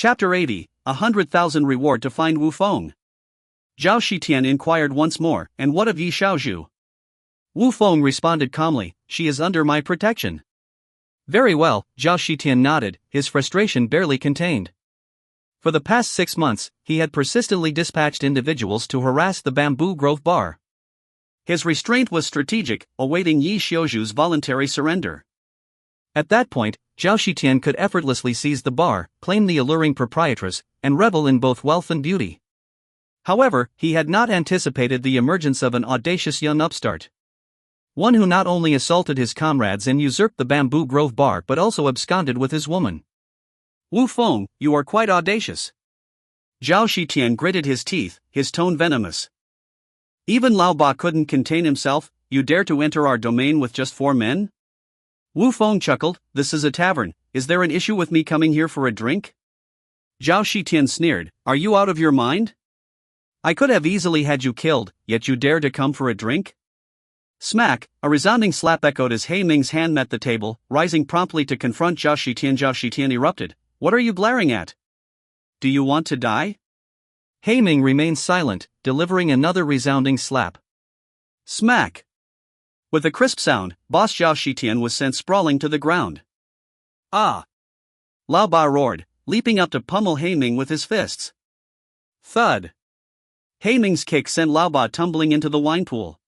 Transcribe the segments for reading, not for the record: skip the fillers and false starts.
Chapter 80, 100,000 reward to find Wu Feng. Zhao Shitian inquired once more, and what of Yi Xiaozhu? Wu Feng responded calmly, she is under my protection. Very well, Zhao Shitian nodded, his frustration barely contained. For the past 6 months, he had persistently dispatched individuals to harass the Bamboo Grove bar. His restraint was strategic, awaiting Yi Xiaozhu's voluntary surrender. At that point, Zhao Shitian could effortlessly seize the bar, claim the alluring proprietress, and revel in both wealth and beauty. However, he had not anticipated the emergence of an audacious young upstart. One who not only assaulted his comrades and usurped the Bamboo Grove bar but also absconded with his woman. Wu Feng, you are quite audacious. Zhao Shitian gritted his teeth, his tone venomous. Even Lao Ba couldn't contain himself, you dare to enter our domain with just 4 men? Wu Feng chuckled, this is a tavern, is there an issue with me coming here for a drink? Zhao Shitian sneered, are you out of your mind? I could have easily had you killed, yet you dare to come for a drink? Smack, a resounding slap echoed as He Ming's hand met the table, rising promptly to confront Zhao Shitian. Zhao Shitian erupted, what are you glaring at? Do you want to die? He Ming remained silent, delivering another resounding slap. Smack! With a crisp sound, boss Zhao Shitian was sent sprawling to the ground. Ah! Lao Ba roared, leaping up to pummel He Ming with his fists. Thud! He Ming's kick sent Lao Ba tumbling into the wine pool.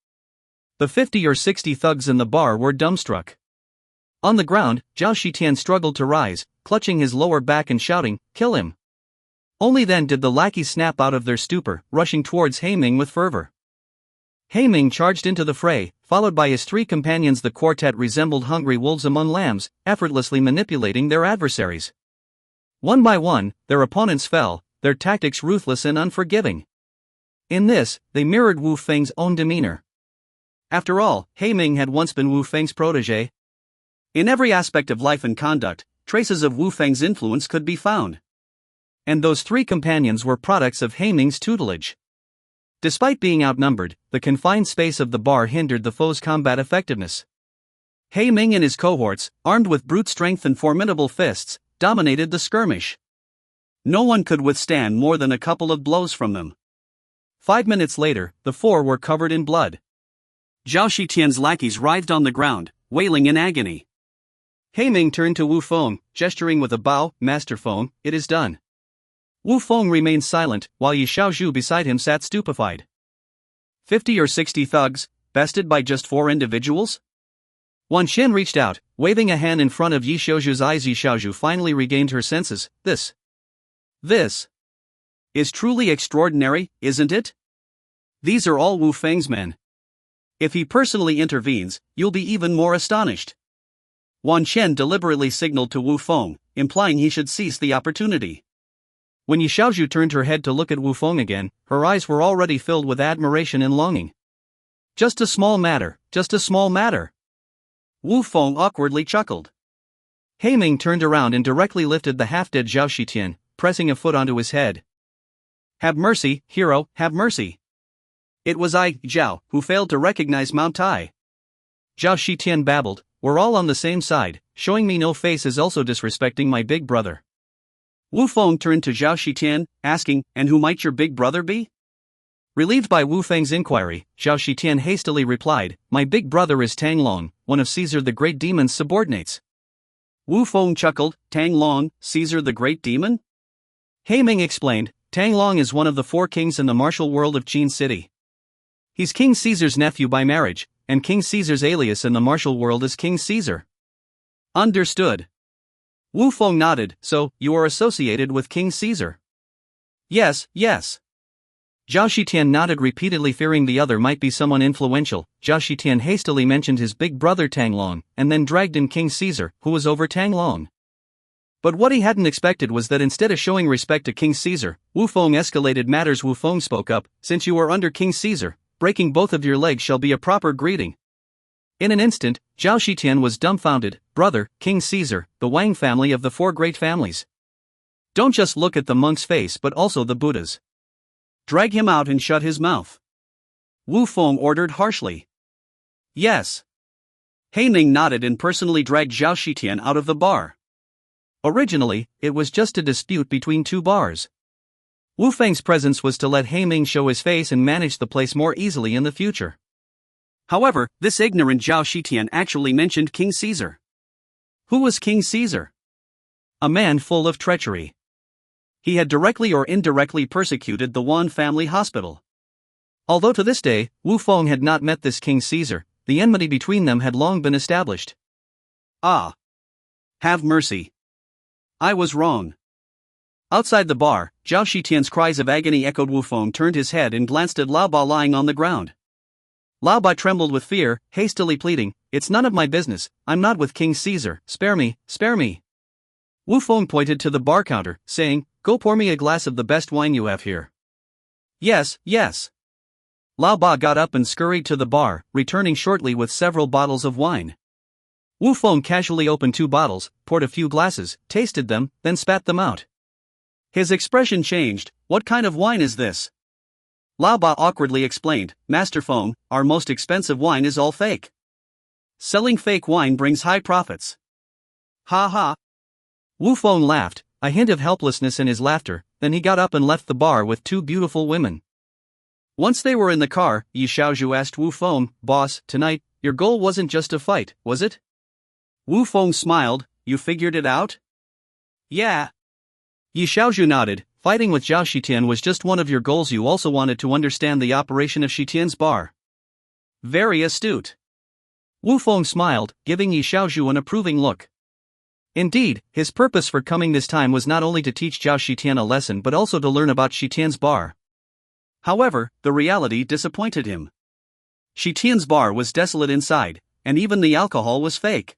The 50 or 60 thugs in the bar were dumbstruck. On the ground, Zhao Shitian struggled to rise, clutching his lower back and shouting, kill him! Only then did the lackeys snap out of their stupor, rushing towards He Ming with fervor. He Ming charged into the fray, followed by his 3 companions. The quartet resembled hungry wolves among lambs, effortlessly manipulating their adversaries. One by one, their opponents fell, their tactics ruthless and unforgiving. In this, they mirrored Wu Feng's own demeanor. After all, He Ming had once been Wu Feng's protege. In every aspect of life and conduct, traces of Wu Feng's influence could be found. And those 3 companions were products of He Ming's tutelage. Despite being outnumbered, the confined space of the bar hindered the foe's combat effectiveness. He Ming and his cohorts, armed with brute strength and formidable fists, dominated the skirmish. No one could withstand more than a couple of blows from them. 5 minutes later, the 4 were covered in blood. Zhao Shitian's lackeys writhed on the ground, wailing in agony. He Ming turned to Wu Feng, gesturing with a bow, Master Feng, it is done. Wu Feng remained silent, while Yi Xiaozhu beside him sat stupefied. 50 or 60 thugs, bested by just 4 individuals? Wan Xin reached out, waving a hand in front of Yi Xiaozhu's eyes. Yi Xiaozhu finally regained her senses. This is truly extraordinary, isn't it? These are all Wu Feng's men. If he personally intervenes, you'll be even more astonished. Wan Chen deliberately signaled to Wu Feng, implying he should seize the opportunity. When Yi Xiaozhu turned her head to look at Wu Feng again, her eyes were already filled with admiration and longing. Just a small matter, just a small matter. Wu Feng awkwardly chuckled. He Ming turned around and directly lifted the half-dead Zhao Shitian, pressing a foot onto his head. Have mercy, hero, have mercy. It was I, Zhao, who failed to recognize Mount Tai. Zhao Shitian babbled, we're all on the same side, showing me no face is also disrespecting my big brother. Wu Feng turned to Zhao Shitian, asking, and who might your big brother be? Relieved by Wu Feng's inquiry, Zhao Shitian hastily replied, my big brother is Tang Long, one of Caesar the Great Demon's subordinates. Wu Feng chuckled, Tang Long, Caesar the Great Demon? He Ming explained, Tang Long is one of the 4 kings in the martial world of Qin City. He's King Caesar's nephew by marriage, and King Caesar's alias in the martial world is King Caesar. Understood. Wu Feng nodded, so, you are associated with King Caesar? Yes, yes. Zhao Shitian nodded repeatedly, fearing the other might be someone influential. Zhao Shitian hastily mentioned his big brother Tang Long, and then dragged in King Caesar, who was over Tang Long. But what he hadn't expected was that instead of showing respect to King Caesar, Wu Feng escalated matters. Wu Feng spoke up, since you are under King Caesar, breaking both of your legs shall be a proper greeting. In an instant, Zhao Shitian was dumbfounded. Brother, King Caesar, the Wang family of the 4 great families. Don't just look at the monk's face but also the Buddha's. Drag him out and shut his mouth. Wu Feng ordered harshly. Yes. He Ming nodded and personally dragged Zhao Shitian out of the bar. Originally, it was just a dispute between two bars. Wu Feng's presence was to let He Ming show his face and manage the place more easily in the future. However, this ignorant Zhao Shitian actually mentioned King Caesar. Who was King Caesar? A man full of treachery. He had directly or indirectly persecuted the Wan family hospital. Although to this day, Wu Feng had not met this King Caesar, the enmity between them had long been established. Ah! Have mercy. I was wrong. Outside the bar, Zhao Shitian's cries of agony echoed. Wu Feng turned his head and glanced at Lao Ba lying on the ground. Lao Ba trembled with fear, hastily pleading, "It's none of my business, I'm not with King Caesar, spare me, spare me." Wu Feng pointed to the bar counter, saying, "Go pour me a glass of the best wine you have here." "Yes, yes." Lao Ba got up and scurried to the bar, returning shortly with several bottles of wine. Wu Feng casually opened 2 bottles, poured a few glasses, tasted them, then spat them out. His expression changed. "What kind of wine is this?" Lao Ba awkwardly explained, "Master Feng, our most expensive wine is all fake. Selling fake wine brings high profits." Ha ha. Wu Feng laughed, a hint of helplessness in his laughter, then he got up and left the bar with 2 beautiful women. Once they were in the car, Yi Xiaozhu asked Wu Feng, "Boss, tonight, your goal wasn't just to fight, was it?" Wu Feng smiled, "You figured it out?" "Yeah." Yi Xiaozhu nodded, "Fighting with Zhao Shitian was just one of your goals. You also wanted to understand the operation of Shitian's bar." "Very astute." Wu Feng smiled, giving Yi Xiaozhu an approving look. Indeed, his purpose for coming this time was not only to teach Zhao Shitian a lesson but also to learn about Shitian's bar. However, the reality disappointed him. Shitian's bar was desolate inside, and even the alcohol was fake.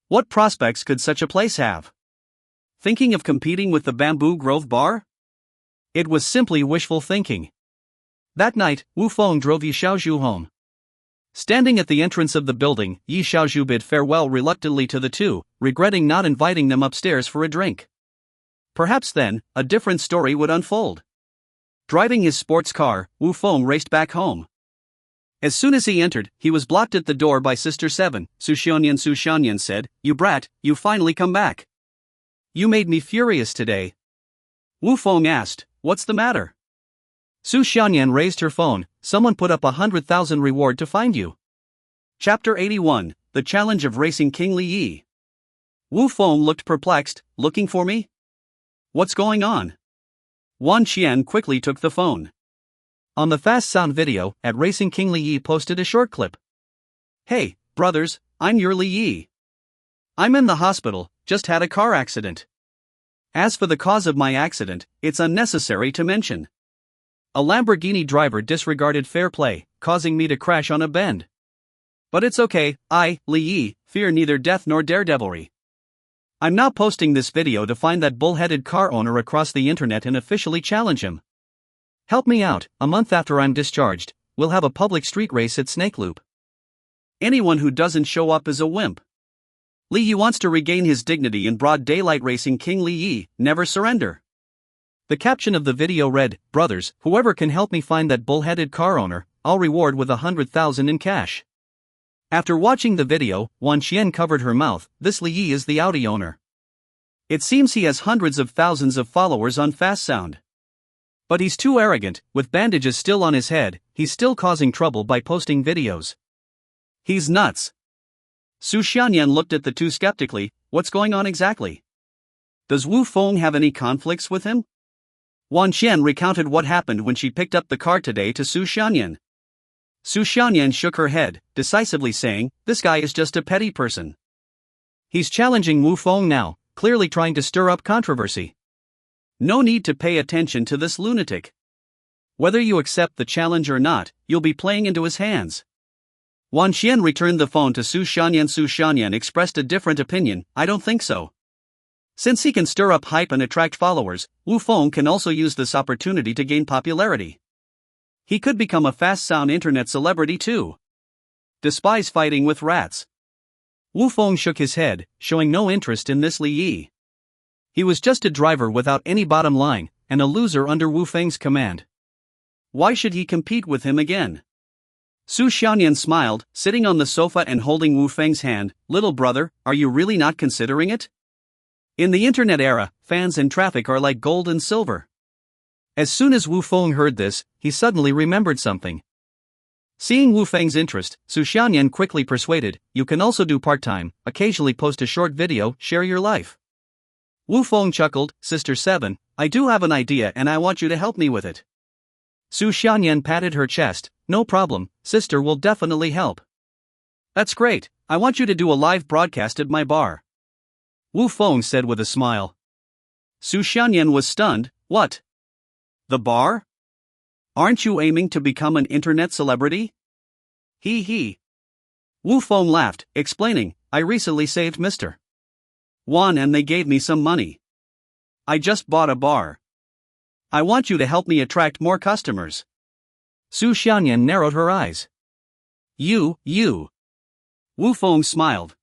What prospects could such a place have? Thinking of competing with the Bamboo Grove bar? It was simply wishful thinking. That night, Wu Feng drove Yi Xiaozhu home. Standing at the entrance of the building, Yi Xiaozhu bid farewell reluctantly to the two, regretting not inviting them upstairs for a drink. Perhaps then, a different story would unfold. Driving his sports car, Wu Feng raced back home. As soon as he entered, he was blocked at the door by Sister Seven. Su Xianyan said, "You brat, you finally come back. You made me furious today." Wu Feng asked, "What's the matter?" Su Xianyan raised her phone, "Someone put up 100,000 reward to find you." Chapter 81, The Challenge of Racing King Li Yi. Wu Feng looked perplexed, "Looking for me? What's going on?" Wan Qian quickly took the phone. On the fast sound video, at Racing King Li Yi posted a short clip. "Hey, brothers, I'm your Li Yi. I'm in the hospital, just had a car accident. As for the cause of my accident, it's unnecessary to mention. A Lamborghini driver disregarded fair play, causing me to crash on a bend. But it's okay, I, Li Yi, fear neither death nor daredevilry. I'm now posting this video to find that bull-headed car owner across the internet and officially challenge him. Help me out. A month after I'm discharged, we'll have a public street race at Snake Loop. Anyone who doesn't show up is a wimp. Li Yi wants to regain his dignity in broad daylight. Racing King Li Yi, never surrender." The caption of the video read, "Brothers, whoever can help me find that bull-headed car owner, I'll reward with 100,000 in cash." After watching the video, Wan Qian covered her mouth. This Li Yi is the Audi owner. It seems he has hundreds of thousands of followers on Fast Sound. But he's too arrogant. With bandages still on his head, he's still causing trouble by posting videos. He's nuts. Su Xianyan looked at the two skeptically. What's going on exactly? Does Wu Feng have any conflicts with him? Wan Qian recounted what happened when she picked up the car today to Su Xianyan. Su Xianyan shook her head, decisively saying, "This guy is just a petty person. He's challenging Wu Feng now, clearly trying to stir up controversy. No need to pay attention to this lunatic. Whether you accept the challenge or not, you'll be playing into his hands." Wan Qian returned the phone to Su Xianyan. Su Xianyan expressed a different opinion. "I don't think so. Since he can stir up hype and attract followers, Wu Feng can also use this opportunity to gain popularity. He could become a Fast Sound internet celebrity too. Despise fighting with rats." Wu Feng shook his head, showing no interest in this Li Yi. He was just a driver without any bottom line, and a loser under Wu Feng's command. Why should he compete with him again? Su Xianyan smiled, sitting on the sofa and holding Wu Feng's hand. "Little brother, are you really not considering it? In the internet era, fans and traffic are like gold and silver. As soon as Wu Feng heard this, he suddenly remembered something. Seeing Wu Feng's interest, Su Xianyan quickly persuaded, "You can also do part-time, occasionally post a short video, share your life." Wu Feng chuckled, "Sister 7, I do have an idea and I want you to help me with it." Su Xianyan patted her chest, "No problem, sister will definitely help." "That's great, I want you to do a live broadcast at my bar," Wu Feng said with a smile. Su Xianyan was stunned. "What? The bar? Aren't you aiming to become an internet celebrity?" He he. Wu Feng laughed, explaining, "I recently saved Mr. Wan and they gave me some money. I just bought a bar. I want you to help me attract more customers." Su Xianyan narrowed her eyes. You. Wu Feng smiled.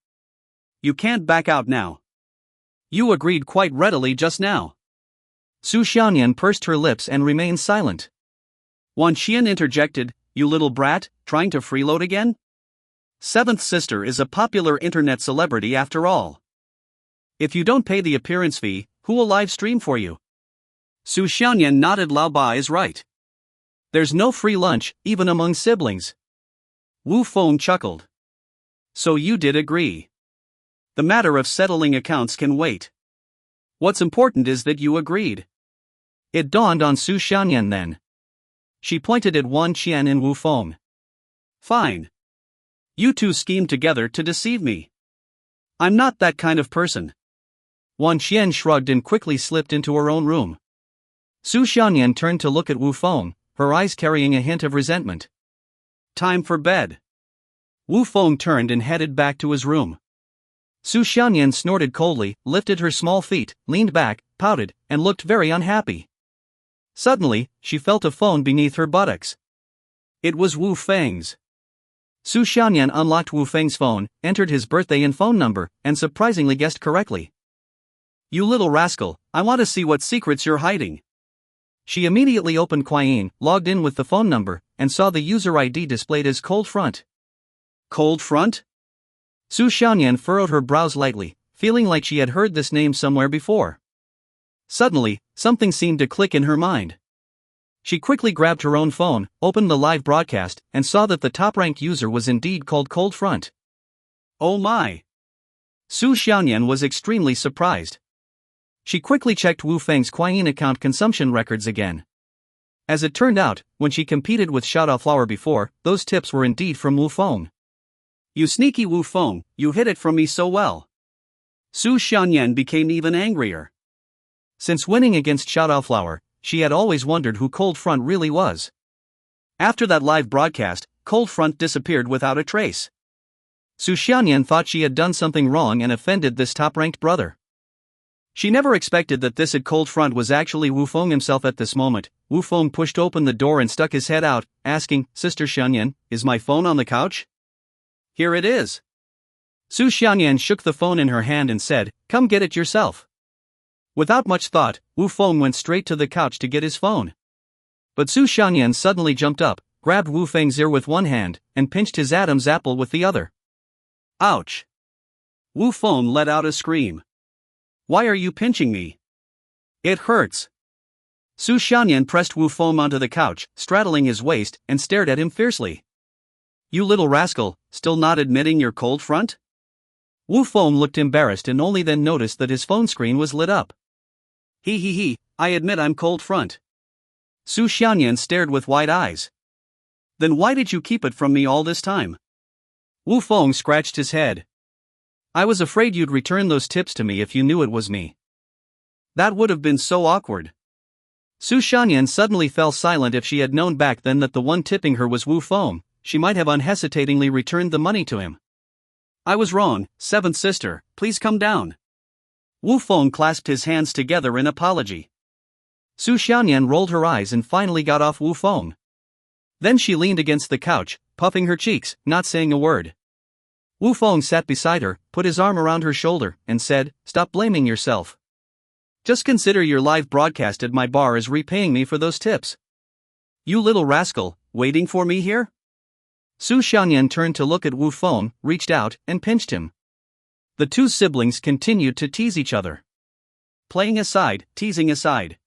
"You can't back out now. You agreed quite readily just now." Su Xianyan pursed her lips and remained silent. Wan Qian interjected, "You little brat, trying to freeload again? Seventh sister is a popular internet celebrity after all. If you don't pay the appearance fee, who will live stream for you?" Su Xianyan nodded. "Lao Ba is right. There's no free lunch, even among siblings." Wu Feng chuckled. "So you did agree. The matter of settling accounts can wait. What's important is that you agreed." It dawned on Su Xianyan then. She pointed at Wan Qian and Wu Feng. "Fine. You two schemed together to deceive me. I'm not that kind of person." Wan Qian shrugged and quickly slipped into her own room. Su Xianyan turned to look at Wu Feng, her eyes carrying a hint of resentment. "Time for bed." Wu Feng turned and headed back to his room. Su Xianyan snorted coldly, lifted her small feet, leaned back, pouted, and looked very unhappy. Suddenly, she felt a phone beneath her buttocks. It was Wu Feng's. Su Xianyan unlocked Wu Feng's phone, entered his birthday and phone number, and surprisingly guessed correctly. "You little rascal, I want to see what secrets you're hiding." She immediately opened Qian, logged in with the phone number, and saw the user ID displayed as Cold Front. Cold Front? Su Xianyan furrowed her brows lightly, feeling like she had heard this name somewhere before. Suddenly, something seemed to click in her mind. She quickly grabbed her own phone, opened the live broadcast, and saw that the top-ranked user was indeed called Cold Front. Oh my! Su Xianyan was extremely surprised. She quickly checked Wu Feng's Qian account consumption records again. As it turned out, when she competed with Xiaodao before, those tips were indeed from Wu Feng. "You sneaky Wu Feng, you hid it from me so well." Su Xianyan became even angrier. Since winning against Xiaodao, she had always wondered who Cold Front really was. After that live broadcast, Cold Front disappeared without a trace. Su Xianyan thought she had done something wrong and offended this top-ranked brother. She never expected that this Cold Front was actually Wu Feng himself at this moment. Wu Feng pushed open the door and stuck his head out, asking, "Sister Xianyan, is my phone on the couch?" "Here it is." Su Xianyan shook the phone in her hand and said, "Come get it yourself." Without much thought, Wu Feng went straight to the couch to get his phone. But Su Xianyan suddenly jumped up, grabbed Wu Feng's ear with one hand, and pinched his Adam's apple with the other. Ouch! Wu Feng let out a scream. "Why are you pinching me? It hurts." Su Xianyan pressed Wu Feng onto the couch, straddling his waist, and stared at him fiercely. "You little rascal, still not admitting your Cold Front?" Wu Feng looked embarrassed and only then noticed that his phone screen was lit up. He, I admit I'm Cold Front." Su Xianyan stared with wide eyes. "Then why did you keep it from me all this time?" Wu Feng scratched his head. "I was afraid you'd return those tips to me if you knew it was me. That would have been so awkward." Su Xianyan suddenly fell silent. If she had known back then that the one tipping her was Wu Feng, she might have unhesitatingly returned the money to him. "I was wrong, seventh sister, please come down." Wu Feng clasped his hands together in apology. Su Xianyan rolled her eyes and finally got off Wu Feng. Then she leaned against the couch, puffing her cheeks, not saying a word. Wu Feng sat beside her, put his arm around her shoulder, and said, "Stop blaming yourself. Just consider your live broadcast at my bar as repaying me for those tips. You little rascal, waiting for me here?" Su Xianyan turned to look at Wu Feng, reached out, and pinched him. The two siblings continued to tease each other. playing aside, teasing aside.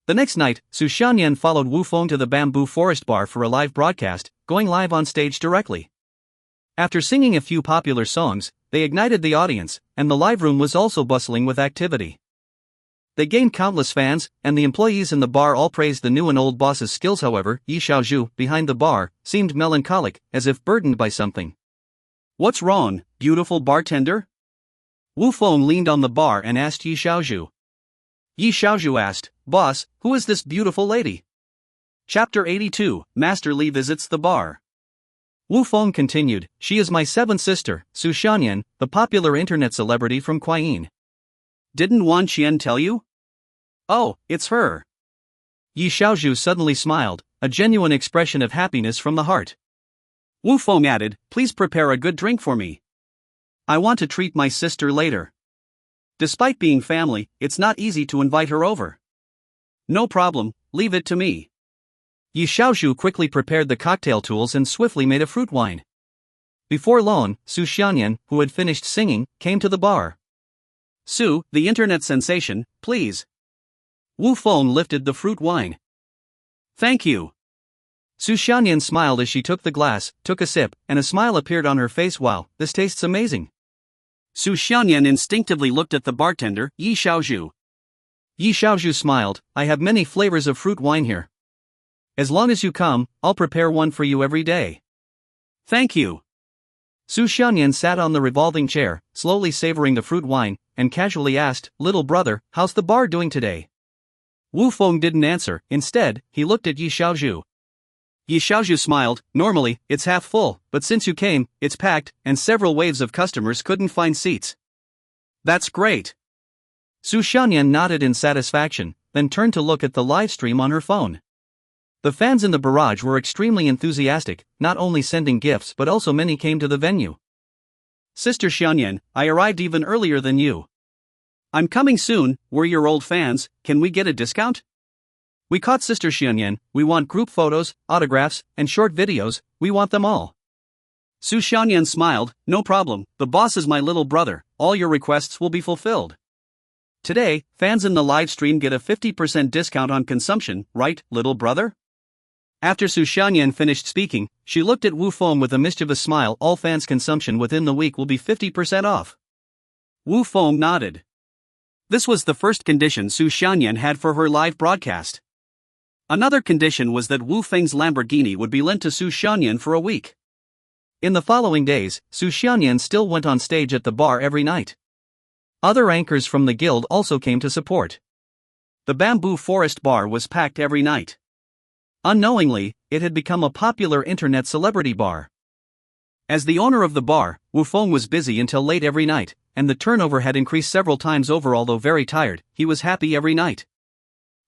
The next night, Su Xianyan followed Wu Feng to the Bamboo Forest Bar for a live broadcast, going live on stage directly. After singing a few popular songs, they ignited the audience, and the live room was also bustling with activity. They gained countless fans, and the employees in the bar all praised the new and old boss's skills. However, Yi Xiaozhu, behind the bar, seemed melancholic, as if burdened by something. "What's wrong, beautiful bartender?" Wu Feng leaned on the bar and asked Yi Xiaozhu. Yi Xiaozhu asked, "Boss, who is this beautiful lady?" Chapter 82, Master Li visits the bar. Wu Feng continued, "She is my seventh sister, Su Xianyan, the popular internet celebrity from Kuayin." "Didn't Wan Qian tell you?" "Oh, it's her." Yi Xiaozhu suddenly smiled, a genuine expression of happiness from the heart. Wu Feng added, "Please prepare a good drink for me. I want to treat my sister later. Despite being family, it's not easy to invite her over." "No problem, leave it to me." Yi Xiaozhu quickly prepared the cocktail tools and swiftly made a fruit wine. Before long, Su Xianyan, who had finished singing, came to the bar. "Su, the internet sensation, please." Wu Feng lifted the fruit wine. "Thank you." Su Xianyan smiled as she took the glass, took a sip, and a smile appeared on her face. "Wow, this tastes amazing." Su Xianyan instinctively looked at the bartender, Yi Xiaozhu. Yi Xiaozhu smiled, "I have many flavors of fruit wine here. As long as you come, I'll prepare one for you every day." "Thank you." Su Xianyan sat on the revolving chair, slowly savoring the fruit wine, and casually asked, "Little brother, how's the bar doing today?" Wu Feng didn't answer. Instead, he looked at Yi Xiaozhu. Yi Xiaozhu smiled, "Normally, it's half full, but since you came, it's packed, and several waves of customers couldn't find seats." "That's great." Su Xianyan nodded in satisfaction, then turned to look at the live stream on her phone. The fans in the barrage were extremely enthusiastic, not only sending gifts but also many came to the venue. "Sister Xianyan, I arrived even earlier than you. I'm coming soon, we're your old fans, can we get a discount? We caught Sister Xianyan, we want group photos, autographs, and short videos, we want them all." Su Xianyan smiled, "No problem, the boss is my little brother, all your requests will be fulfilled. Today, fans in the live stream get a 50% discount on consumption, right, little brother?" After Su Xianyan finished speaking, she looked at Wu Feng with a mischievous smile. "All fans' consumption within the week will be 50% off." Wu Feng nodded. This was the first condition Su Xianyan had for her live broadcast. Another condition was that Wu Feng's Lamborghini would be lent to Su Xianyan for a week. In the following days, Su Xianyan still went on stage at the bar every night. Other anchors from the guild also came to support. The Bamboo Forest Bar was packed every night. Unknowingly, it had become a popular internet celebrity bar. As the owner of the bar, Wu Feng was busy until late every night, and the turnover had increased several times over. Although very tired, he was happy every night.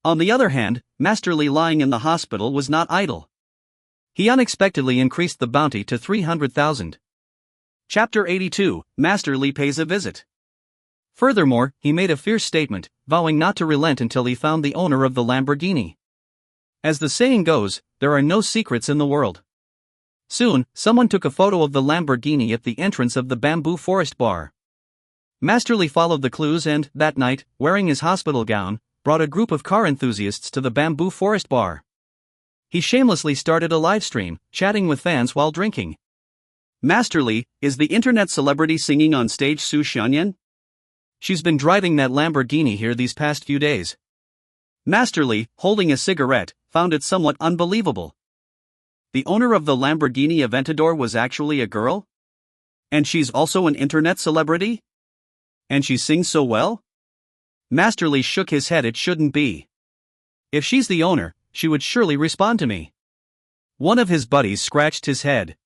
On the other hand, Master Li, lying in the hospital, was not idle. He unexpectedly increased the bounty to 300,000. Chapter 82, Master Li pays a visit. Furthermore, he made a fierce statement, vowing not to relent until he found the owner of the Lamborghini. As the saying goes, there are no secrets in the world. Soon, someone took a photo of the Lamborghini at the entrance of the Bamboo Forest Bar. Master Li followed the clues and, that night, wearing his hospital gown, brought a group of car enthusiasts to the Bamboo Forest Bar. He shamelessly started a live stream, chatting with fans while drinking. "Master Li, is the internet celebrity singing on stage Su Xianyan? She's been driving that Lamborghini here these past few days." Master Li, holding a cigarette, found it somewhat unbelievable. The owner of the Lamborghini Aventador was actually a girl? And she's also an internet celebrity? And she sings so well? Master Li shook his head. It shouldn't be. If she's the owner, she would surely respond to me. One of his buddies scratched his head.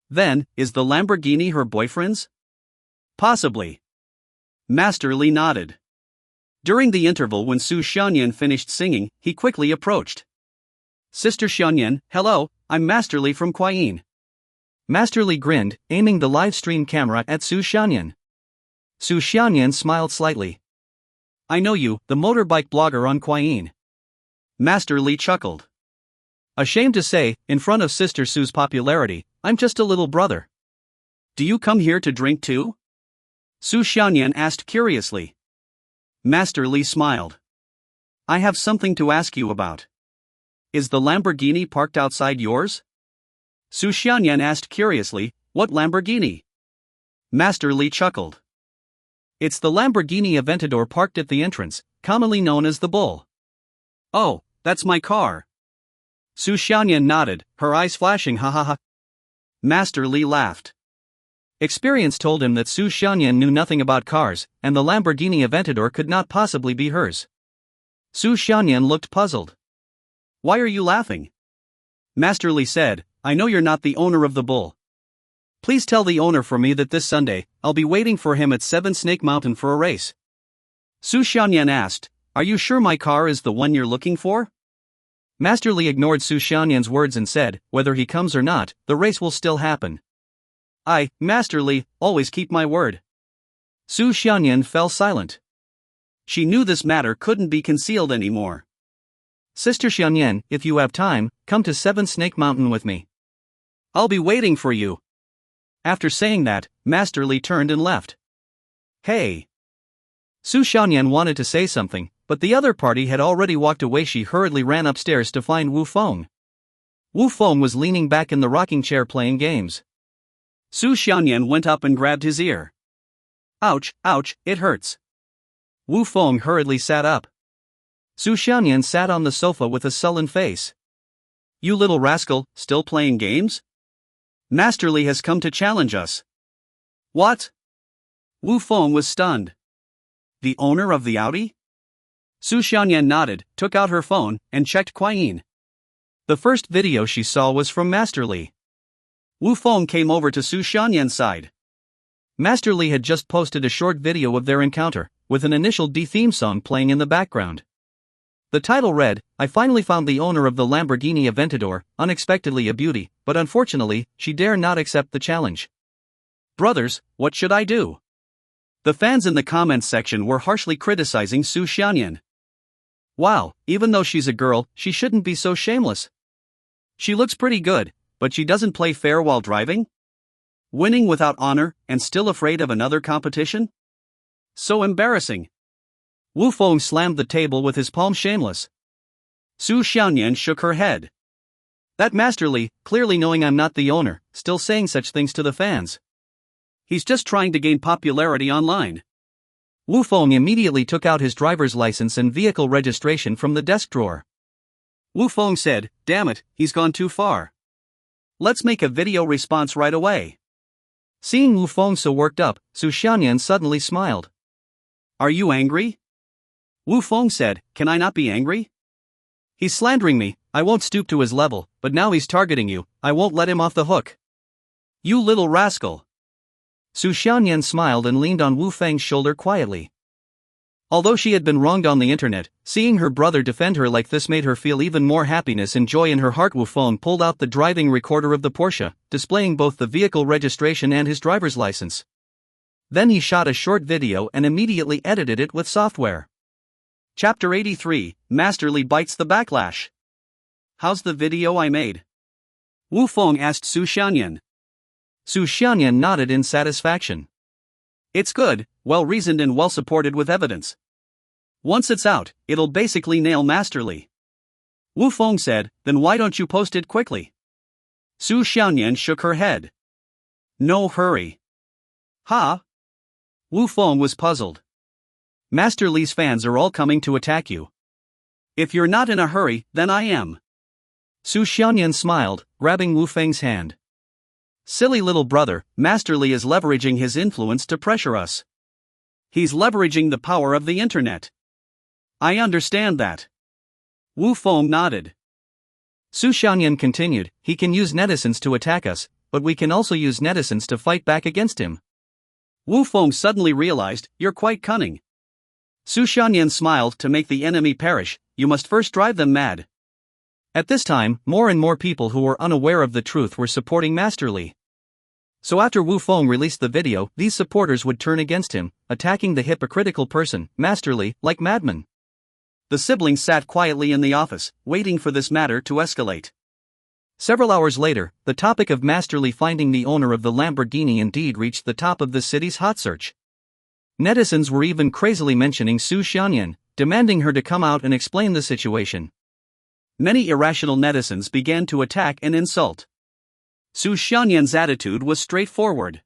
Then, is the Lamborghini her boyfriend's? Possibly. Master Li nodded. During the interval when Su Xianyan finished singing, he quickly approached. "Sister Xianyan, hello, I'm Master Li from Kuayin." Master Li grinned, aiming the live stream camera at Su Xianyan. Su Xianyan smiled slightly. "I know you, the motorbike blogger on Kuayin." Master Li chuckled. "Ashamed to say, in front of Sister Su's popularity, I'm just a little brother." "Do you come here to drink too?" Su Xianyan asked curiously. Master Li smiled. I have something to ask you about. Is the Lamborghini parked outside yours? Su Xianyan asked curiously, what Lamborghini? Master Li chuckled. It's the Lamborghini Aventador parked at the entrance, commonly known as the Bull. Oh, that's my car. Su Xianyan nodded, her eyes flashing ha ha ha. Master Li laughed. Experience told him that Su Xianyan knew nothing about cars, and the Lamborghini Aventador could not possibly be hers. Su Xianyan looked puzzled. Why are you laughing? Master Li said, I know you're not the owner of the Bull. Please tell the owner for me that this Sunday, I'll be waiting for him at 7 Snake Mountain for a race. Su Xianyan asked, Are you sure my car is the one you're looking for? Master Li ignored Su Xianyan's words and said, Whether he comes or not, the race will still happen. I, Master Li, always keep my word. Su Xianyan fell silent. She knew this matter couldn't be concealed anymore. Sister Xianyan, if you have time, come to 7 Snake Mountain with me. I'll be waiting for you. After saying that, Master Li turned and left. Hey! Su Xianyan wanted to say something, but the other party had already walked away. She hurriedly ran upstairs to find Wu Feng. Wu Feng was leaning back in the rocking chair playing games. Su Xianyan went up and grabbed his ear. Ouch, ouch, it hurts. Wu Feng hurriedly sat up. Su Xianyan sat on the sofa with a sullen face. You little rascal, still playing games? Master Li has come to challenge us. What? Wu Feng was stunned. The owner of the Audi? Su Xianyan nodded, took out her phone, and checked Kuai-yin. The first video she saw was from Master Li. Wu Feng came over to Su Xianyan's side. Master Li had just posted a short video of their encounter, with an initial D theme song playing in the background. The title read, I finally found the owner of the Lamborghini Aventador, unexpectedly a beauty, but unfortunately, she dare not accept the challenge. Brothers, what should I do? The fans in the comments section were harshly criticizing Su Xianyan. Wow, even though she's a girl, she shouldn't be so shameless. She looks pretty good, but she doesn't play fair while driving? Winning without honor, and still afraid of another competition? So embarrassing. Wu Feng slammed the table with his palm. Shameless. Su Xianyan shook her head. That Master Li, clearly knowing I'm not the owner, still saying such things to the fans. He's just trying to gain popularity online. Wu Feng immediately took out his driver's license and vehicle registration from the desk drawer. Wu Feng said, damn it, he's gone too far. Let's make a video response right away. Seeing Wu Feng so worked up, Su Xianyan suddenly smiled. Are you angry? Wu Feng said, can I not be angry? He's slandering me, I won't stoop to his level, but now he's targeting you, I won't let him off the hook. You little rascal. Su Xianyan smiled and leaned on Wu Feng's shoulder quietly. Although she had been wronged on the internet, seeing her brother defend her like this made her feel even more happiness and joy in her heart. Wu Feng pulled out the driving recorder of the Porsche, displaying both the vehicle registration and his driver's license. Then he shot a short video and immediately edited it with software. Chapter 83, Master Li bites the backlash. How's the video I made? Wu Feng asked Su Xianyan. Su Xianyan nodded in satisfaction. It's good, well-reasoned and well-supported with evidence. Once it's out, it'll basically nail Master Li. Wu Feng said, then why don't you post it quickly? Su Xianyan shook her head. No hurry. Ha? Wu Feng was puzzled. Master Li's fans are all coming to attack you. If you're not in a hurry, then I am. Su Xianyan smiled, grabbing Wu Feng's hand. Silly little brother, Master Li is leveraging his influence to pressure us. He's leveraging the power of the internet. I understand that. Wu Feng nodded. Su Xianyan continued, he can use netizens to attack us, but we can also use netizens to fight back against him. Wu Feng suddenly realized, you're quite cunning. Su Xianyan smiled, to make the enemy perish, you must first drive them mad. At this time, more and more people who were unaware of the truth were supporting Master Li. So after Wu Feng released the video, these supporters would turn against him, attacking the hypocritical person, Master Li, like madmen. The siblings sat quietly in the office, waiting for this matter to escalate. Several hours later, the topic of Master Li finding the owner of the Lamborghini indeed reached the top of the city's hot search. Netizens were even crazily mentioning Su Xianyan, demanding her to come out and explain the situation. Many irrational netizens began to attack and insult. Su Xianyan's attitude was straightforward.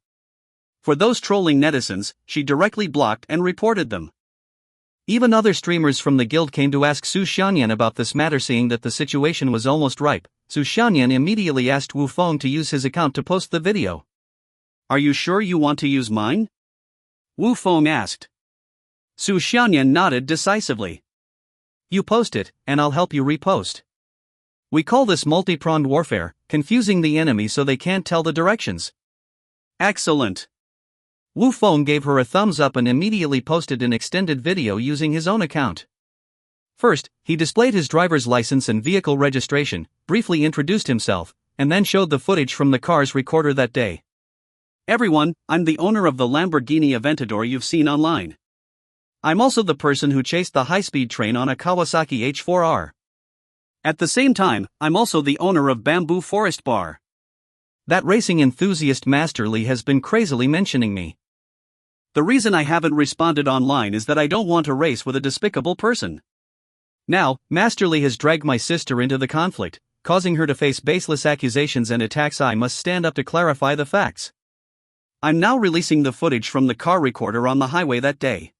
For those trolling netizens, she directly blocked and reported them. Even other streamers from the guild came to ask Su Xianyan about this matter. Seeing that the situation was almost ripe, Su Xianyan immediately asked Wu Feng to use his account to post the video. "Are you sure you want to use mine?" Wu Feng asked. Su Xianyan nodded decisively. "You post it, and I'll help you repost. We call this multi-pronged warfare, confusing the enemy so they can't tell the directions." "Excellent." Wu Feng gave her a thumbs up and immediately posted an extended video using his own account. First, he displayed his driver's license and vehicle registration, briefly introduced himself, and then showed the footage from the car's recorder that day. "Everyone, I'm the owner of the Lamborghini Aventador you've seen online. I'm also the person who chased the high-speed train on a Kawasaki H4R. At the same time, I'm also the owner of Bamboo Forest Bar. That racing enthusiast Masterly has been crazily mentioning me. The reason I haven't responded online is that I don't want to race with a despicable person. Now, Masterly has dragged my sister into the conflict, causing her to face baseless accusations and attacks. I must stand up to clarify the facts. I'm now releasing the footage from the car recorder on the highway that day.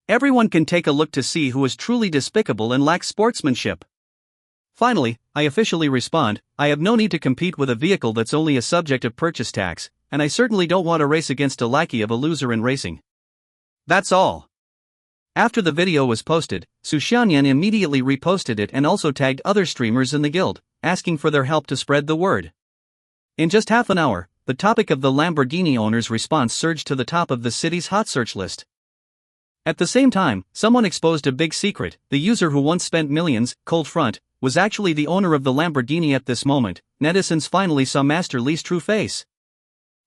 Everyone can take a look to see who is truly despicable and lacks sportsmanship. Finally, I officially respond, I have no need to compete with a vehicle that's only a subject of purchase tax, and I certainly don't want to race against a lackey of a loser in racing. That's all." After the video was posted, Su Xianyan immediately reposted it and also tagged other streamers in the guild, asking for their help to spread the word. In just half an hour, the topic of the Lamborghini owner's response surged to the top of the city's hot search list. At the same time, someone exposed a big secret. The user who once spent millions, Cold Front, was actually the owner of the Lamborghini. At this moment, netizens finally saw Master Li's true face.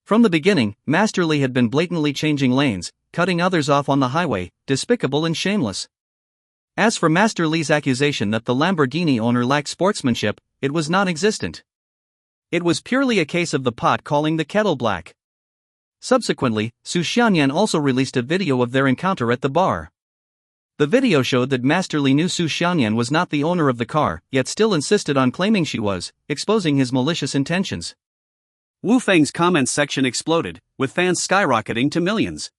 From the beginning, Master Li had been blatantly changing lanes, cutting others off on the highway, despicable and shameless. As for Master Li's accusation that the Lamborghini owner lacked sportsmanship, it was non-existent. It was purely a case of the pot calling the kettle black. Subsequently, Su Xianyan also released a video of their encounter at the bar. The video showed that Master Li knew Su Xianyan was not the owner of the car, yet still insisted on claiming she was, exposing his malicious intentions. Wu Feng's comments section exploded, with fans skyrocketing to millions.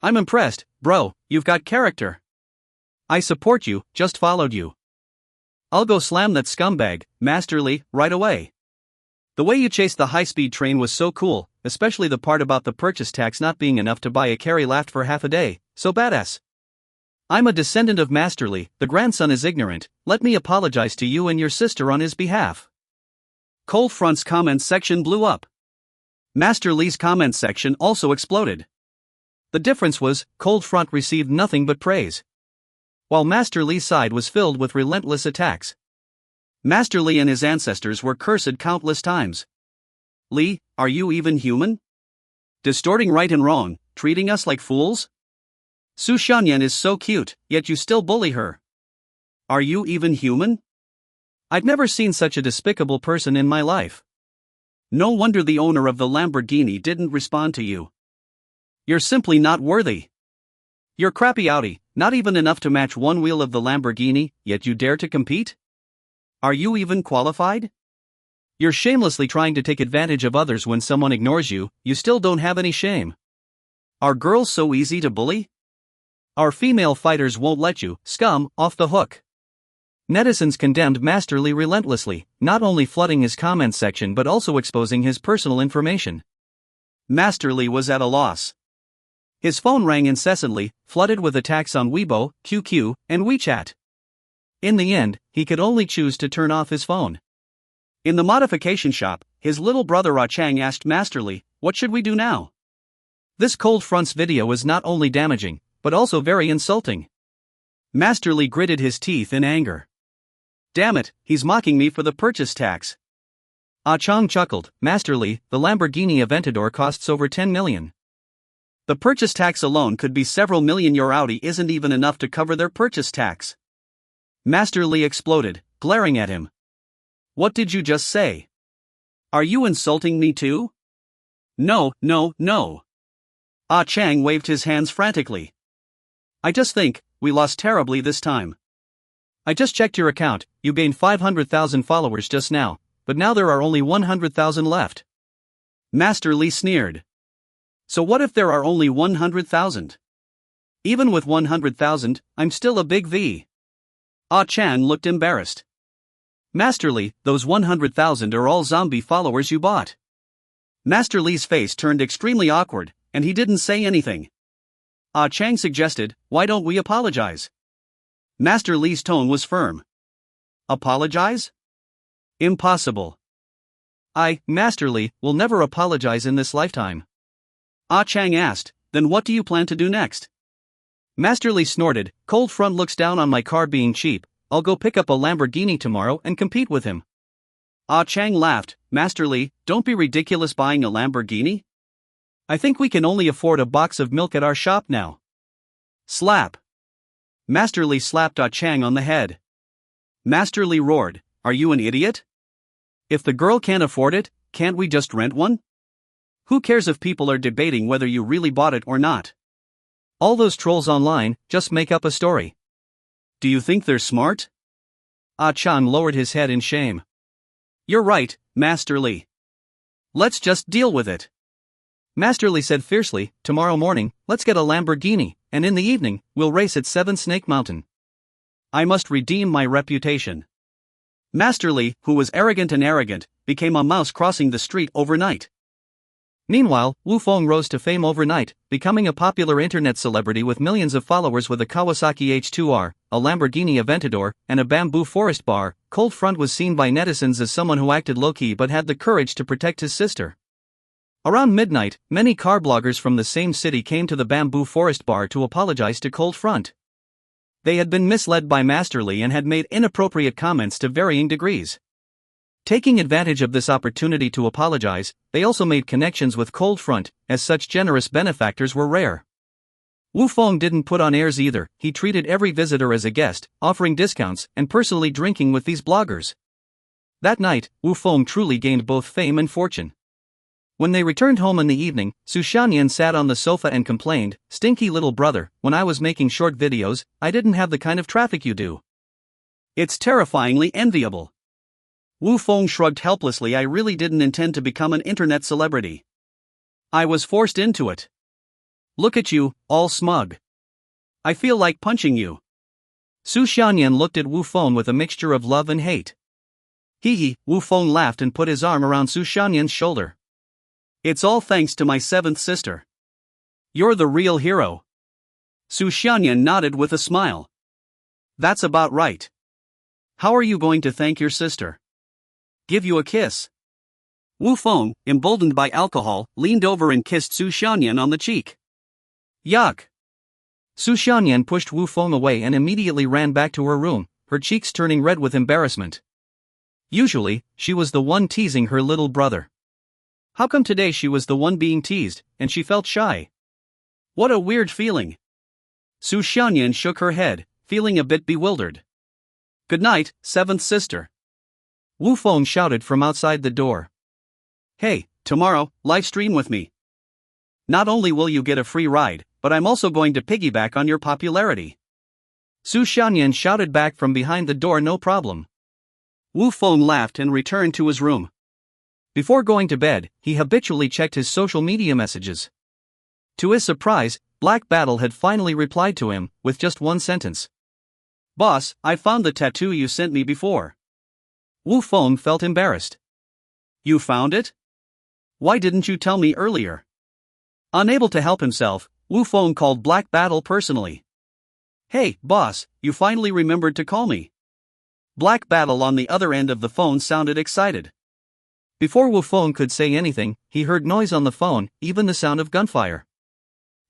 "I'm impressed, bro, you've got character. I support you, just followed you. I'll go slam that scumbag, Master Li, right away. The way you chased the high-speed train was so cool, especially the part about the purchase tax not being enough to buy a carry laughed for half a day, so badass. I'm a descendant of Master Li, the grandson is ignorant, let me apologize to you and your sister on his behalf." Cold Front's comments section blew up. Master Li's comments section also exploded. The difference was, Cold Front received nothing but praise, while Master Li's side was filled with relentless attacks. Master Li and his ancestors were cursed countless times. "Li, are you even human? Distorting right and wrong, treating us like fools? Su Xianyan is so cute, yet you still bully her. Are you even human? I've never seen such a despicable person in my life. No wonder the owner of the Lamborghini didn't respond to you. You're simply not worthy. You're crappy Audi, not even enough to match one wheel of the Lamborghini, yet you dare to compete? Are you even qualified? You're shamelessly trying to take advantage of others when someone ignores you, you still don't have any shame. Are girls so easy to bully? Our female fighters won't let you, scum, off the hook." Netizens condemned Master Li relentlessly, not only flooding his comments section but also exposing his personal information. Master Li was at a loss. His phone rang incessantly, flooded with attacks on Weibo, QQ, and WeChat. In the end, he could only choose to turn off his phone. In the modification shop, his little brother Ah Chang asked Master Li, "What should we do now?" This Cold Front's video is not only damaging, but also very insulting. Master Li gritted his teeth in anger. "Damn it, he's mocking me for the purchase tax." Ah Chang chuckled, "Master Li, the Lamborghini Aventador costs over 10 million. The purchase tax alone could be several million. Your Audi isn't even enough to cover their purchase tax." Master Li exploded, glaring at him. "What did you just say? Are you insulting me too?" No. Ah Chang waved his hands frantically. I just think, we lost terribly this time. I just checked your account, you gained 500,000 followers just now, but now there are only 100,000 left. Master Li sneered. So what if there are only 100,000? Even with 100,000, I'm still a big V. Ah Chan looked embarrassed. Master Li, those 100,000 are all zombie followers you bought. Master Li's face turned extremely awkward, and he didn't say anything. Ah Chang suggested, why don't we apologize? Master Li's tone was firm. Apologize? Impossible. Master Li, will never apologize in this lifetime. Ah Chang asked, then what do you plan to do next? Master Li snorted, Cold Front looks down on my car being cheap, I'll go pick up a Lamborghini tomorrow and compete with him. Ah Chang laughed, Master Li, don't be ridiculous buying a Lamborghini? I think we can only afford a box of milk at our shop now. Slap. Master Li slapped Ah Chang on the head. Master Li roared, are you an idiot? If the girl can't afford it, can't we just rent one? Who cares if people are debating whether you really bought it or not? All those trolls online just make up a story. Do you think they're smart? Ah Chan lowered his head in shame. You're right, Master Li. Let's just deal with it. Master Li said fiercely, tomorrow morning, let's get a Lamborghini, and in the evening, we'll race at 7 Snake Mountain. I must redeem my reputation. Master Li, who was arrogant, became a mouse crossing the street overnight. Meanwhile, Wu Feng rose to fame overnight, becoming a popular internet celebrity with millions of followers with a Kawasaki H2R, a Lamborghini Aventador, and a bamboo forest bar. Cold Front was seen by netizens as someone who acted low-key but had the courage to protect his sister. Around midnight, many car bloggers from the same city came to the bamboo forest bar to apologize to Cold Front. They had been misled by Master Li and had made inappropriate comments to varying degrees. Taking advantage of this opportunity to apologize, they also made connections with Cold Front, as such generous benefactors were rare. Wu Feng didn't put on airs either, he treated every visitor as a guest, offering discounts and personally drinking with these bloggers. That night, Wu Feng truly gained both fame and fortune. When they returned home in the evening, Su Xianyan sat on the sofa and complained, stinky little brother, when I was making short videos, I didn't have the kind of traffic you do. It's terrifyingly enviable. Wu Feng shrugged helplessly. I really didn't intend to become an internet celebrity. I was forced into it. Look at you, all smug. I feel like punching you. Su Xianyan looked at Wu Feng with a mixture of love and hate. Hee, Wu Feng laughed and put his arm around Su Xianyan's shoulder. It's all thanks to my seventh sister. You're the real hero. Su Xianyan nodded with a smile. That's about right. How are you going to thank your sister? Give you a kiss. Wu Feng, emboldened by alcohol, leaned over and kissed Su Xianyan on the cheek. Yuck. Su Xianyan pushed Wu Feng away and immediately ran back to her room, her cheeks turning red with embarrassment. Usually, she was the one teasing her little brother. How come today she was the one being teased, and she felt shy? What a weird feeling. Su Xianyan shook her head, feeling a bit bewildered. Good night, seventh sister. Wu Feng shouted from outside the door. Hey, tomorrow, live stream with me. Not only will you get a free ride, but I'm also going to piggyback on your popularity. Su Xianyan shouted back from behind the door. No problem. Wu Feng laughed and returned to his room. Before going to bed, he habitually checked his social media messages. To his surprise, Black Battle had finally replied to him, with just one sentence. Boss, I found the tattoo you sent me before. Wu Feng felt embarrassed. You found it? Why didn't you tell me earlier? Unable to help himself, Wu Feng called Black Battle personally. Hey, boss, you finally remembered to call me. Black Battle on the other end of the phone sounded excited. Before Wu Feng could say anything, he heard noise on the phone, even the sound of gunfire.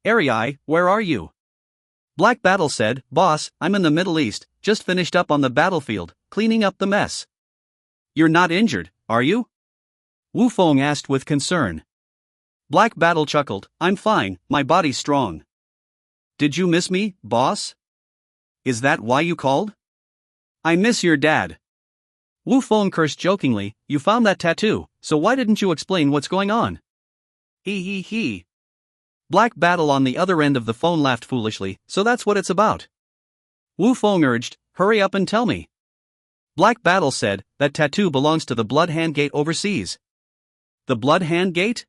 Ari, where are you? Black Battle said, Boss, I'm in the Middle East, just finished up on the battlefield, cleaning up the mess. You're not injured, are you? Wu Feng asked with concern. Black Battle chuckled, I'm fine, my body's strong. Did you miss me, boss? Is that why you called? I miss your dad. Wu Feng cursed jokingly, you found that tattoo, so why didn't you explain what's going on? He. Black Battle on the other end of the phone laughed foolishly. So that's what it's about. Wu Feng urged, hurry up and tell me. Black Battle said, that tattoo belongs to the Blood Hand Gate overseas. The Blood Hand Gate?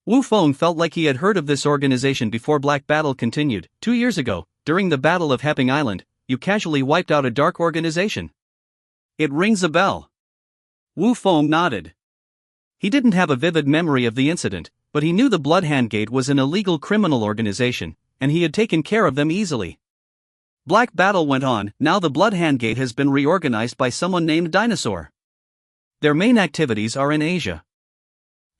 Wu Feng felt like he had heard of this organization before. Black Battle continued, 2 years ago, during the Battle of Hepping Island, you casually wiped out a dark organization. It rings a bell. Wu Feng nodded. He didn't have a vivid memory of the incident, but he knew the Blood Hand Gate was an illegal criminal organization, and he had taken care of them easily. Black Battle went on, now the Blood Hand Gate has been reorganized by someone named Dinosaur. Their main activities are in Asia.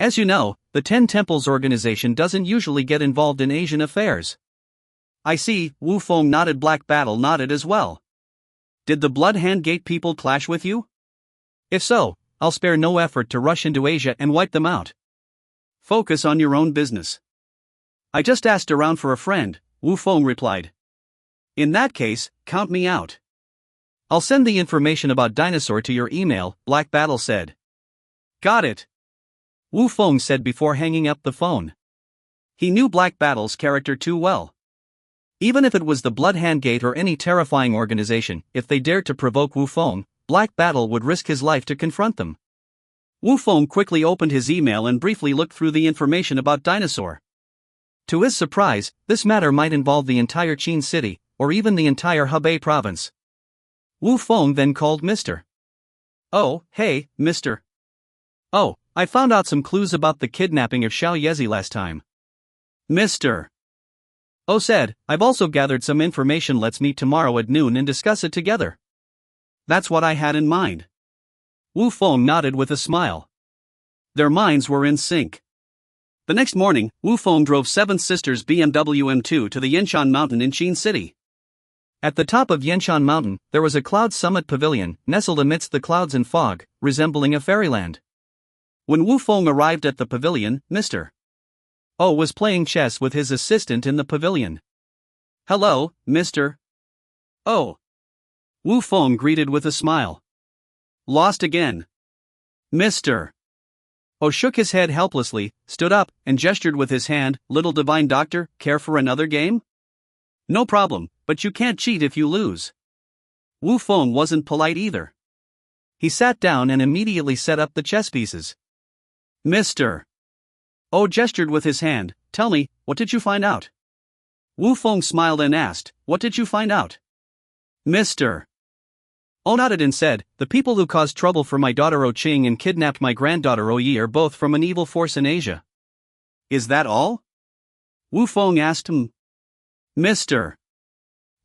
As you know, the 10 Temples organization doesn't usually get involved in Asian affairs. I see, Wu Feng nodded. Black Battle nodded as well. Did the Blood Hand Gate people clash with you? If so, I'll spare no effort to rush into Asia and wipe them out. Focus on your own business. I just asked around for a friend, Wu Feng replied. In that case, count me out. I'll send the information about Dinosaur to your email, Black Battle said. Got it. Wu Feng said before hanging up the phone. He knew Black Battle's character too well. Even if it was the Blood Hand Gate or any terrifying organization, if they dared to provoke Wu Feng, Black Battle would risk his life to confront them. Wu Feng quickly opened his email and briefly looked through the information about Dinosaur. To his surprise, this matter might involve the entire Qin city, or even the entire Hebei province. Wu Feng then called Mr. Oh, hey, Mr. Oh, I found out some clues about the kidnapping of Xiao Yezi last time. Mr. Oh said, I've also gathered some information. Let's meet tomorrow at noon and discuss it together. That's what I had in mind. Wu Feng nodded with a smile. Their minds were in sync. The next morning, Wu Feng drove Seven Sisters BMW M2 to the Yanshan Mountain in Qin City. At the top of Yanshan Mountain, there was a cloud summit pavilion, nestled amidst the clouds and fog, resembling a fairyland. When Wu Feng arrived at the pavilion, Mr. Oh was playing chess with his assistant in the pavilion. Hello, Mr. Oh. Wu Feng greeted with a smile. Lost again. Mr. Oh shook his head helplessly, stood up, and gestured with his hand. Little divine doctor, care for another game? No problem, but you can't cheat if you lose. Wu Feng wasn't polite either. He sat down and immediately set up the chess pieces. Mr. Oh gestured with his hand. Tell me, what did you find out? Wu Feng smiled and asked, what did you find out? Mr. Oh nodded and said, the people who caused trouble for my daughter O Qing and kidnapped my granddaughter O Yi are both from an evil force in Asia. Is that all? Wu Feng asked him. Mr.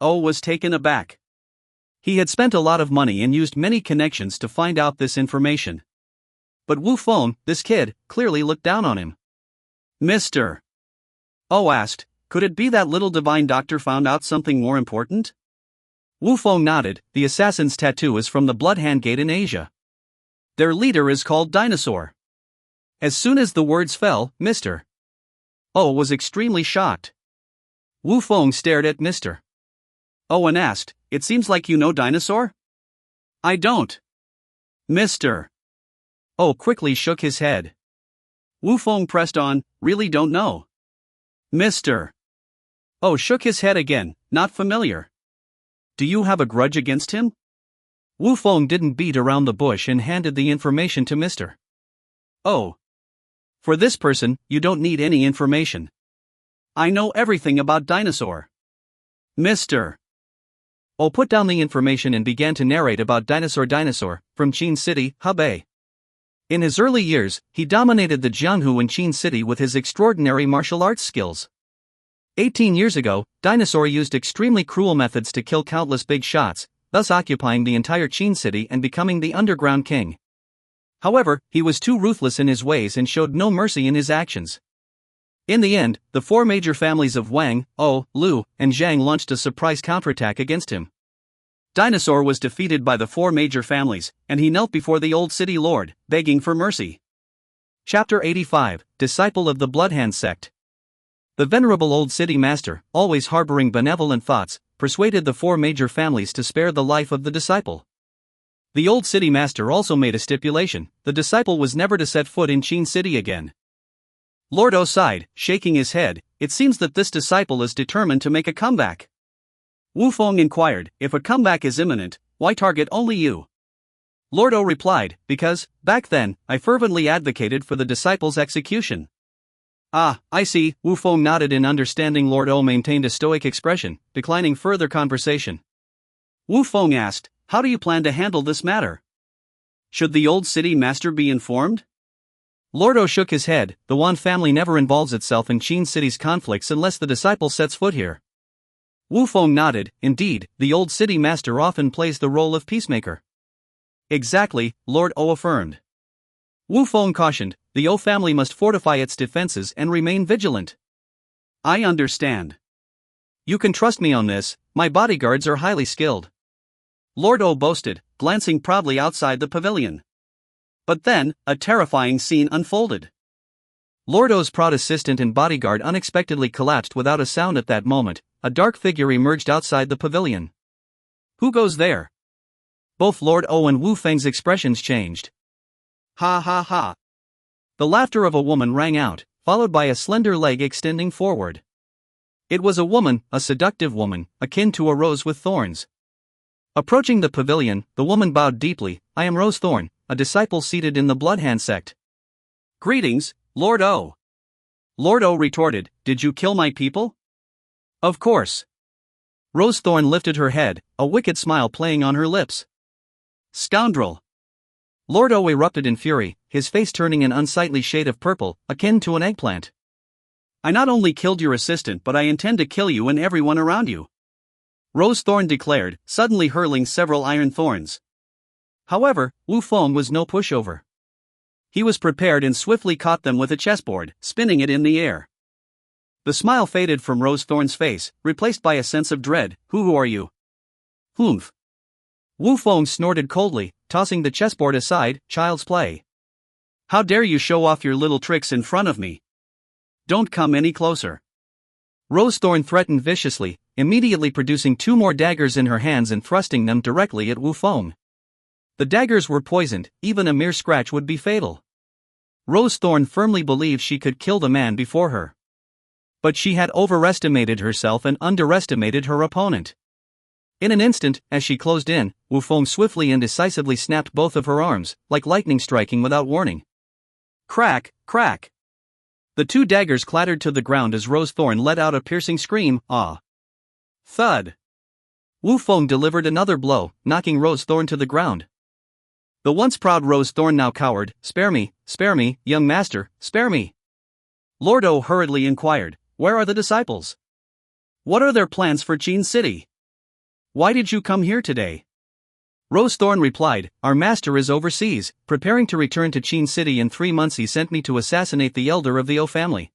Oh was taken aback. He had spent a lot of money and used many connections to find out this information. But Wu Feng, this kid, clearly looked down on him. Mr. Oh asked, could it be that little divine doctor found out something more important? Wu Feng nodded, the assassin's tattoo is from the Blood Hand Gate in Asia. Their leader is called Dinosaur. As soon as the words fell, Mr. Oh was extremely shocked. Wu Feng stared at Mr. Oh and asked, it seems like you know Dinosaur? I don't. Mr. Oh quickly shook his head. Wu Feng pressed on, really don't know. Mr. Oh shook his head again, not familiar. Do you have a grudge against him? Wu Feng didn't beat around the bush and handed the information to Mr. Oh. For this person, you don't need any information. I know everything about Dinosaur. Mr. Oh put down the information and began to narrate about Dinosaur from Qin City, Hebei. In his early years, he dominated the Jianghu in Qin City with his extraordinary martial arts skills. 18 years ago, Dinosaur used extremely cruel methods to kill countless big shots, thus occupying the entire Qin City and becoming the underground king. However, he was too ruthless in his ways and showed no mercy in his actions. In the end, the four major families of Wang, O, Lu, and Zhang launched a surprise counterattack against him. Dinosaur was defeated by the four major families, and he knelt before the old city lord, begging for mercy. Chapter 85, Disciple of the Bloodhand Sect. The venerable old city master, always harboring benevolent thoughts, persuaded the four major families to spare the life of the disciple. The old city master also made a stipulation: the disciple was never to set foot in Qin City again. Lord O sighed, shaking his head. It seems that this disciple is determined to make a comeback. Wu Feng inquired, if a comeback is imminent, why target only you? Lord O replied, because, back then, I fervently advocated for the disciple's execution. Ah, I see. Wu Feng nodded in understanding. Lord O maintained a stoic expression, declining further conversation. Wu Feng asked, how do you plan to handle this matter? Should the old city master be informed? Lord O shook his head. The Wan family never involves itself in Qin City's conflicts unless the disciple sets foot here. Wu Feng nodded. Indeed, the old city master often plays the role of peacemaker. Exactly, Lord O affirmed. Wu Feng cautioned, the O family must fortify its defenses and remain vigilant. I understand. You can trust me on this, my bodyguards are highly skilled. Lord O boasted, glancing proudly outside the pavilion. But then, a terrifying scene unfolded. Lord O's proud assistant and bodyguard unexpectedly collapsed without a sound. At that moment, a dark figure emerged outside the pavilion. Who goes there? Both Lord O and Wu Feng's expressions changed. Ha ha ha. The laughter of a woman rang out, followed by a slender leg extending forward. It was a woman, a seductive woman, akin to a rose with thorns. Approaching the pavilion, the woman bowed deeply. I am Rose Thorn, a disciple seated in the Bloodhand sect. Greetings, Lord O. Lord O retorted, did you kill my people? Of course. Rose Thorn lifted her head, a wicked smile playing on her lips. Scoundrel. Lord O erupted in fury, his face turning an unsightly shade of purple, akin to an eggplant. I not only killed your assistant but I intend to kill you and everyone around you. Rose Thorn declared, suddenly hurling several iron thorns. However, Wu Feng was no pushover. He was prepared and swiftly caught them with a chessboard, spinning it in the air. The smile faded from Rose Thorn's face, replaced by a sense of dread. Who are you? Humph. Wu Feng snorted coldly, tossing the chessboard aside. Child's play. How dare you show off your little tricks in front of me? Don't come any closer. Rose Thorn threatened viciously, immediately producing 2 more daggers in her hands and thrusting them directly at Wu Feng. The daggers were poisoned, even a mere scratch would be fatal. Rose Thorn firmly believed she could kill the man before her. But she had overestimated herself and underestimated her opponent. In an instant, as she closed in, Wu Feng swiftly and decisively snapped both of her arms, like lightning striking without warning. Crack, crack. The 2 daggers clattered to the ground as Rose Thorn let out a piercing scream. Ah. Thud. Wu Feng delivered another blow, knocking Rose Thorn to the ground. The once proud Rose Thorn now cowered. Spare me, young master, spare me. Lord O hurriedly inquired, where are the disciples? What are their plans for Qin City? Why did you come here today? Rose Thorn replied, our master is overseas, preparing to return to Qin City in 3 months. He sent me to assassinate the elder of the O family.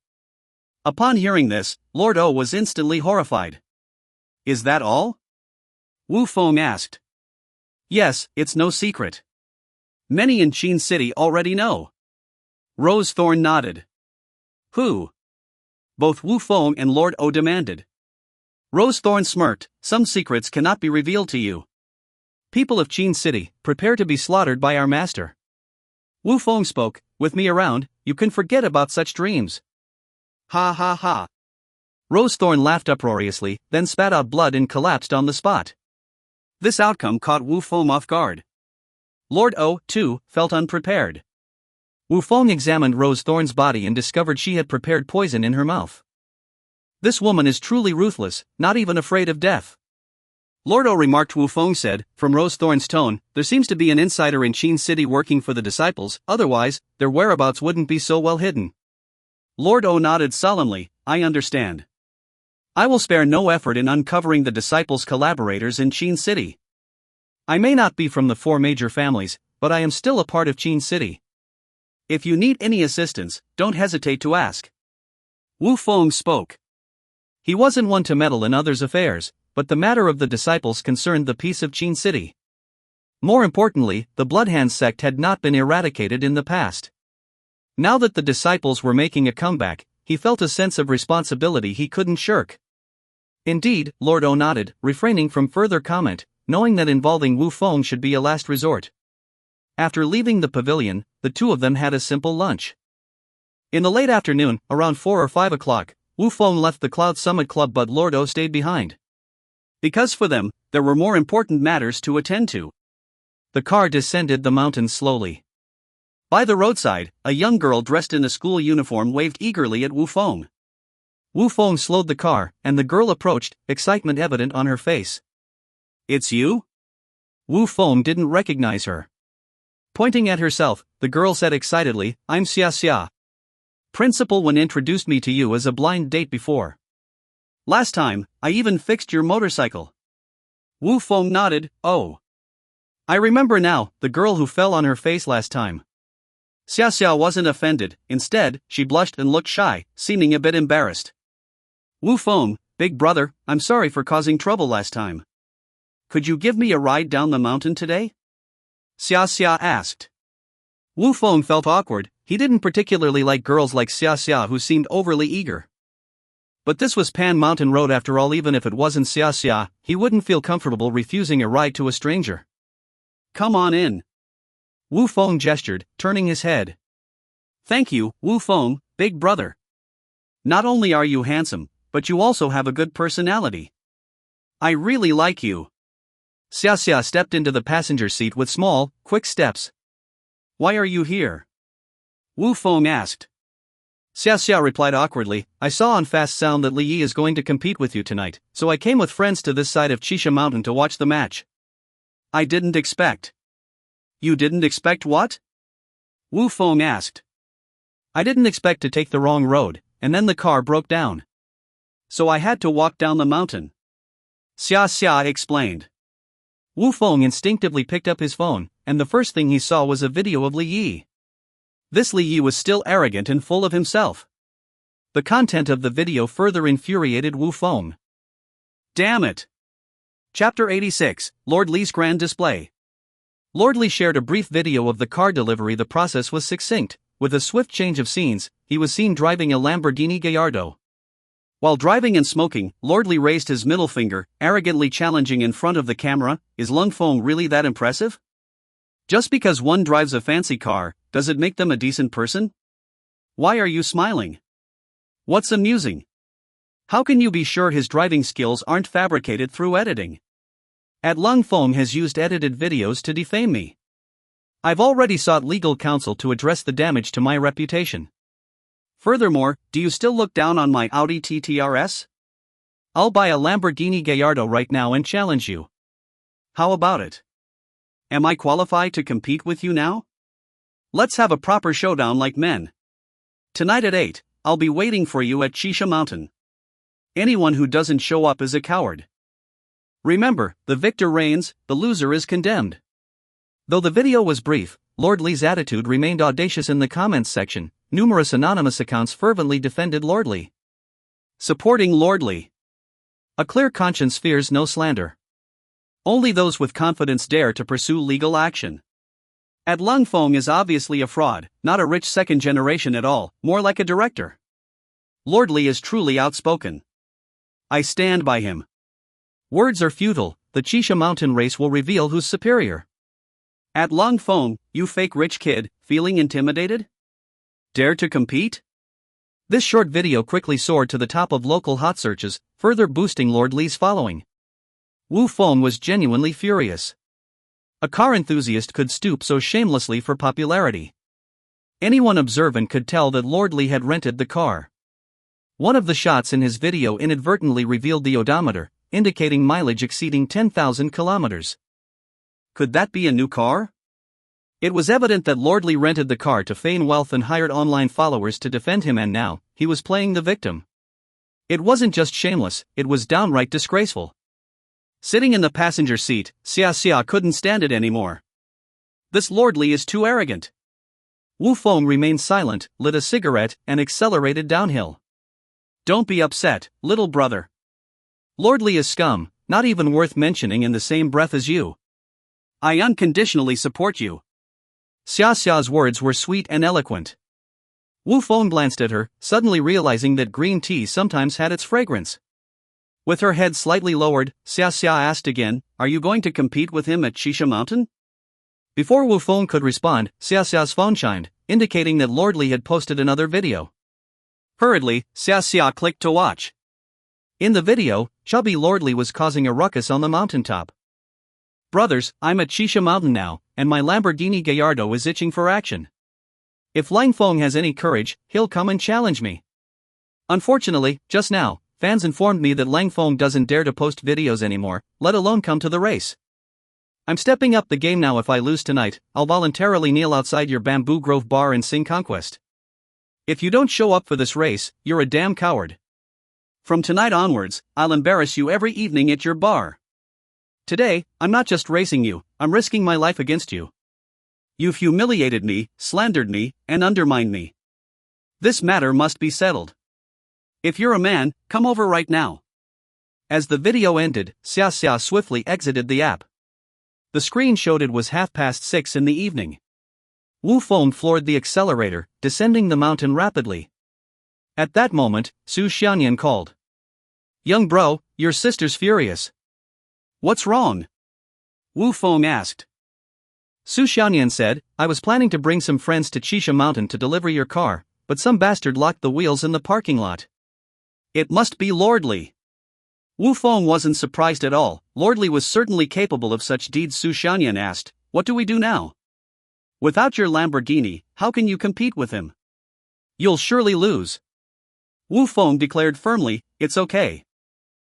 Upon hearing this, Lord O was instantly horrified. Is that all? Wu Feng asked. Yes, it's no secret. Many in Qin City already know. Rose Thorn nodded. Who? Both Wu Feng and Lord O demanded. Rose Thorn smirked, some secrets cannot be revealed to you. People of Qin City, prepare to be slaughtered by our master. Wu Feng spoke, with me around, you can forget about such dreams. Ha ha ha. Rose Thorn laughed uproariously, then spat out blood and collapsed on the spot. This outcome caught Wu Feng off guard. Lord O, too, felt unprepared. Wu Feng examined Rose Thorn's body and discovered she had prepared poison in her mouth. This woman is truly ruthless, not even afraid of death. Lord O remarked. Wu Feng said, from Rose Thorn's tone, there seems to be an insider in Qin City working for the disciples, otherwise, their whereabouts wouldn't be so well hidden. Lord O nodded solemnly, I understand. I will spare no effort in uncovering the disciples' collaborators in Qin City. I may not be from the 4 major families, but I am still a part of Qin City. If you need any assistance, don't hesitate to ask. Wu Feng spoke. He wasn't one to meddle in others' affairs, but the matter of the disciples concerned the peace of Qin City. More importantly, the Bloodhand sect had not been eradicated in the past. Now that the disciples were making a comeback, he felt a sense of responsibility he couldn't shirk. Indeed, Lord O nodded, refraining from further comment, knowing that involving Wu Feng should be a last resort. After leaving the pavilion, the 2 of them had a simple lunch. In the late afternoon, around 4 or 5 o'clock, Wu Feng left the Cloud Summit Club, but Lord O stayed behind. Because for them, there were more important matters to attend to. The car descended the mountain slowly. By the roadside, a young girl dressed in a school uniform waved eagerly at Wu Feng. Wu Feng slowed the car, and the girl approached, excitement evident on her face. "It's you?" Wu Feng didn't recognize her. Pointing at herself, the girl said excitedly, "I'm Xia Xia. Principal Wen introduced me to you as a blind date before. Last time, I even fixed your motorcycle." Wu Feng nodded. "Oh. I remember now, the girl who fell on her face last time." Xia Xia wasn't offended. Instead, she blushed and looked shy, seeming a bit embarrassed. "Wu Feng, big brother, I'm sorry for causing trouble last time. Could you give me a ride down the mountain today?" Xia Xia asked. Wu Feng felt awkward. He didn't particularly like girls like Xia Xia who seemed overly eager. But this was Pan Mountain Road after all. Even if it wasn't Xia Xia, he wouldn't feel comfortable refusing a ride to a stranger. "Come on in." Wu Feng gestured, turning his head. "Thank you, Wu Feng, big brother. Not only are you handsome, but you also have a good personality. I really like you." Xia Xia stepped into the passenger seat with small, quick steps. "Why are you here?" Wu Feng asked. Xia Xia replied awkwardly, "I saw on Fast Sound that Li Yi is going to compete with you tonight, so I came with friends to this side of Qisha Mountain to watch the match." "I didn't expect." "You didn't expect what?" Wu Feng asked. "I didn't expect to take the wrong road, and then the car broke down. So I had to walk down the mountain." Xia Xia explained. Wu Feng instinctively picked up his phone, and the first thing he saw was a video of Li Yi. This Li Yi was still arrogant and full of himself. The content of the video further infuriated Wu Feng. Damn it! Chapter 86, Lord Li's Grand Display. Lord Li shared a brief video of the car delivery. The process was succinct. With a swift change of scenes, he was seen driving a Lamborghini Gallardo. While driving and smoking, Lord Li raised his middle finger, arrogantly challenging in front of the camera, "Is Lung Feng really that impressive? Just because one drives a fancy car, does it make them a decent person? Why are you smiling? What's amusing? How can you be sure his driving skills aren't fabricated through editing? Lung Feng has used edited videos to defame me. I've already sought legal counsel to address the damage to my reputation. Furthermore, do you still look down on my Audi TTRS? I'll buy a Lamborghini Gallardo right now and challenge you. How about it? Am I qualified to compete with you now? Let's have a proper showdown like men. Tonight at 8, I'll be waiting for you at Qisha Mountain. Anyone who doesn't show up is a coward. Remember, the victor reigns, the loser is condemned." Though the video was brief, Lord Li's attitude remained audacious. In the comments section, numerous anonymous accounts fervently defended Lord Li. Supporting Lord Li. A clear conscience fears no slander. Only those with confidence dare to pursue legal action. Lung Feng is obviously a fraud, not a rich second generation at all, more like a director. Lord Li is truly outspoken. I stand by him. Words are futile. The Qisha Mountain race will reveal who's superior. Lung Feng, you fake rich kid, feeling intimidated? Dare to compete? This short video quickly soared to the top of local hot searches, further boosting Lord Li's following. Wu Feng was genuinely furious. A car enthusiast could stoop so shamelessly for popularity. Anyone observant could tell that Lord Li had rented the car. One of the shots in his video inadvertently revealed the odometer, indicating mileage exceeding 10,000 kilometers. Could that be a new car? It was evident that Lord Li rented the car to feign wealth and hired online followers to defend him, and now, he was playing the victim. It wasn't just shameless, it was downright disgraceful. Sitting in the passenger seat, Xia Xia couldn't stand it anymore. This Lord Li is too arrogant. Wu Feng remained silent, lit a cigarette, and accelerated downhill. Don't be upset, little brother. Lord Li is scum, not even worth mentioning in the same breath as you. I unconditionally support you. Xia Xia's words were sweet and eloquent. Wu Feng glanced at her, suddenly realizing that green tea sometimes had its fragrance. With her head slightly lowered, Xia Xia asked again, "Are you going to compete with him at Qisha Mountain?" Before Wu Feng could respond, Xia Xia's phone chimed. indicating that Lordly had posted another video. Hurriedly, Xia clicked to watch. In the video, chubby Lordly was causing a ruckus on the mountaintop. Brothers, I'm at Shisha Mountain now, and my Lamborghini Gallardo is itching for action. If Lang Feng has any courage, he'll come and challenge me. Unfortunately, just now, fans informed me that Lang Feng doesn't dare to post videos anymore, let alone come to the race. I'm stepping up the game now. If I lose tonight, I'll voluntarily kneel outside your Bamboo Grove bar and sing Conquest. If you don't show up for this race, you're a damn coward. From tonight onwards, I'll embarrass you every evening at your bar. Today, I'm not just racing you, I'm risking my life against you. You've humiliated me, slandered me, and undermined me. This matter must be settled. If you're a man, come over right now. As the video ended, Xia swiftly exited the app. The screen showed it was 6:30 in the evening. Wu Feng floored the accelerator, descending the mountain rapidly. At that moment, Su Xianyan called. Young bro, your sister's furious. What's wrong? Wu Feng asked. Su Xianyan said, I was planning to bring some friends to Chisha Mountain to deliver your car, but some bastard locked the wheels in the parking lot. It must be Lordly. Wu Feng wasn't surprised at all. Lordly was certainly capable of such deeds. Su Xianyan asked, what do we do now? Without your Lamborghini, how can you compete with him? You'll surely lose. Wu Feng declared firmly, it's okay.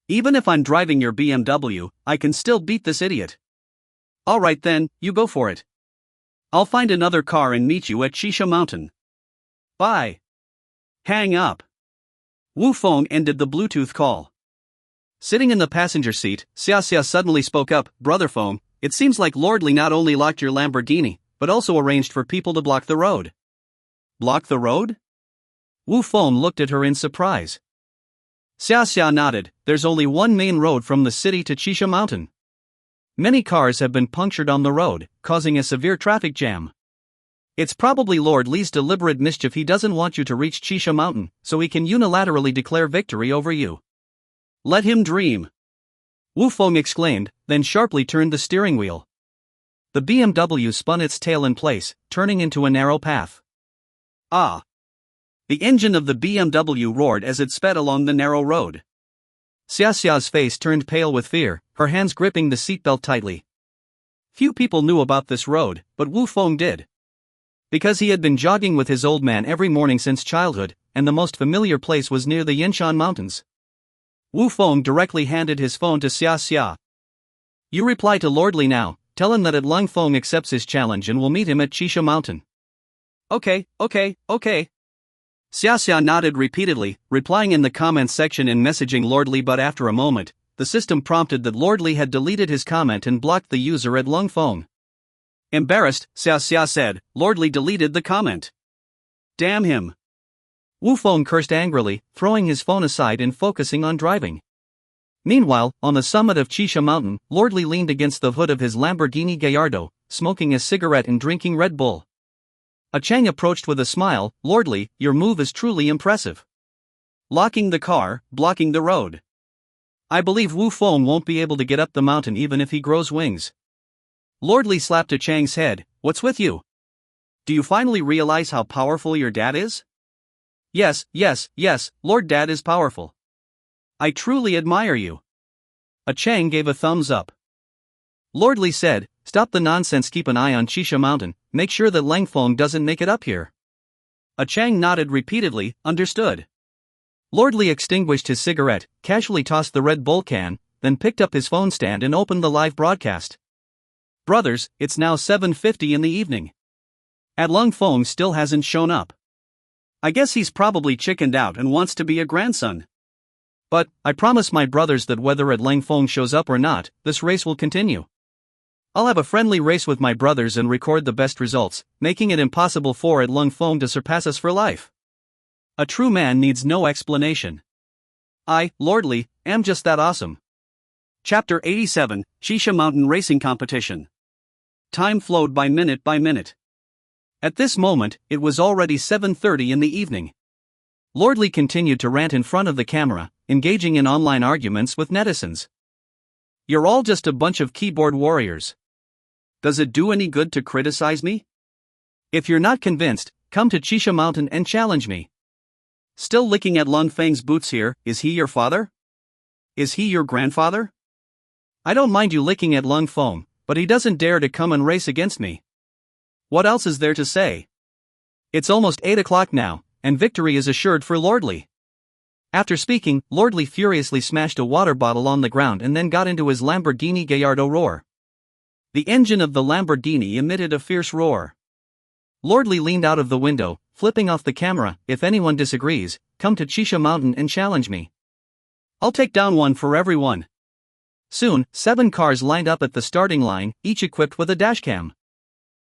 Even if I'm driving your BMW, I can still beat this idiot. Alright then, you go for it. I'll find another car and meet you at Shisha Mountain. Bye. Hang up. Wu Feng ended the Bluetooth call. Sitting in the passenger seat, Xia suddenly spoke up, Brother Feng, it seems like Lordly not only locked your Lamborghini, but also arranged for people to block the road. Block the road? Wu Feng looked at her in surprise. Xia nodded, there's only one main road from the city to Chisha Mountain. Many cars have been punctured on the road, causing a severe traffic jam. It's probably Lordly's deliberate mischief. He doesn't want you to reach Chisha Mountain, so he can unilaterally declare victory over you. Let him dream. Wu Feng exclaimed, then sharply turned the steering wheel. The BMW spun its tail in place, turning into a narrow path. Ah! The engine of the BMW roared as it sped along the narrow road. Xia's face turned pale with fear, her hands gripping the seatbelt tightly. Few people knew about this road, but Wu Feng did. Because he had been jogging with his old man every morning since childhood, and the most familiar place was near the Yinshan Mountains. Wu Feng directly handed his phone to Xia. You reply to Lordly now, tell him that Lang Feng accepts his challenge and will meet him at Chisha Mountain. Okay. Xia nodded repeatedly, replying in the comments section and messaging Lordly, but after a moment, the system prompted that Lordly had deleted his comment and blocked the user at Lang Feng. Embarrassed, Xia said, Lordly deleted the comment. Damn him. Wu Feng cursed angrily, throwing his phone aside and focusing on driving. Meanwhile, on the summit of Chisha Mountain, Lordly leaned against the hood of his Lamborghini Gallardo, smoking a cigarette and drinking Red Bull. A Chang approached with a smile, Lordly, your move is truly impressive. Locking the car, blocking the road. I believe Wu Feng won't be able to get up the mountain even if he grows wings. Lordly slapped a Chang's head, what's with you? Do you finally realize how powerful your dad is? Yes, Lord Dad is powerful. I truly admire you. A Chang gave a thumbs up. Lordly said, stop the nonsense, keep an eye on Chisha Mountain, make sure that Lang Feng doesn't make it up here. A Chang nodded repeatedly, understood. Lordly extinguished his cigarette, casually tossed the Red Bull can, then picked up his phone stand and opened the live broadcast. Brothers, it's now 7:50 in the evening. Lang Feng still hasn't shown up. I guess he's probably chickened out and wants to be a grandson. But, I promise my brothers that whether Lang Feng shows up or not, this race will continue. I'll have a friendly race with my brothers and record the best results, making it impossible for Lang Feng to surpass us for life. A true man needs no explanation. I, Lordly, am just that awesome. Chapter 87, Shisha Mountain Racing Competition. Time flowed by minute by minute. At this moment, it was already 7:30 in the evening. Lordly continued to rant in front of the camera, engaging in online arguments with netizens. You're all just a bunch of keyboard warriors. Does it do any good to criticize me? If you're not convinced, come to Chisha Mountain and challenge me. Still licking at Lung Feng's boots here, is he your father? Is he your grandfather? I don't mind you licking at Lung Feng, but he doesn't dare to come and race against me. What else is there to say? It's almost 8 o'clock now, and victory is assured for Lord Li. After speaking, Lord Li furiously smashed a water bottle on the ground and then got into his Lamborghini Gallardo roar. The engine of the Lamborghini emitted a fierce roar. Lord Li leaned out of the window, flipping off the camera. If anyone disagrees, come to Chisha Mountain and challenge me. I'll take down one for everyone. Soon, 7 cars lined up at the starting line, each equipped with a dashcam.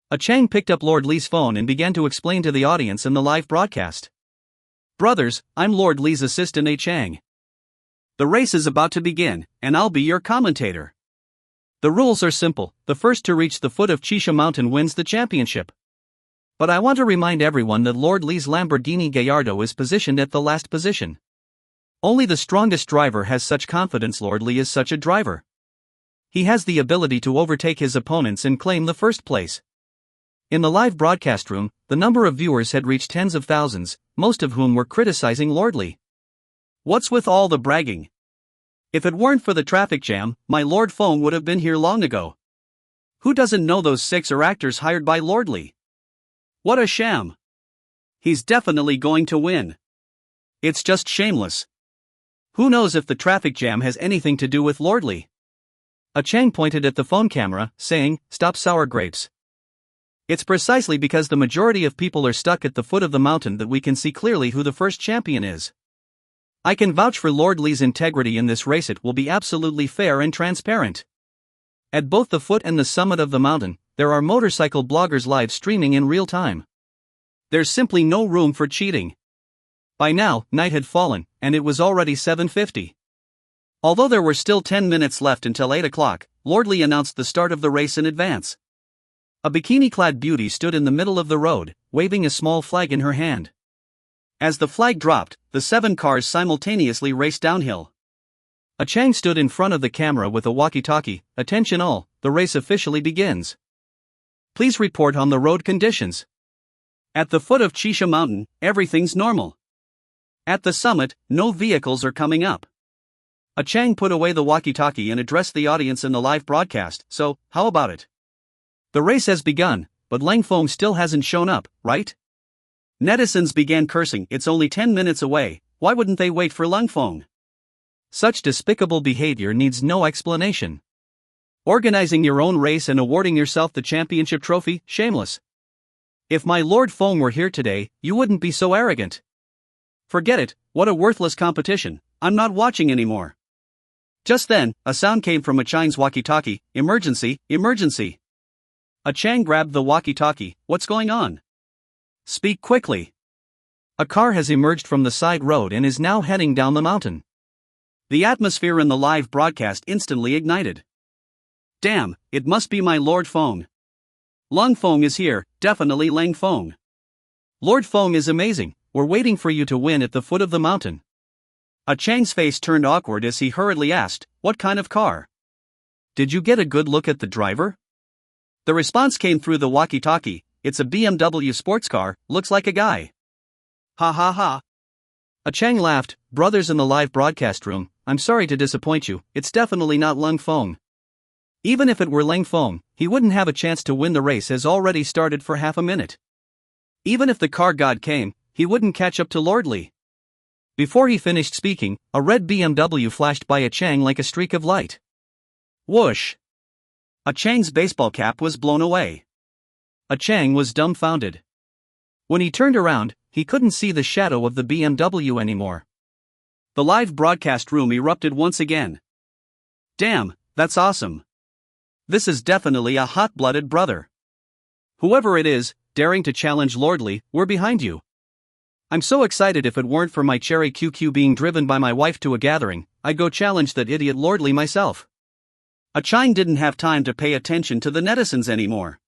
A Chang picked up Lord Li's phone and began to explain to the audience in the live broadcast. Brothers, I'm Lord Li's assistant A Chang. The race is about to begin, and I'll be your commentator. The rules are simple, the first to reach the foot of Chisha Mountain wins the championship. But I want to remind everyone that Lord Li's Lamborghini Gallardo is positioned at the last position. Only the strongest driver has such confidence. Lord Li is such a driver. He has the ability to overtake his opponents and claim the first place. In the live broadcast room, the number of viewers had reached tens of thousands, most of whom were criticizing Lord Li. What's with all the bragging? If it weren't for the traffic jam, my Lord Feng would have been here long ago. Who doesn't know those 6 are actors hired by Lord Li? What a sham. He's definitely going to win. It's just shameless. Who knows if the traffic jam has anything to do with Lord Li? A Chang pointed at the phone camera, saying, "Stop sour grapes." It's precisely because the majority of people are stuck at the foot of the mountain that we can see clearly who the first champion is. I can vouch for Lord Li's integrity in this race. It will be absolutely fair and transparent. At both the foot and the summit of the mountain, there are motorcycle bloggers live streaming in real time. There's simply no room for cheating. By now, night had fallen, and it was already 7:50. Although there were still 10 minutes left until 8 o'clock, Lord Li announced the start of the race in advance. A bikini-clad beauty stood in the middle of the road, waving a small flag in her hand. As the flag dropped, the 7 cars simultaneously raced downhill. A Chang stood in front of the camera with a walkie-talkie. "Attention all, the race officially begins. Please report on the road conditions. At the foot of Chisha Mountain, everything's normal. At the summit, no vehicles are coming up." A Chang put away the walkie-talkie and addressed the audience in the live broadcast. "So, how about it? The race has begun, but Lang Feng still hasn't shown up, right?" Netizens began cursing. "It's only 10 minutes away, why wouldn't they wait for Lang Feng?" Such despicable behavior needs no explanation. Organizing your own race and awarding yourself the championship trophy, shameless. If my Lord Feng were here today, you wouldn't be so arrogant. Forget it, what a worthless competition, I'm not watching anymore. Just then, a sound came from a Chang's walkie-talkie. "Emergency, emergency." A Chang grabbed the walkie-talkie. "What's going on? Speak quickly." A car has emerged from the side road and is now heading down the mountain. The atmosphere in the live broadcast instantly ignited. Damn, it must be my Lord Feng. Lang Feng is here, definitely Lang Feng. Lord Feng is amazing, we're waiting for you to win at the foot of the mountain. A Chang's face turned awkward as he hurriedly asked, "What kind of car? Did you get a good look at the driver?" The response came through the walkie-talkie. "It's a BMW sports car, looks like a guy." Ha ha ha. A Chang laughed. "Brothers in the live broadcast room, I'm sorry to disappoint you, it's definitely not Lang Feng. Even if it were Lang Feng, he wouldn't have a chance to win. The race has already started for half a minute. Even if the car god came, he wouldn't catch up to Lord Li." Before he finished speaking, a red BMW flashed by a Chang like a streak of light. Whoosh! A Chang's baseball cap was blown away. A Chang was dumbfounded. When he turned around, he couldn't see the shadow of the BMW anymore. The live broadcast room erupted once again. Damn, that's awesome. This is definitely a hot-blooded brother. Whoever it is, daring to challenge Lord Li, we're behind you. I'm so excited. If it weren't for my cherry QQ being driven by my wife to a gathering, I'd go challenge that idiot Lord Li myself. A Chang didn't have time to pay attention to the netizens anymore.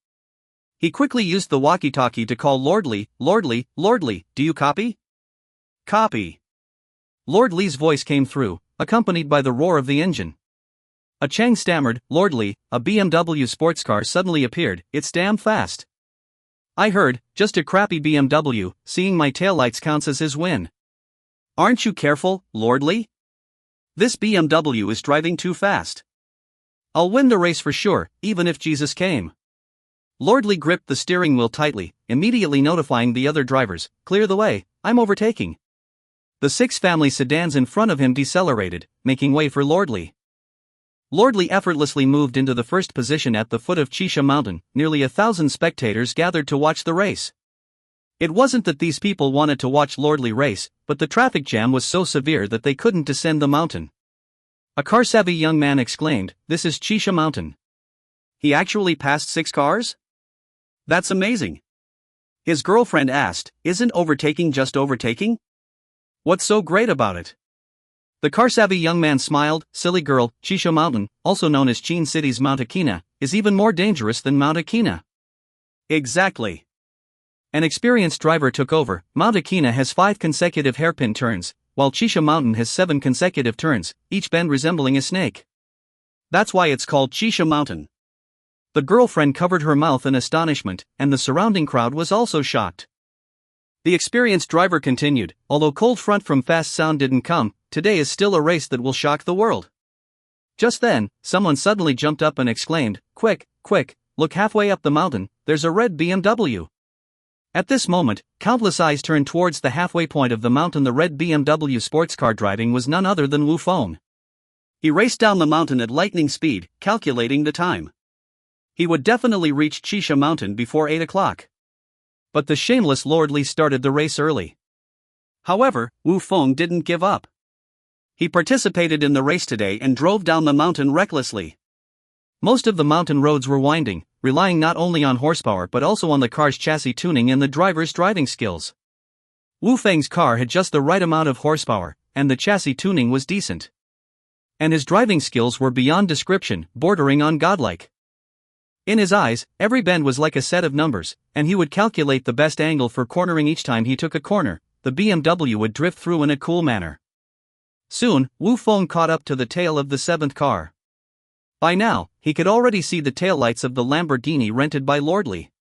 He quickly used the walkie-talkie to call Lord Li. "Lord Li, Lord Li, do you copy?" "Copy." Lord Li's voice came through, accompanied by the roar of the engine. A Chang stammered, "Lord Li, a BMW sports car suddenly appeared, it's damn fast." I heard, just a crappy BMW, seeing my taillights counts as his win. Aren't you careful, Lordly? This BMW is driving too fast. I'll win the race for sure, even if Jesus came. Lordly gripped the steering wheel tightly, immediately notifying the other drivers, clear the way, I'm overtaking. The 6 family sedans in front of him decelerated, making way for Lordly. Lordly effortlessly moved into the first position at the foot of Chisha Mountain. Nearly 1,000 spectators gathered to watch the race. It wasn't that these people wanted to watch Lordly race, but the traffic jam was so severe that they couldn't descend the mountain. A car-savvy young man exclaimed, "This is Chisha Mountain." He actually passed 6 cars? That's amazing. His girlfriend asked, "Isn't overtaking just overtaking? What's so great about it?" The car-savvy young man smiled, "Silly girl, Chisha Mountain, also known as Chin City's Mount Akina, is even more dangerous than Mount Akina." Exactly. An experienced driver took over. Mount Akina has 5 consecutive hairpin turns, while Chisha Mountain has 7 consecutive turns, each bend resembling a snake. That's why it's called Chisha Mountain. The girlfriend covered her mouth in astonishment, and the surrounding crowd was also shocked. The experienced driver continued, "Although cold front from fast sound didn't come, today is still a race that will shock the world." Just then, someone suddenly jumped up and exclaimed, "Quick, quick, look halfway up the mountain, there's a red BMW." At this moment, countless eyes turned towards the halfway point of the mountain. The red BMW sports car driving was none other than Wu Feng. He raced down the mountain at lightning speed, calculating the time. He would definitely reach Chisha Mountain before 8 o'clock. But the shameless Lordly started the race early. However, Wu Feng didn't give up. He participated in the race today and drove down the mountain recklessly. Most of the mountain roads were winding, relying not only on horsepower but also on the car's chassis tuning and the driver's driving skills. Wu Feng's car had just the right amount of horsepower, and the chassis tuning was decent. And his driving skills were beyond description, bordering on godlike. In his eyes, every bend was like a set of numbers, and he would calculate the best angle for cornering each time he took a corner. The BMW would drift through in a cool manner. Soon, Wu Feng caught up to the tail of the 7th car. By now, he could already see the taillights of the Lamborghini rented by Lordly.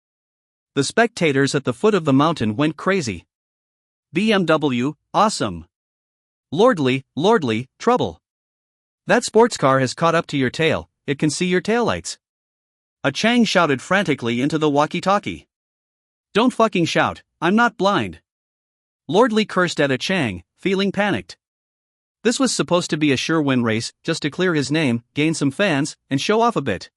The spectators at the foot of the mountain went crazy. BMW, awesome. Lordly, trouble. That sports car has caught up to your tail, it can see your taillights. A Chang shouted frantically into the walkie-talkie. Don't fucking shout, I'm not blind. Lordly cursed at a Chang, feeling panicked. This was supposed to be a sure win race, just to clear his name, gain some fans, and show off a bit.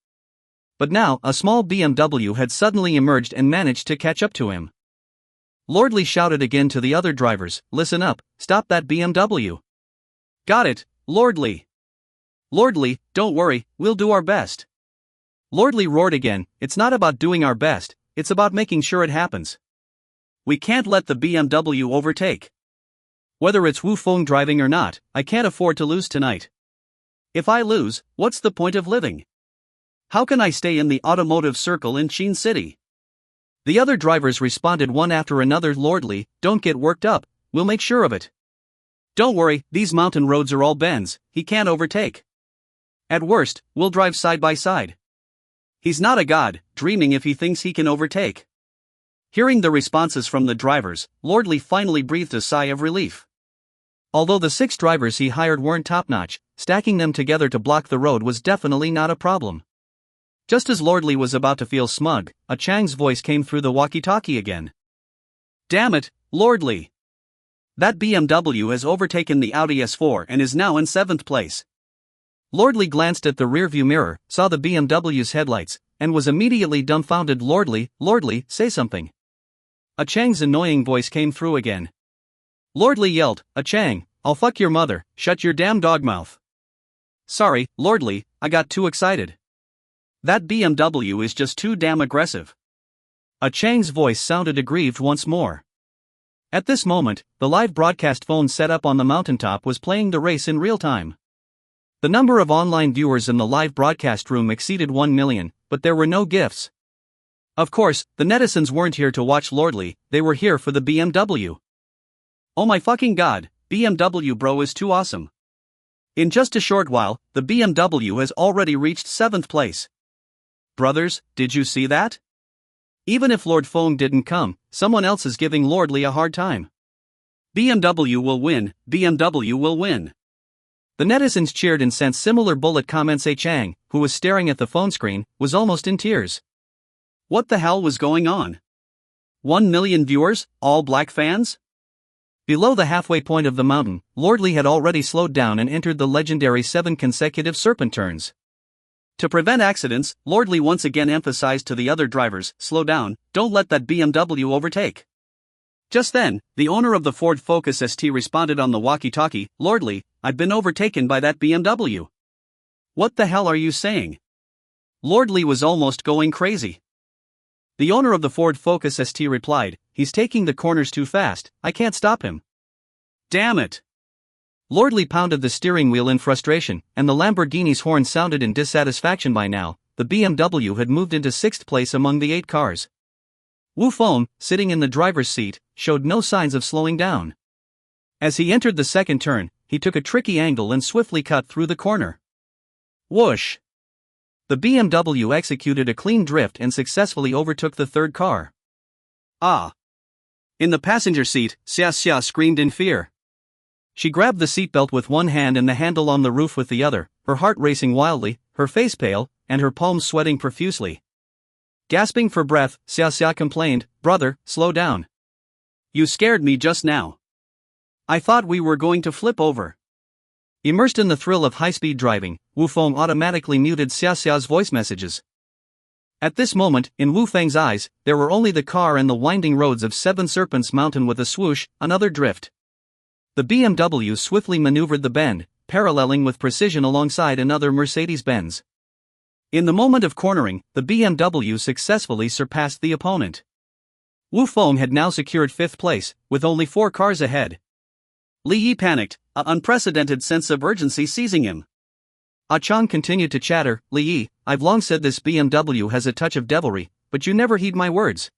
But now, a small BMW had suddenly emerged and managed to catch up to him. Lordly shouted again to the other drivers, "Listen up, stop that BMW." "Got it, Lordly." "Lordly, don't worry, we'll do our best." Lordly roared again, "It's not about doing our best, it's about making sure it happens. We can't let the BMW overtake. Whether it's Wu Feng driving or not, I can't afford to lose tonight. If I lose, what's the point of living? How can I stay in the automotive circle in Chin City?" The other drivers responded one after another, "Lordly, don't get worked up, we'll make sure of it. Don't worry, these mountain roads are all bends, he can't overtake. At worst, we'll drive side by side. He's not a god, dreaming if he thinks he can overtake." Hearing the responses from the drivers, Lordly finally breathed a sigh of relief. Although the 6 drivers he hired weren't top-notch, stacking them together to block the road was definitely not a problem. Just as Lordly was about to feel smug, a Chang's voice came through the walkie-talkie again. "Damn it, Lordly. That BMW has overtaken the Audi S4 and is now in 7th place. Lordly glanced at the rearview mirror, saw the BMW's headlights, and was immediately dumbfounded. Lordly, say something." A Chang's annoying voice came through again. Lordly yelled, "A Chang, I'll fuck your mother, shut your damn dog mouth." "Sorry, Lordly, I got too excited. That BMW is just too damn aggressive." A Chang's voice sounded aggrieved once more. At this moment, the live broadcast phone set up on the mountaintop was playing the race in real time. The number of online viewers in the live broadcast room exceeded 1 million, but there were no gifts. Of course, the netizens weren't here to watch Lordly, they were here for the BMW. "Oh my fucking god, BMW bro is too awesome. In just a short while, the BMW has already reached 7th place. Brothers, did you see that? Even if Lord Feng didn't come, someone else is giving Lord Li a hard time. BMW will win, BMW will win. The netizens cheered and sent similar bullet comments. A Chang, who was staring at the phone screen, was almost in tears. What the hell was going on? 1 million viewers, all black fans? Below the halfway point of the mountain, Lord Li had already slowed down and entered the legendary 7 consecutive serpent turns. To prevent accidents, Lord Li once again emphasized to the other drivers, slow down, don't let that BMW overtake. Just then, the owner of the Ford Focus ST responded on the walkie-talkie, Lord Li, I've been overtaken by that BMW. What the hell are you saying? Lord Li was almost going crazy. The owner of the Ford Focus ST replied, he's taking the corners too fast, I can't stop him. Damn it! Lord Li pounded the steering wheel in frustration, and the Lamborghini's horn sounded in dissatisfaction. By now, the BMW had moved into 6th place among the 8 cars. Wu Feng, sitting in the driver's seat, showed no signs of slowing down. As he entered the second turn, he took a tricky angle and swiftly cut through the corner. Whoosh! The BMW executed a clean drift and successfully overtook the third car. Ah! In the passenger seat, Xia Xia screamed in fear. She grabbed the seatbelt with one hand and the handle on the roof with the other, her heart racing wildly, her face pale, and her palms sweating profusely. Gasping for breath, Xia Xia complained, brother, slow down. You scared me just now. I thought we were going to flip over. Immersed in the thrill of high-speed driving, Wu Feng automatically muted Xia Xia's voice messages. At this moment, in Wu Feng's eyes, there were only the car and the winding roads of 7 Serpents Mountain. With a swoosh, another drift. The BMW swiftly maneuvered the bend, paralleling with precision alongside another Mercedes-Benz. In the moment of cornering, the BMW successfully surpassed the opponent. Wu Feng had now secured 5th place, with only 4 cars ahead. Li Yi panicked, an unprecedented sense of urgency seizing him. Ah Chang continued to chatter, Li Yi, I've long said this BMW has a touch of devilry, but you never heed my words.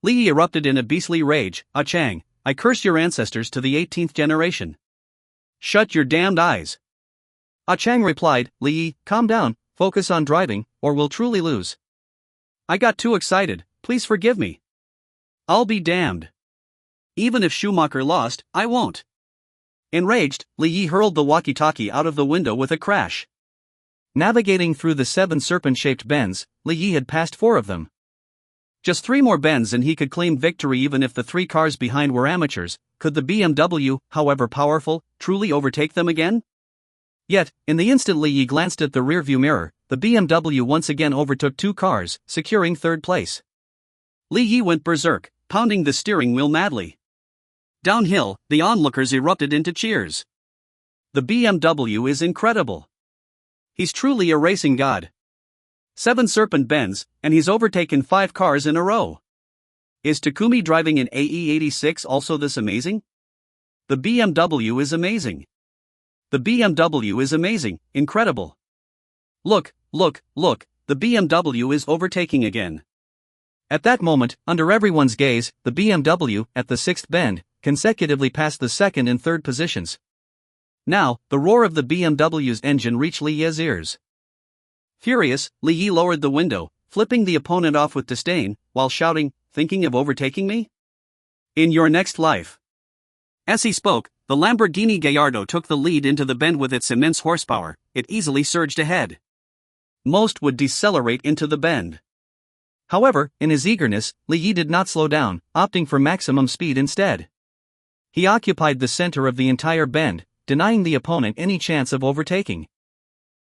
Li Yi erupted in a beastly rage, Ah Chang, I curse your ancestors to the 18th generation. Shut your damned eyes. Ah Chang replied, Li Yi, calm down, focus on driving, or we'll truly lose. I got too excited, please forgive me. I'll be damned. Even if Schumacher lost, I won't. Enraged, Li Yi hurled the walkie-talkie out of the window with a crash. Navigating through the 7 serpent-shaped bends, Li Yi had passed 4 of them. Just 3 more bends and he could claim victory. Even if the 3 cars behind were amateurs, could the BMW, however powerful, truly overtake them again? Yet, in the instant Li Yi glanced at the rearview mirror, the BMW once again overtook 2 cars, securing 3rd place. Li Yi went berserk, pounding the steering wheel madly. Downhill, the onlookers erupted into cheers. The BMW is incredible. He's truly a racing god. 7 serpent bends, and he's overtaken 5 cars in a row. Is Takumi driving an AE86 also this amazing? The BMW is amazing. The BMW is amazing, incredible. Look, look, look, the BMW is overtaking again. At that moment, under everyone's gaze, the BMW, at the 6th bend, consecutively passed the 2nd and 3rd positions. Now, the roar of the BMW's engine reached Li Yi's ears. Furious, Li Yi lowered the window, flipping the opponent off with disdain, while shouting, thinking of overtaking me? In your next life. As he spoke, the Lamborghini Gallardo took the lead into the bend with its immense horsepower. It easily surged ahead. Most would decelerate into the bend. However, in his eagerness, Li Yi did not slow down, opting for maximum speed instead. He occupied the center of the entire bend, denying the opponent any chance of overtaking.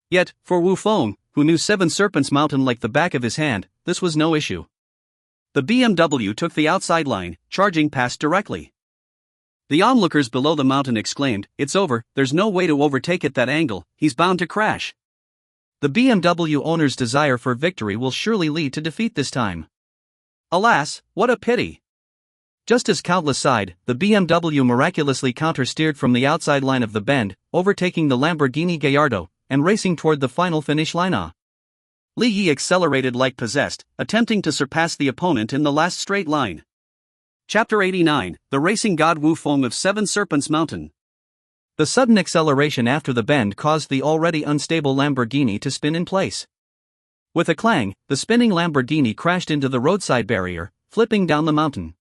Yet, for Wu Feng, who knew 7 Serpents Mountain like the back of his hand, this was no issue. The BMW took the outside line, charging past directly. The onlookers below the mountain exclaimed, it's over, there's no way to overtake at that angle, he's bound to crash. The BMW owner's desire for victory will surely lead to defeat this time. Alas, what a pity. Just as countless sighed, the BMW miraculously counter-steered from the outside line of the bend, overtaking the Lamborghini Gallardo, and racing toward the final finish line. Li Yi accelerated like possessed, attempting to surpass the opponent in the last straight line. Chapter 89, The Racing God Wu Feng of 7 Serpents Mountain. The sudden acceleration after the bend caused the already unstable Lamborghini to spin in place. With a clang, the spinning Lamborghini crashed into the roadside barrier, flipping down the mountain.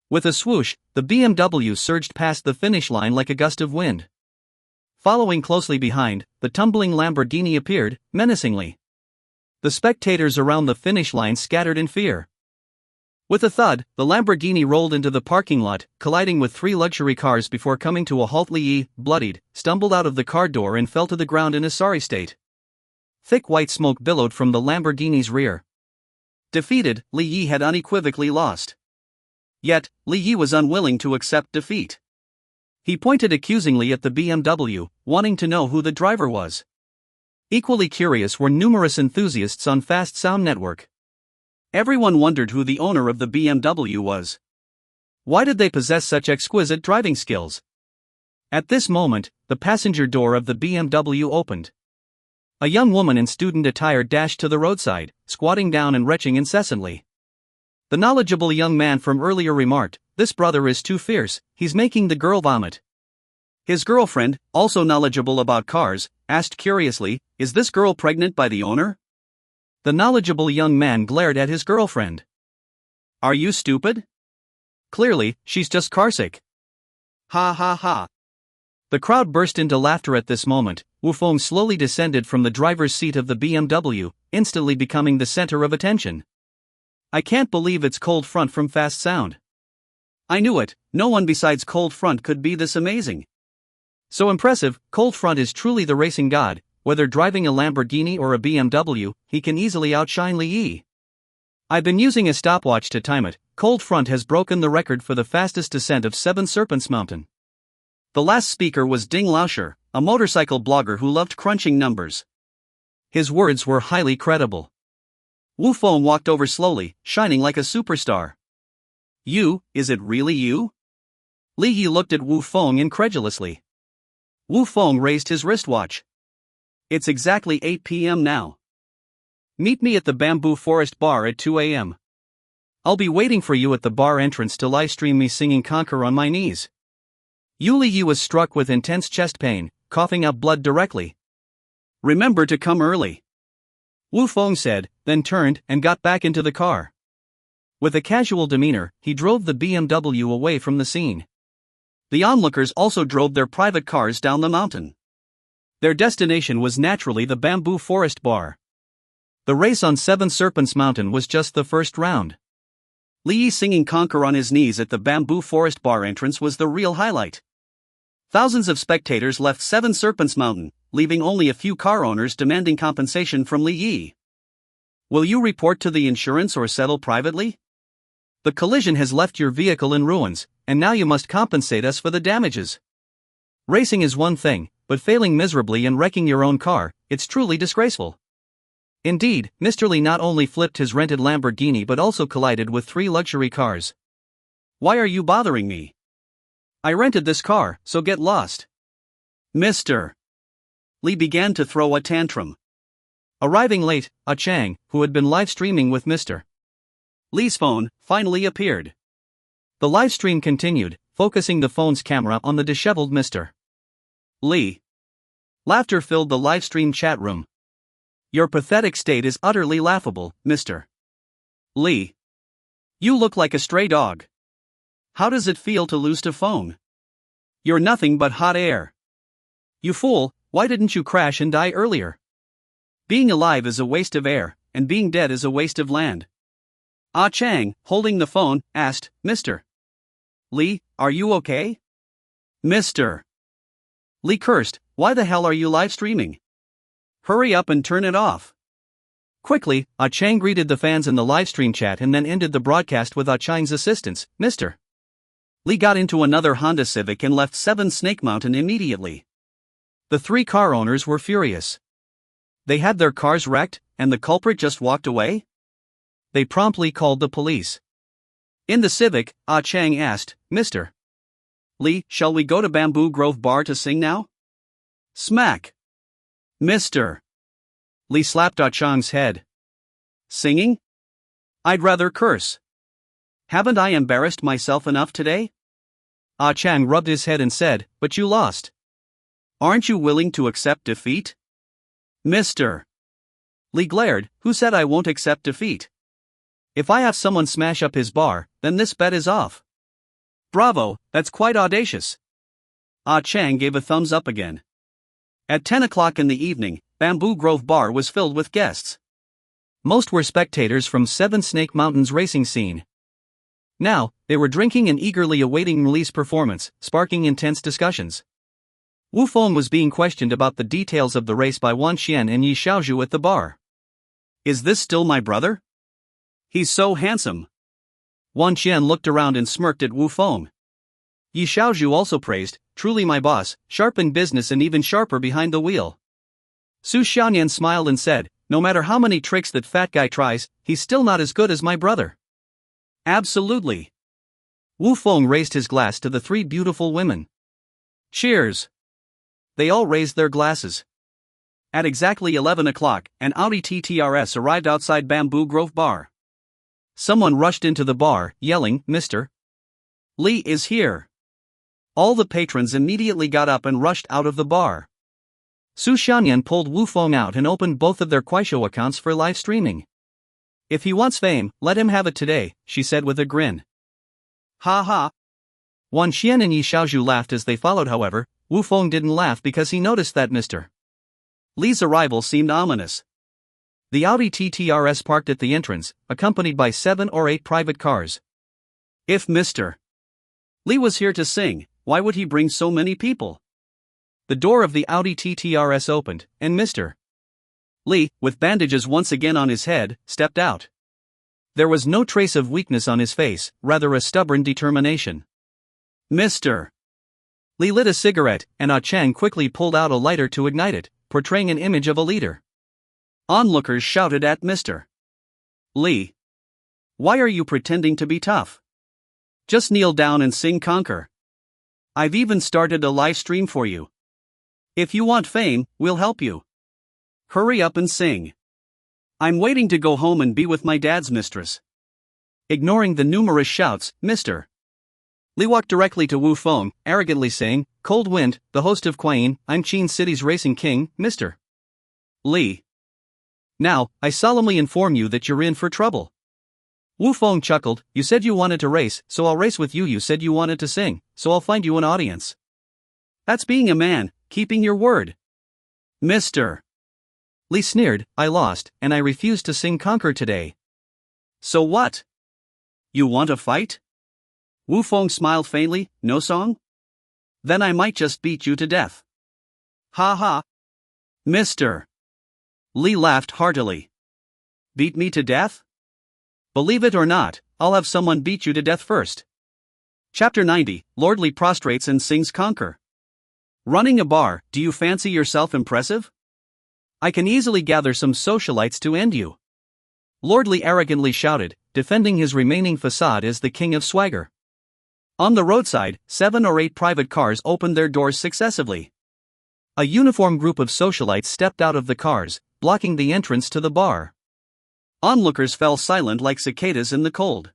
With a swoosh, the BMW surged past the finish line like a gust of wind. Following closely behind, the tumbling Lamborghini appeared, menacingly. The spectators around the finish line scattered in fear. With a thud, the Lamborghini rolled into the parking lot, colliding with 3 luxury cars before coming to a halt. Li, bloodied, stumbled out of the car door and fell to the ground in a sorry state. Thick white smoke billowed from the Lamborghini's rear. Defeated, Li Yi had unequivocally lost. Yet, Li Yi was unwilling to accept defeat. He pointed accusingly at the BMW, wanting to know who the driver was. Equally curious were numerous enthusiasts on Fast Sound Network. Everyone wondered who the owner of the BMW was. Why did they possess such exquisite driving skills? At this moment, the passenger door of the BMW opened. A young woman in student attire dashed to the roadside, squatting down and retching incessantly. The knowledgeable young man from earlier remarked, "This brother is too fierce, he's making the girl vomit." His girlfriend, also knowledgeable about cars, asked curiously, "Is this girl pregnant by the owner?" The knowledgeable young man glared at his girlfriend. "Are you stupid? Clearly, she's just carsick." Ha ha ha. The crowd burst into laughter at this moment. Wu Feng slowly descended from the driver's seat of the BMW, instantly becoming the center of attention. "I can't believe it's Cold Front from Fast Sound. I knew it, no one besides Cold Front could be this amazing. So impressive, Cold Front is truly the racing god. Whether driving a Lamborghini or a BMW, he can easily outshine Li Yi. I've been using a stopwatch to time it. Cold Front has broken the record for the fastest descent of 7 Serpents Mountain." The last speaker was Ding Laosher, a motorcycle blogger who loved crunching numbers. His words were highly credible. Wu Feng walked over slowly, shining like a superstar. "You, is it really you?" Li Yi looked at Wu Feng incredulously. Wu Feng raised his wristwatch. "It's exactly 8 p.m. now. Meet me at the Bamboo Forest Bar at 2 a.m. I'll be waiting for you at the bar entrance to livestream me singing Conquer on my knees." Li Yi was struck with intense chest pain, coughing up blood directly. "Remember to come early," Wu Feng said, then turned and got back into the car. With a casual demeanor, he drove the BMW away from the scene. The onlookers also drove their private cars down the mountain. Their destination was naturally the Bamboo Forest Bar. The race on 7 Serpents Mountain was just the first round. Li Yi singing Conquer on his knees at the Bamboo Forest Bar entrance was the real highlight. Thousands of spectators left 7 Serpents Mountain, leaving only a few car owners demanding compensation from Li Yi. "Will you report to the insurance or settle privately? The collision has left your vehicle in ruins, and now you must compensate us for the damages. Racing is one thing, but failing miserably and wrecking your own car, it's truly disgraceful." Indeed, Mr. Li not only flipped his rented Lamborghini but also collided with 3 luxury cars. "Why are you bothering me? I rented this car, so get lost." "Mr. Li began to throw a tantrum. Arriving late, Chang, who had been live streaming with Mr. Li's phone, finally appeared. The live stream continued, focusing the phone's camera on the disheveled Mr. Li. Laughter filled the live stream chat room. "Your pathetic state is utterly laughable, Mr. Li. You look like a stray dog. How does it feel to lose to phone? You're nothing but hot air. You fool, why didn't you crash and die earlier? Being alive is a waste of air, and being dead is a waste of land." Chang, holding the phone, asked, "Mr. Li, are you okay?" Mr. Li cursed, "Why the hell are you live streaming? Hurry up and turn it off." Quickly, Chang greeted the fans in the livestream chat and then ended the broadcast with Chang's assistance. Mr. Li got into another Honda Civic and left 7 Snake Mountain immediately. The 3 car owners were furious. They had their cars wrecked, and the culprit just walked away? They promptly called the police. In the Civic, Chang asked, "Mr. Li, shall we go to Bamboo Grove Bar to sing now?" Smack. Mr. Li slapped Chang's head. "Singing? I'd rather curse. Haven't I embarrassed myself enough today?" Chang rubbed his head and said, "But you lost. Aren't you willing to accept defeat?" Mr. Li glared. Who said I won't accept defeat? If I have someone smash up his bar, then this bet is off. Bravo, that's quite audacious. Ah Chang gave a thumbs up again. At 10 o'clock in the evening, Bamboo Grove Bar was filled with guests. Most were spectators from Seven Snake Mountain's racing scene. Now, they were drinking and eagerly awaiting Li's performance, sparking intense discussions. Wu Feng was being questioned about the details of the race by Wan Xian and Yi Xiaozhu at the bar. Is this still my brother? He's so handsome. Wan Xian looked around and smirked at Wu Feng. Yi Xiaozhu also praised, truly my boss, sharp in business and even sharper behind the wheel. Su Xianyan smiled and said, no matter how many tricks that fat guy tries, he's still not as good as my brother. Absolutely. Wu Feng raised his glass to the three beautiful women. Cheers. They all raised their glasses. At exactly 11 o'clock, an Audi TTRS arrived outside Bamboo Grove Bar. Someone rushed into the bar, yelling, Mr. Li is here. All the patrons immediately got up and rushed out of the bar. Su Xianyan pulled Wu Feng out and opened both of their Kuaishou accounts for live streaming. If he wants fame, let him have it today, she said with a grin. Ha ha. Wan Xian and Yi Xiaozhu laughed as they followed. However, Wu Feng didn't laugh because he noticed that Mr. Li's arrival seemed ominous. The Audi TTRS parked at the entrance, accompanied by 7 or 8 private cars. If Mr. Li was here to sing, why would he bring so many people? The door of the Audi TTRS opened, and Mr. Li, with bandages once again on his head, stepped out. There was no trace of weakness on his face, rather a stubborn determination. Mr. Li lit a cigarette, and Ah Chang quickly pulled out a lighter to ignite it, portraying an image of a leader. Onlookers shouted at Mr. Li. Why are you pretending to be tough? Just kneel down and sing Conquer. I've even started a live stream for you. If you want fame, we'll help you. Hurry up and sing. I'm waiting to go home and be with my dad's mistress. Ignoring the numerous shouts, Mr. Li walked directly to Wu Feng, arrogantly saying, Cold Wind, the host of Kuayin, I'm Qin City's racing king, Mr. Li. Now, I solemnly inform you that you're in for trouble. Wu Feng chuckled, you said you wanted to race, so I'll race with you. You said you wanted to sing, so I'll find you an audience. That's being a man, keeping your word. Mr. Li sneered, I lost, and I refuse to sing Conquer today. So what? You want a fight? Wu Feng smiled faintly, no song? Then I might just beat you to death. Ha ha. Mr. Li laughed heartily. Beat me to death? Believe it or not, I'll have someone beat you to death first. Chapter 90, Lord Li prostrates and sings Conquer. Running a bar, do you fancy yourself impressive? I can easily gather some socialites to end you. Lord Li arrogantly shouted, defending his remaining facade as the king of swagger. On the roadside, 7 or 8 private cars opened their doors successively. A uniformed group of socialites stepped out of the cars, blocking the entrance to the bar. Onlookers fell silent like cicadas in the cold.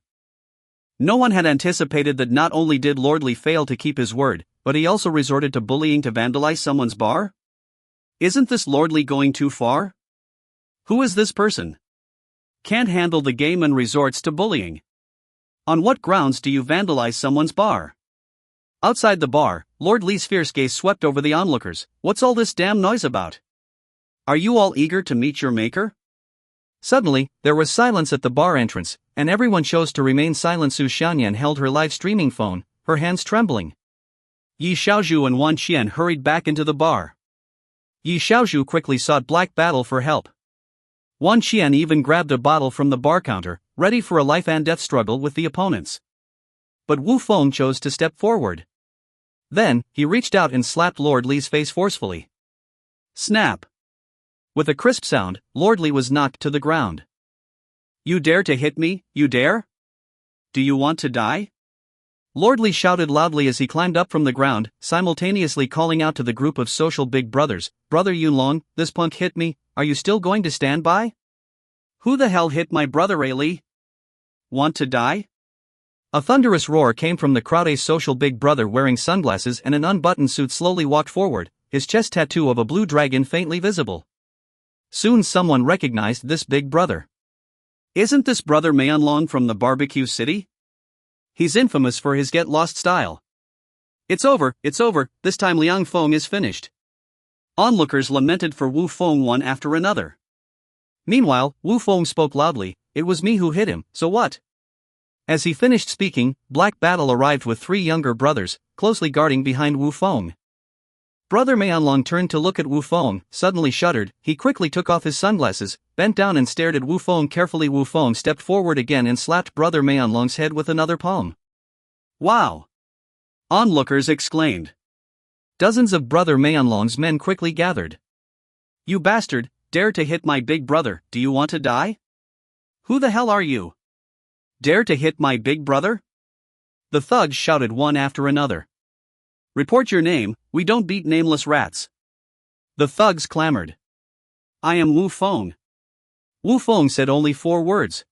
No one had anticipated that not only did Lord Li fail to keep his word, but he also resorted to bullying to vandalize someone's bar? Isn't this Lord Li going too far? Who is this person? Can't handle the game and resorts to bullying. On what grounds do you vandalize someone's bar? Outside the bar, Lord Li's fierce gaze swept over the onlookers. What's all this damn noise about? Are you all eager to meet your maker? Suddenly, there was silence at the bar entrance, and everyone chose to remain silent. Su Xianyan held her live streaming phone, her hands trembling. Yi Xiaozhu and Wan Xian hurried back into the bar. Yi Xiaozhu quickly sought Black Battle for help. Wan Xian even grabbed a bottle from the bar counter, ready for a life-and-death struggle with the opponents. But Wu Feng chose to step forward. Then, he reached out and slapped Lord Li's face forcefully. Snap! With a crisp sound, Lord Li was knocked to the ground. You dare to hit me, you dare? Do you want to die? Lord Li shouted loudly as he climbed up from the ground, simultaneously calling out to the group of social big brothers, Brother Yunlong, this punk hit me, are you still going to stand by? Who the hell hit my brother Ali? Want to die? A thunderous roar came from the crowd. A social big brother wearing sunglasses and an unbuttoned suit slowly walked forward, his chest tattoo of a blue dragon faintly visible. Soon someone recognized this big brother. Isn't this brother Mayanlong from the barbecue city? He's infamous for his get-lost style. It's over, this time Liang Feng is finished. Onlookers lamented for Wu Feng one after another. Meanwhile, Wu Feng spoke loudly, "It was me who hit him, so what?" As he finished speaking, Black Battle arrived with 3 younger brothers, closely guarding behind Wu Feng. Brother Mayanlong turned to look at Wu Feng, suddenly shuddered. He quickly took off his sunglasses, bent down and stared at Wu Feng carefully. Wu Feng stepped forward again and slapped Brother Mayanlong's head with another palm. "Wow!" Onlookers exclaimed. Dozens of Brother Mayanlong's men quickly gathered. "You bastard, dare to hit my big brother, do you want to die? Who the hell are you? Dare to hit my big brother?" The thugs shouted one after another. "Report your name, we don't beat nameless rats." The thugs clamored. "I am Wu Feng." Wu Feng said only 4 words.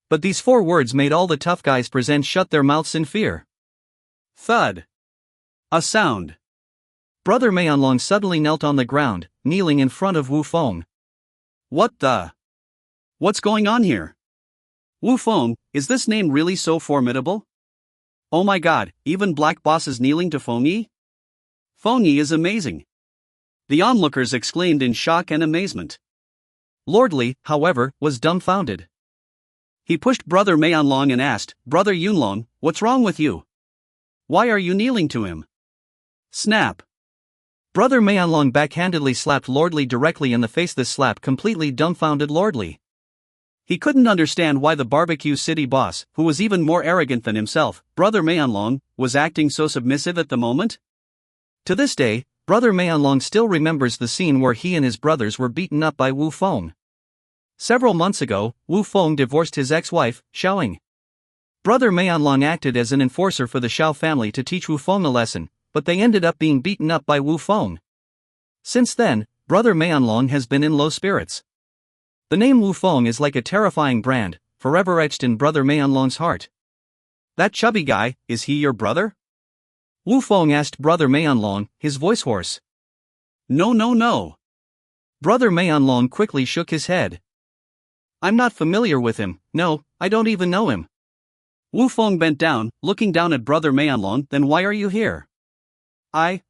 But these 4 words made all the tough guys present shut their mouths in fear. Thud. A sound. Brother Mayanlong suddenly knelt on the ground, kneeling in front of Wu Feng. "What the? What's going on here? Wu Feng, is this name really so formidable? Oh my god, even Black Boss is kneeling to Feng Yi? Feng Yi is amazing." The onlookers exclaimed in shock and amazement. Lord Li, however, was dumbfounded. He pushed Brother Mayanlong and asked, "Brother Yunlong, what's wrong with you? Why are you kneeling to him?" Snap. Brother Mayanlong backhandedly slapped Lord Li directly in the face. This slap completely dumbfounded Lord Li. He couldn't understand why the barbecue city boss, who was even more arrogant than himself, Brother Mayanlong, was acting so submissive at the moment. To this day, Brother Mayanlong still remembers the scene where he and his brothers were beaten up by Wu Feng. Several months ago, Wu Feng divorced his ex-wife, Xiaoying. Brother Mayanlong acted as an enforcer for the Xiao family to teach Wu Feng a lesson, but they ended up being beaten up by Wu Feng. Since then, Brother Mayanlong has been in low spirits. The name Wu Feng is like a terrifying brand, forever etched in Brother Mayanlong's heart. "That chubby guy, is he your brother?" Wu Feng asked Brother Mayanlong, his voice hoarse. No. Brother Mayanlong quickly shook his head. "I'm not familiar with him, no, I don't even know him." Wu Feng bent down, looking down at Brother Mayanlong. "Then why are you here?" I.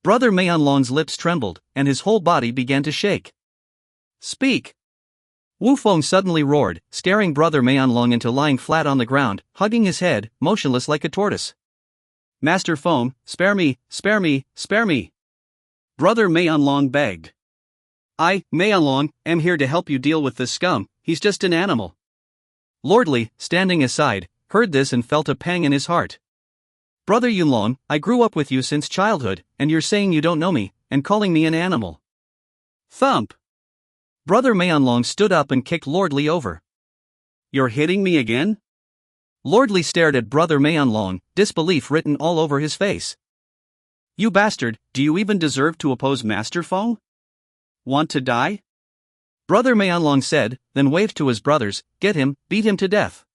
Brother Mayanlong's lips trembled, and his whole body began to shake. "Speak!" Wu Feng suddenly roared, staring Brother Mayanlong into lying flat on the ground, hugging his head, motionless like a tortoise. "Master Feng, spare me! Brother Mayanlong begged. "I, Mayanlong, am here to help you deal with this scum, he's just an animal." Lord Li, standing aside, heard this and felt a pang in his heart. "Brother Yunlong, I grew up with you since childhood, and you're saying you don't know me, and calling me an animal." Thump! Brother Mayanlong stood up and kicked Lord Li over. "You're hitting me again?" Lord Li stared at Brother Mayanlong, disbelief written all over his face. "You bastard, do you even deserve to oppose Master Feng? Want to die?" Brother Mayanlong said, then waved to his brothers, "Get him, beat him to death."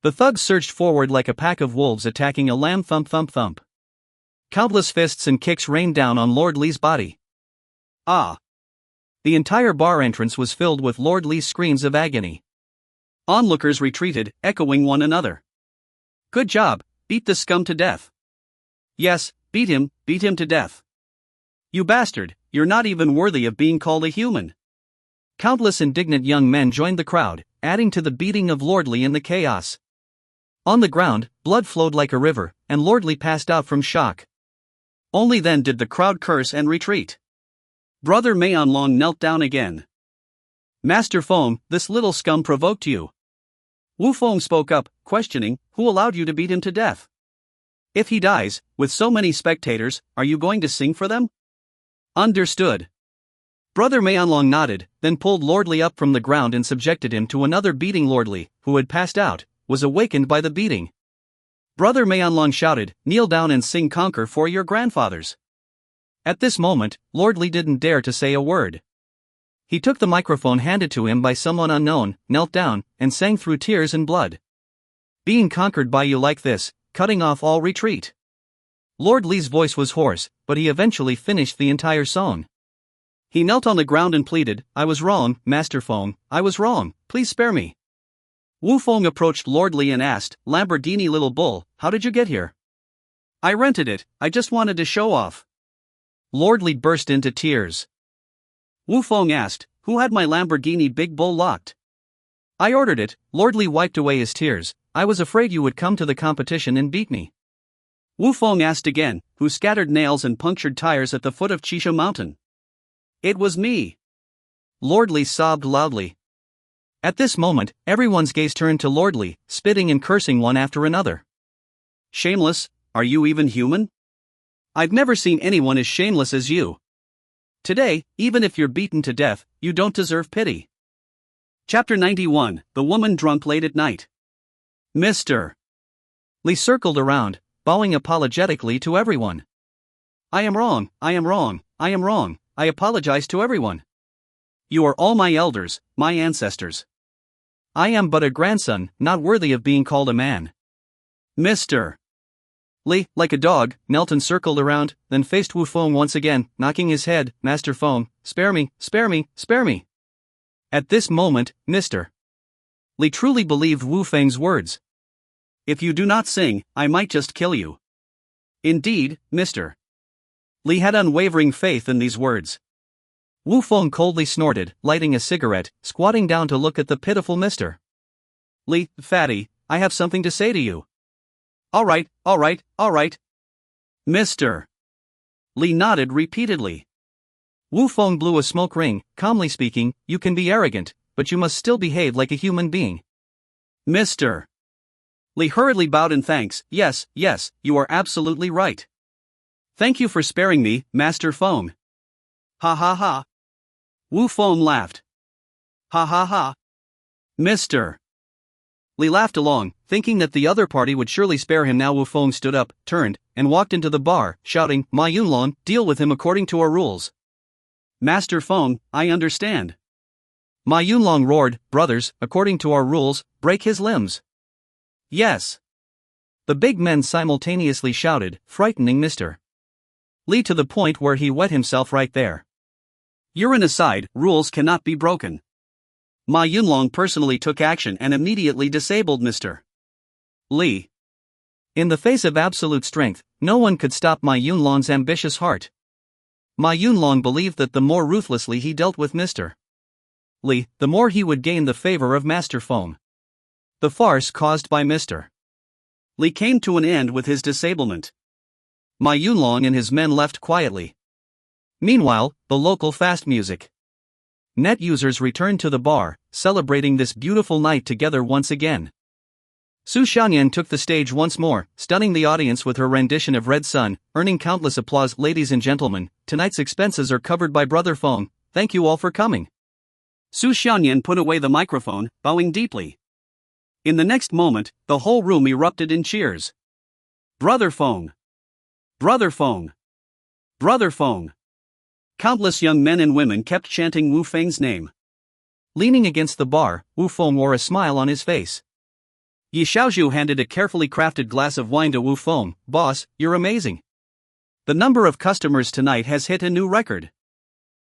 The thugs surged forward like a pack of wolves attacking a lamb. Thump. Countless fists and kicks rained down on Lord Li's body. Ah! The entire bar entrance was filled with Lord Li's screams of agony. Onlookers retreated, echoing one another. "Good job, beat the scum to death." "Yes, beat him to death." "You bastard, you're not even worthy of being called a human." Countless indignant young men joined the crowd, adding to the beating of Lord Li in the chaos. On the ground, blood flowed like a river, and Lord Li passed out from shock. Only then did the crowd curse and retreat. Brother Mayanlong knelt down again. "Master Feng, this little scum provoked you." Wu Feng spoke up, questioning, "Who allowed you to beat him to death? If he dies, with so many spectators, are you going to sing for them?" "Understood." Brother Mayanlong nodded, then pulled Lord Li up from the ground and subjected him to another beating. Lord Li, who had passed out, was awakened by the beating. Brother Mayanlong shouted, "Kneel down and sing Conquer for your grandfathers." At this moment, Lord Li didn't dare to say a word. He took the microphone handed to him by someone unknown, knelt down, and sang through tears and blood. "Being conquered by you like this, cutting off all retreat." Lord Li's voice was hoarse, but he eventually finished the entire song. He knelt on the ground and pleaded, I was wrong, Master Feng, I was wrong, please spare me. Wu Feng approached Lord Li and asked, Lamborghini little bull, how did you get here? I rented it, I just wanted to show off. Lord Li burst into tears. Wu Feng asked, who had my Lamborghini big bull locked? I ordered it. Lord Li wiped away his tears. I was afraid you would come to the competition and beat me. Wu Feng asked again, who scattered nails and punctured tires at the foot of Chisha Mountain? It was me. Lord Li sobbed loudly. At this moment, everyone's gaze turned to Lord Li, spitting and cursing one after another. Shameless, are you even human? I've never seen anyone as shameless as you. Today, even if you're beaten to death, you don't deserve pity. Chapter 91, The Woman Drunk Late at Night. Mr. Li circled around, bowing apologetically to everyone. I am wrong, I am wrong, I am wrong, I apologize to everyone. You are all my elders, my ancestors. I am but a grandson, not worthy of being called a man. Mr. Li, like a dog, knelt and circled around, then faced Wu Feng once again, knocking his head, Master Feng, spare me, spare me, spare me. At this moment, Mr. Li truly believed Wu Feng's words. If you do not sing, I might just kill you. Indeed, Mr. Li had unwavering faith in these words. Wu Feng coldly snorted, lighting a cigarette, squatting down to look at the pitiful Mr. Li, fatty, I have something to say to you. Alright, alright, alright. Mr. Li nodded repeatedly. Wu Feng blew a smoke ring, calmly speaking, you can be arrogant, but you must still behave like a human being. Mr. Li hurriedly bowed in thanks, yes, yes, you are absolutely right. Thank you for sparing me, Master Feng. Ha ha ha. Wu Feng laughed. Ha ha ha. Mr. Li laughed along, thinking that the other party would surely spare him. Now Wu Feng stood up, turned, and walked into the bar, shouting, Ma Yunlong, deal with him according to our rules. Master Feng, I understand. Ma Yunlong roared, brothers, according to our rules, break his limbs. Yes. The big men simultaneously shouted, frightening Mr. Li to the point where he wet himself right there. Urine aside, rules cannot be broken. Ma Yunlong personally took action and immediately disabled Mr. Li. In the face of absolute strength, no one could stop Ma Yunlong's ambitious heart. Ma Yunlong believed that the more ruthlessly he dealt with Mr. Li, the more he would gain the favor of Master Feng. The farce caused by Mr. Li came to an end with his disablement. Ma Yunlong and his men left quietly. Meanwhile, the local fast music net users returned to the bar, celebrating this beautiful night together once again. Su Xianyan took the stage once more, stunning the audience with her rendition of Red Sun, earning countless applause. Ladies and gentlemen, tonight's expenses are covered by Brother Feng, thank you all for coming. Su Xianyan put away the microphone, bowing deeply. In the next moment, the whole room erupted in cheers. Brother Feng! Brother Feng! Brother Feng! Countless young men and women kept chanting Wu Feng's name. Leaning against the bar, Wu Feng wore a smile on his face. Yi Xiaozhu handed a carefully crafted glass of wine to Wu Feng. Boss, you're amazing. The number of customers tonight has hit a new record.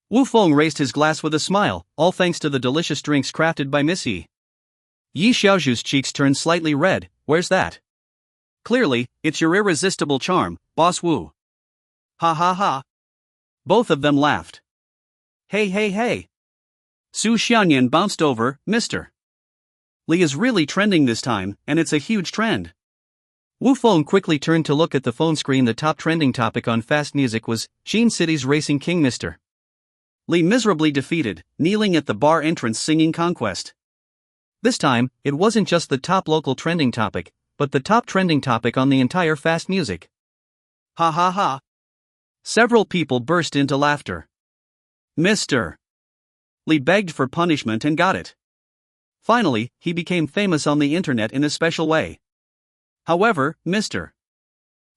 Wu Feng raised his glass with a smile, all thanks to the delicious drinks crafted by Miss Yi. Yi Xiaozhu's cheeks turned slightly red. Where's that? Clearly, it's your irresistible charm, Boss Wu. Ha ha ha. Both of them laughed. Hey hey hey. Su Xianyan bounced over, Mr. Li is really trending this time, and it's a huge trend. Wu Feng quickly turned to look at the phone screen. The top trending topic on fast music was, Xin City's Racing King Mr. Li miserably defeated, kneeling at the bar entrance singing Conquest. This time, it wasn't just the top local trending topic, but the top trending topic on the entire fast music. Ha ha ha. Several people burst into laughter. Mr. Li begged for punishment and got it. Finally, he became famous on the internet in a special way. However, Mr.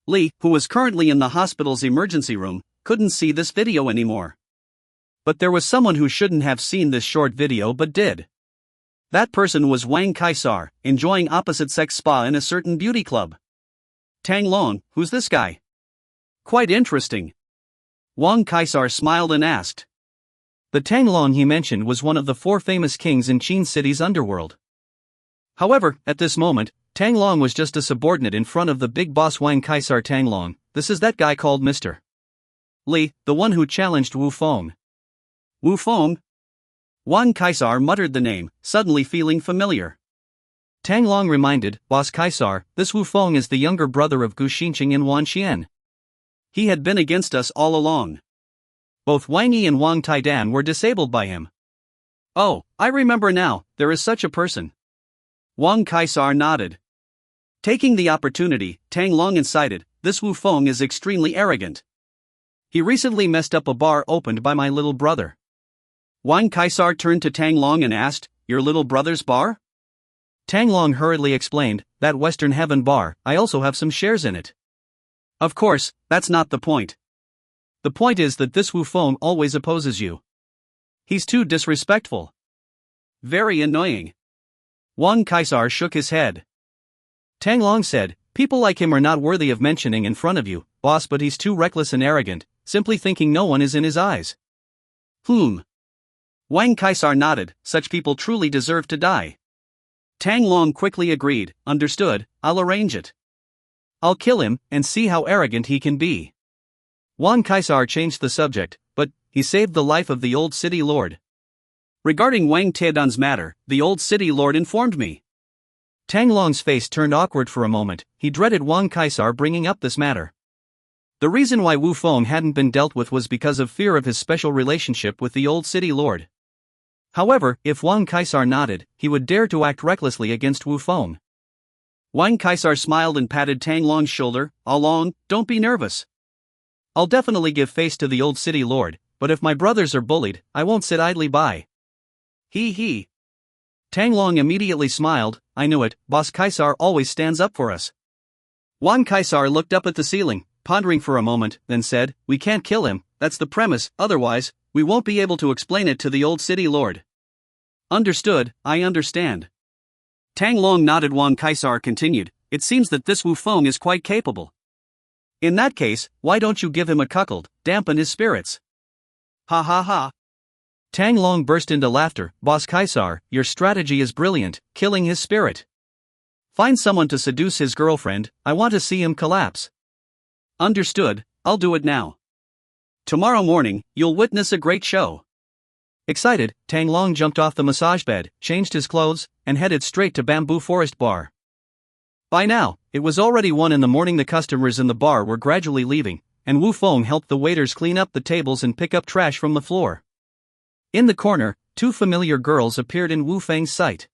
Li, who was currently in the hospital's emergency room, couldn't see this video anymore. But there was someone who shouldn't have seen this short video but did. That person was Wang Kaisar, enjoying opposite-sex spa in a certain beauty club. Tang Long, who's this guy? Quite interesting. Wang Kaisar smiled and asked. The Tang Long he mentioned was one of the 4 famous kings in Qin City's underworld. However, at this moment, Tang Long was just a subordinate in front of the big boss Wang Kaisar. Tang Long, this is that guy called Mr. Li, the one who challenged Wu Feng. Wu Feng? Wang Kaisar muttered the name, suddenly feeling familiar. Tang Long reminded, Boss Kaisar, this Wu Feng is the younger brother of Gu Xinqing and Wan Xian. He had been against us all along. Both Wang Yi and Wang Taidan were disabled by him. Oh, I remember now, there is such a person. Wang Kaisar nodded. Taking the opportunity, Tang Long incited, this Wu Feng is extremely arrogant. He recently messed up a bar opened by my little brother. Wang Kaisar turned to Tang Long and asked, your little brother's bar? Tang Long hurriedly explained, that Western Heaven bar, I also have some shares in it. Of course, that's not the point. The point is that this Wu Feng always opposes you. He's too disrespectful. Very annoying. Wang Kaisar shook his head. Tang Long said, people like him are not worthy of mentioning in front of you, boss, but he's too reckless and arrogant, simply thinking no one is in his eyes. Wang Kaisar nodded, such people truly deserve to die. Tang Long quickly agreed, understood, I'll arrange it. I'll kill him, and see how arrogant he can be. Wang Kaisar changed the subject, but he saved the life of the old city lord. Regarding Wang Taidan's matter, the old city lord informed me. Tang Long's face turned awkward for a moment, he dreaded Wang Kaisar bringing up this matter. The reason why Wu Feng hadn't been dealt with was because of fear of his special relationship with the old city lord. However, if Wang Kaisar nodded, he would dare to act recklessly against Wu Feng. Wang Kaisar smiled and patted Tang Long's shoulder, Long, don't be nervous. I'll definitely give face to the old city lord, but if my brothers are bullied, I won't sit idly by. He. Tang Long immediately smiled, I knew it, Boss Kaisar always stands up for us. Wang Kaisar looked up at the ceiling, pondering for a moment, then said, we can't kill him, that's the premise, otherwise, we won't be able to explain it to the old city lord. Understood, I understand. Tang Long nodded. Wang Kaisar continued, it seems that this Wu Feng is quite capable. In that case, why don't you give him a cuckold, dampen his spirits? Ha ha ha. Tang Long burst into laughter, Boss Kaisar, your strategy is brilliant, killing his spirit. Find someone to seduce his girlfriend, I want to see him collapse. Understood, I'll do it now. Tomorrow morning, you'll witness a great show. Excited, Tang Long jumped off the massage bed, changed his clothes, and headed straight to Bamboo Forest Bar. By now, it was already 1 in the morning. The customers in the bar were gradually leaving, and Wu Feng helped the waiters clean up the tables and pick up trash from the floor. In the corner, 2 familiar girls appeared in Wu Feng's sight.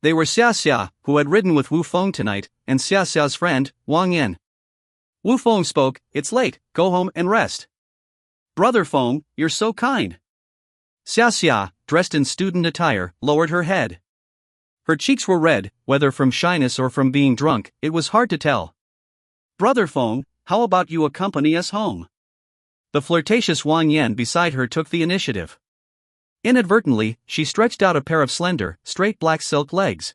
They were Xia Xia, who had ridden with Wu Feng tonight, and Xia Xia's friend, Wang Yan. Wu Feng spoke, it's late, go home and rest. Brother Feng, you're so kind. Xia Xia, dressed in student attire, lowered her head. Her cheeks were red, whether from shyness or from being drunk, it was hard to tell. Brother Feng, how about you accompany us home? The flirtatious Wang Yan beside her took the initiative. Inadvertently, she stretched out a pair of slender, straight black silk legs.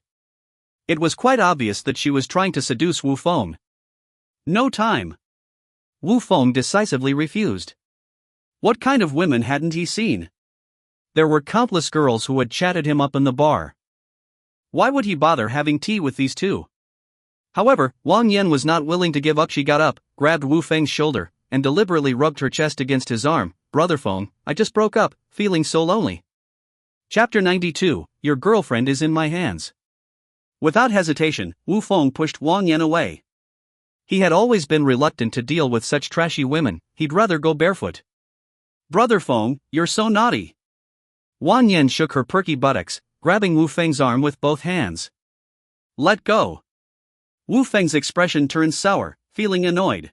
It was quite obvious that she was trying to seduce Wu Feng. No time. Wu Feng decisively refused. What kind of women hadn't he seen? There were countless girls who had chatted him up in the bar. Why would he bother having tea with these 2? However, Wang Yan was not willing to give up. She got up, grabbed Wu Feng's shoulder, and deliberately rubbed her chest against his arm. Brother Feng, I just broke up, feeling so lonely. Chapter 92, Your girlfriend is in my hands. Without hesitation, Wu Feng pushed Wang Yan away. He had always been reluctant to deal with such trashy women, he'd rather go barefoot. Brother Feng, you're so naughty. Wang Yan shook her perky buttocks, grabbing Wu Feng's arm with both hands. Let go. Wu Feng's expression turned sour, feeling annoyed.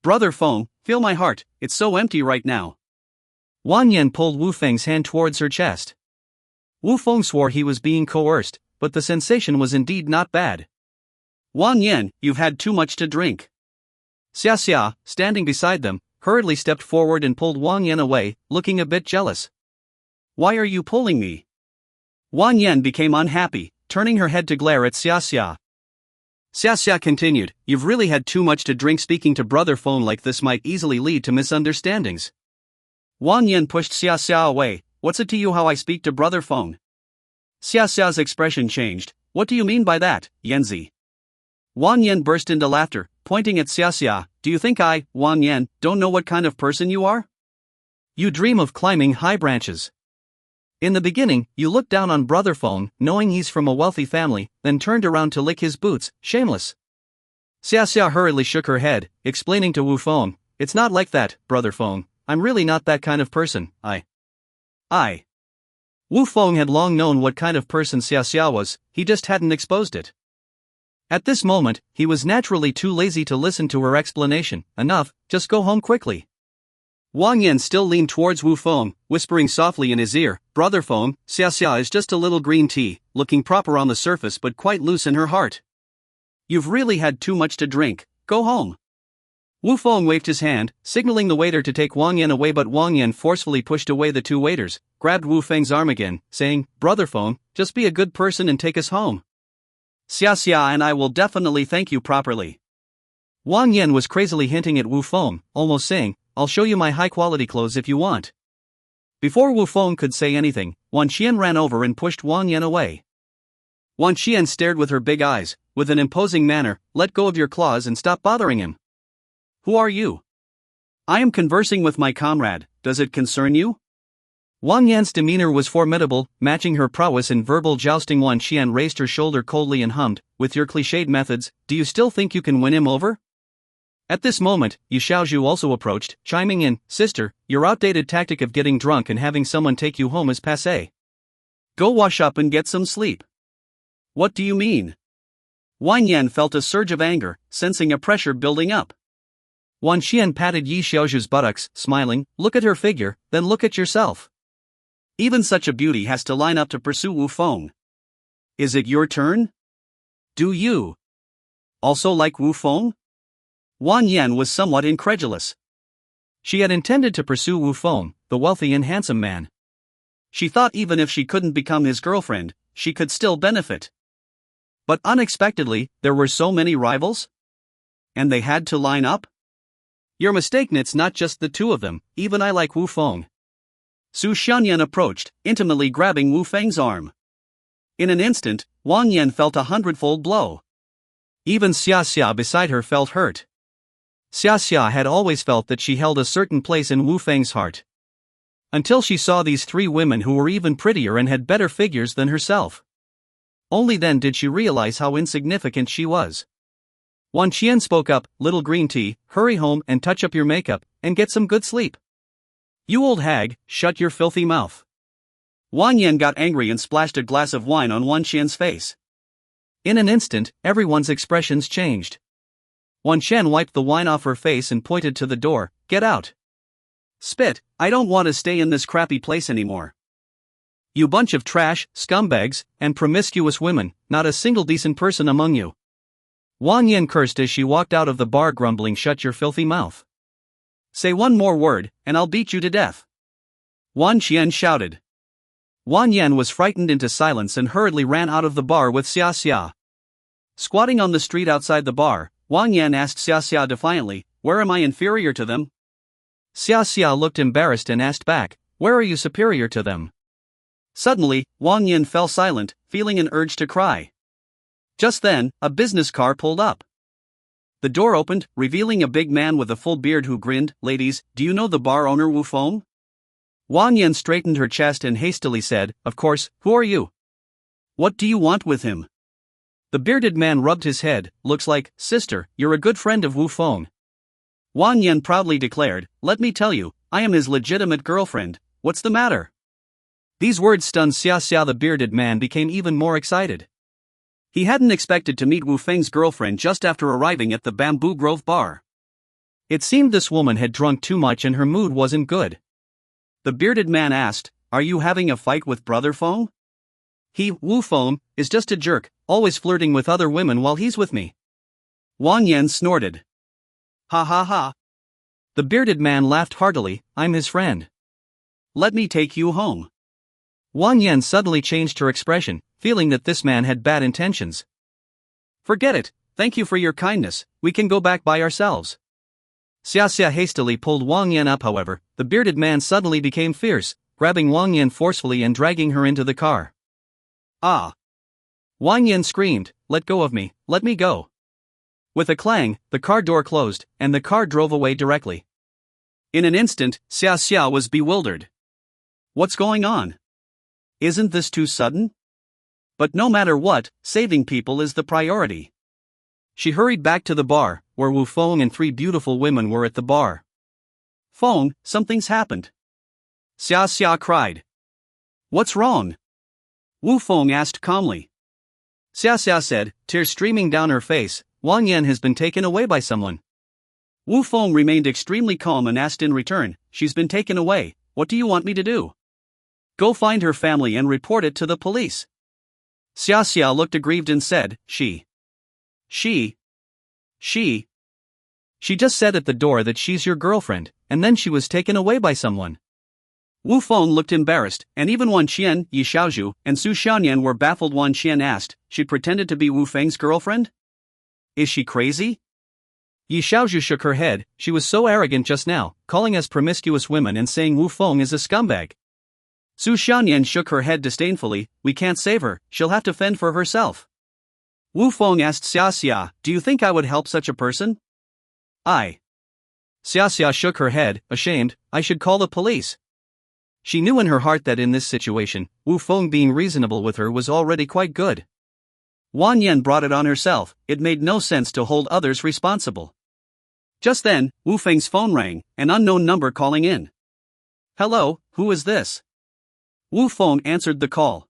Brother Feng, feel my heart, it's so empty right now. Wang Yan pulled Wu Feng's hand towards her chest. Wu Feng swore he was being coerced, but the sensation was indeed not bad. Wang Yan, you've had too much to drink. Xia Xia, standing beside them, hurriedly stepped forward and pulled Wang Yan away, looking a bit jealous. Why are you pulling me? Wang Yan became unhappy, turning her head to glare at Xia Xia. Xia Xia continued, you've really had too much to drink. Speaking to Brother Feng like this might easily lead to misunderstandings. Wang Yan pushed Xia Xia away. What's it to you how I speak to Brother Feng? Xia Xia's expression changed. What do you mean by that, Yanzi? Wang Yan burst into laughter, pointing at Xia Xia. Do you think I, Wang Yan, don't know what kind of person you are? You dream of climbing high branches. In the beginning, you looked down on Brother Feng, knowing he's from a wealthy family, then turned around to lick his boots, shameless. Xia Xia hurriedly shook her head, explaining to Wu Feng, it's not like that, Brother Feng, I'm really not that kind of person, Wu Feng had long known what kind of person Xia Xia was, he just hadn't exposed it. At this moment, he was naturally too lazy to listen to her explanation. Enough, just go home quickly. Wang Yan still leaned towards Wu Feng, whispering softly in his ear, Brother Feng, Xia Xia is just a little green tea, looking proper on the surface but quite loose in her heart. You've really had too much to drink, go home. Wu Feng waved his hand, signaling the waiter to take Wang Yan away, but Wang Yan forcefully pushed away the two waiters, grabbed Wu Feng's arm again, saying, Brother Feng, just be a good person and take us home. Xia Xia and I will definitely thank you properly. Wang Yan was crazily hinting at Wu Feng, almost saying, I'll show you my high-quality clothes if you want. Before Wu Feng could say anything, Wan Qian ran over and pushed Wang Yan away. Wan Qian stared with her big eyes, with an imposing manner, let go of your claws and stop bothering him. Who are you? I am conversing with my comrade, does it concern you? Wang Yan's demeanor was formidable, matching her prowess in verbal jousting. Wan Qian raised her shoulder coldly and hummed, with your cliched methods, do you still think you can win him over? At this moment, Yu Xiaozhu also approached, chiming in, Sister, your outdated tactic of getting drunk and having someone take you home is passé. Go wash up and get some sleep. What do you mean? Wang Yan felt a surge of anger, sensing a pressure building up. Wan Qian patted Yi Xiaozhu's buttocks, smiling, look at her figure, then look at yourself. Even such a beauty has to line up to pursue Wu Feng. Is it your turn? Do you also like Wu Feng? Wang Yan was somewhat incredulous. She had intended to pursue Wu Feng, the wealthy and handsome man. She thought even if she couldn't become his girlfriend, she could still benefit. But unexpectedly, there were so many rivals? And they had to line up? You're mistaken, it's not just the two of them, even I like Wu Feng. Su Xianyan approached, intimately grabbing Wu Feng's arm. In an instant, Wang Yan felt a 100-fold blow. Even Xia Xia beside her felt hurt. Xia Xia had always felt that she held a certain place in Wu Feng's heart. Until she saw these three women who were even prettier and had better figures than herself. Only then did she realize how insignificant she was. Wan Qian spoke up, little green tea, hurry home and touch up your makeup, and get some good sleep. You old hag, shut your filthy mouth. Wang Yan got angry and splashed a glass of wine on Wan Qian's face. In an instant, everyone's expressions changed. Wan Qian wiped the wine off her face and pointed to the door, get out. Spit, I don't want to stay in this crappy place anymore. You bunch of trash, scumbags, and promiscuous women, not a single decent person among you. Wang Yan cursed as she walked out of the bar, grumbling, shut your filthy mouth. Say one more word, and I'll beat you to death. Wan Qian shouted. Wang Yan was frightened into silence and hurriedly ran out of the bar with Xia Xia. Squatting on the street outside the bar, Wang Yan asked Xia Xia defiantly, where am I inferior to them? Xia Xia looked embarrassed and asked back, where are you superior to them? Suddenly, Wang Yan fell silent, feeling an urge to cry. Just then, a business car pulled up. The door opened, revealing a big man with a full beard who grinned, ladies, do you know the bar owner Wu Feng? Wang Yan straightened her chest and hastily said, of course, who are you? What do you want with him? The bearded man rubbed his head, looks like, sister, you're a good friend of Wu Feng. Wang Yan proudly declared, let me tell you, I am his legitimate girlfriend, what's the matter? These words stunned Xia Xia. The bearded man became even more excited. He hadn't expected to meet Wu Feng's girlfriend just after arriving at the Bamboo Grove bar. It seemed this woman had drunk too much and her mood wasn't good. The bearded man asked, are you having a fight with Brother Feng? He, Wu Feng, is just a jerk, always flirting with other women while he's with me. Wang Yan snorted. Ha ha ha. The bearded man laughed heartily, I'm his friend. Let me take you home. Wang Yan suddenly changed her expression, feeling that this man had bad intentions. Forget it, thank you for your kindness, we can go back by ourselves. Xia Xia hastily pulled Wang Yan up. However, the bearded man suddenly became fierce, grabbing Wang Yan forcefully and dragging her into the car. Ah! Wang Yan screamed, "Let go of me, let me go." With a clang, the car door closed, and the car drove away directly. In an instant, Xia Xia was bewildered. What's going on? Isn't this too sudden? But no matter what, saving people is the priority. She hurried back to the bar, where Wu Feng and 3 beautiful women were at the bar. "Feng, something's happened," Xia Xia cried. "What's wrong?" Wu Feng asked calmly. Xia Xia said, tears streaming down her face, "Wang Yan has been taken away by someone." Wu Feng remained extremely calm and asked in return, "She's been taken away, what do you want me to do?" "Go find her family and report it to the police." Xia Xia looked aggrieved and said, She just said at the door that she's your girlfriend, and then she was taken away by someone." Wu Feng looked embarrassed, and even Wan Qian, Yi Xiaozhu, and Su Xiaoyan were baffled. Wan Qian asked, "She pretended to be Wu Feng's girlfriend? Is she crazy?" Yi Xiaozhu shook her head. "She was so arrogant just now, calling us promiscuous women and saying Wu Feng is a scumbag." Su Xiaoyan shook her head disdainfully, "We can't save her, she'll have to fend for herself." Wu Feng asked Xia Xia, "Do you think I would help such a person?" Xia Xia shook her head, ashamed, "I should call the police." She knew in her heart that in this situation, Wu Feng being reasonable with her was already quite good. Wang Yan brought it on herself, it made no sense to hold others responsible. Just then, Wu Feng's phone rang, an unknown number calling in. "Hello, who is this?" Wu Feng answered the call.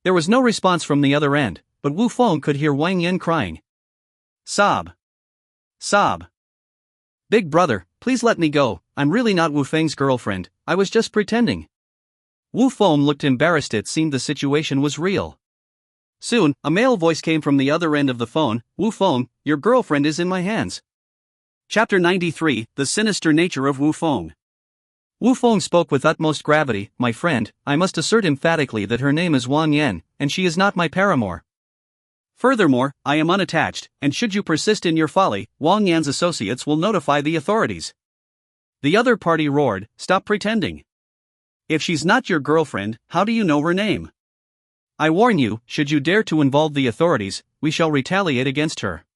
There was no response from the other end, but Wu Feng could hear Wang Yan crying. Sob. "Big brother, please let me go, I'm really not Wu Feng's girlfriend, I was just pretending." Wu Feng looked embarrassed. It seemed the situation was real. Soon, a male voice came from the other end of the phone, "Wu Feng, your girlfriend is in my hands." Chapter 93, The Sinister Nature of Wu Feng. Wu Feng spoke with utmost gravity, "My friend, I must assert emphatically that her name is Wang Yan, and she is not my paramour. Furthermore, I am unattached, and should you persist in your folly, Wang Yan's associates will notify the authorities." The other party roared, "Stop pretending. If she's not your girlfriend, how do you know her name? I warn you, should you dare to involve the authorities, we shall retaliate against her."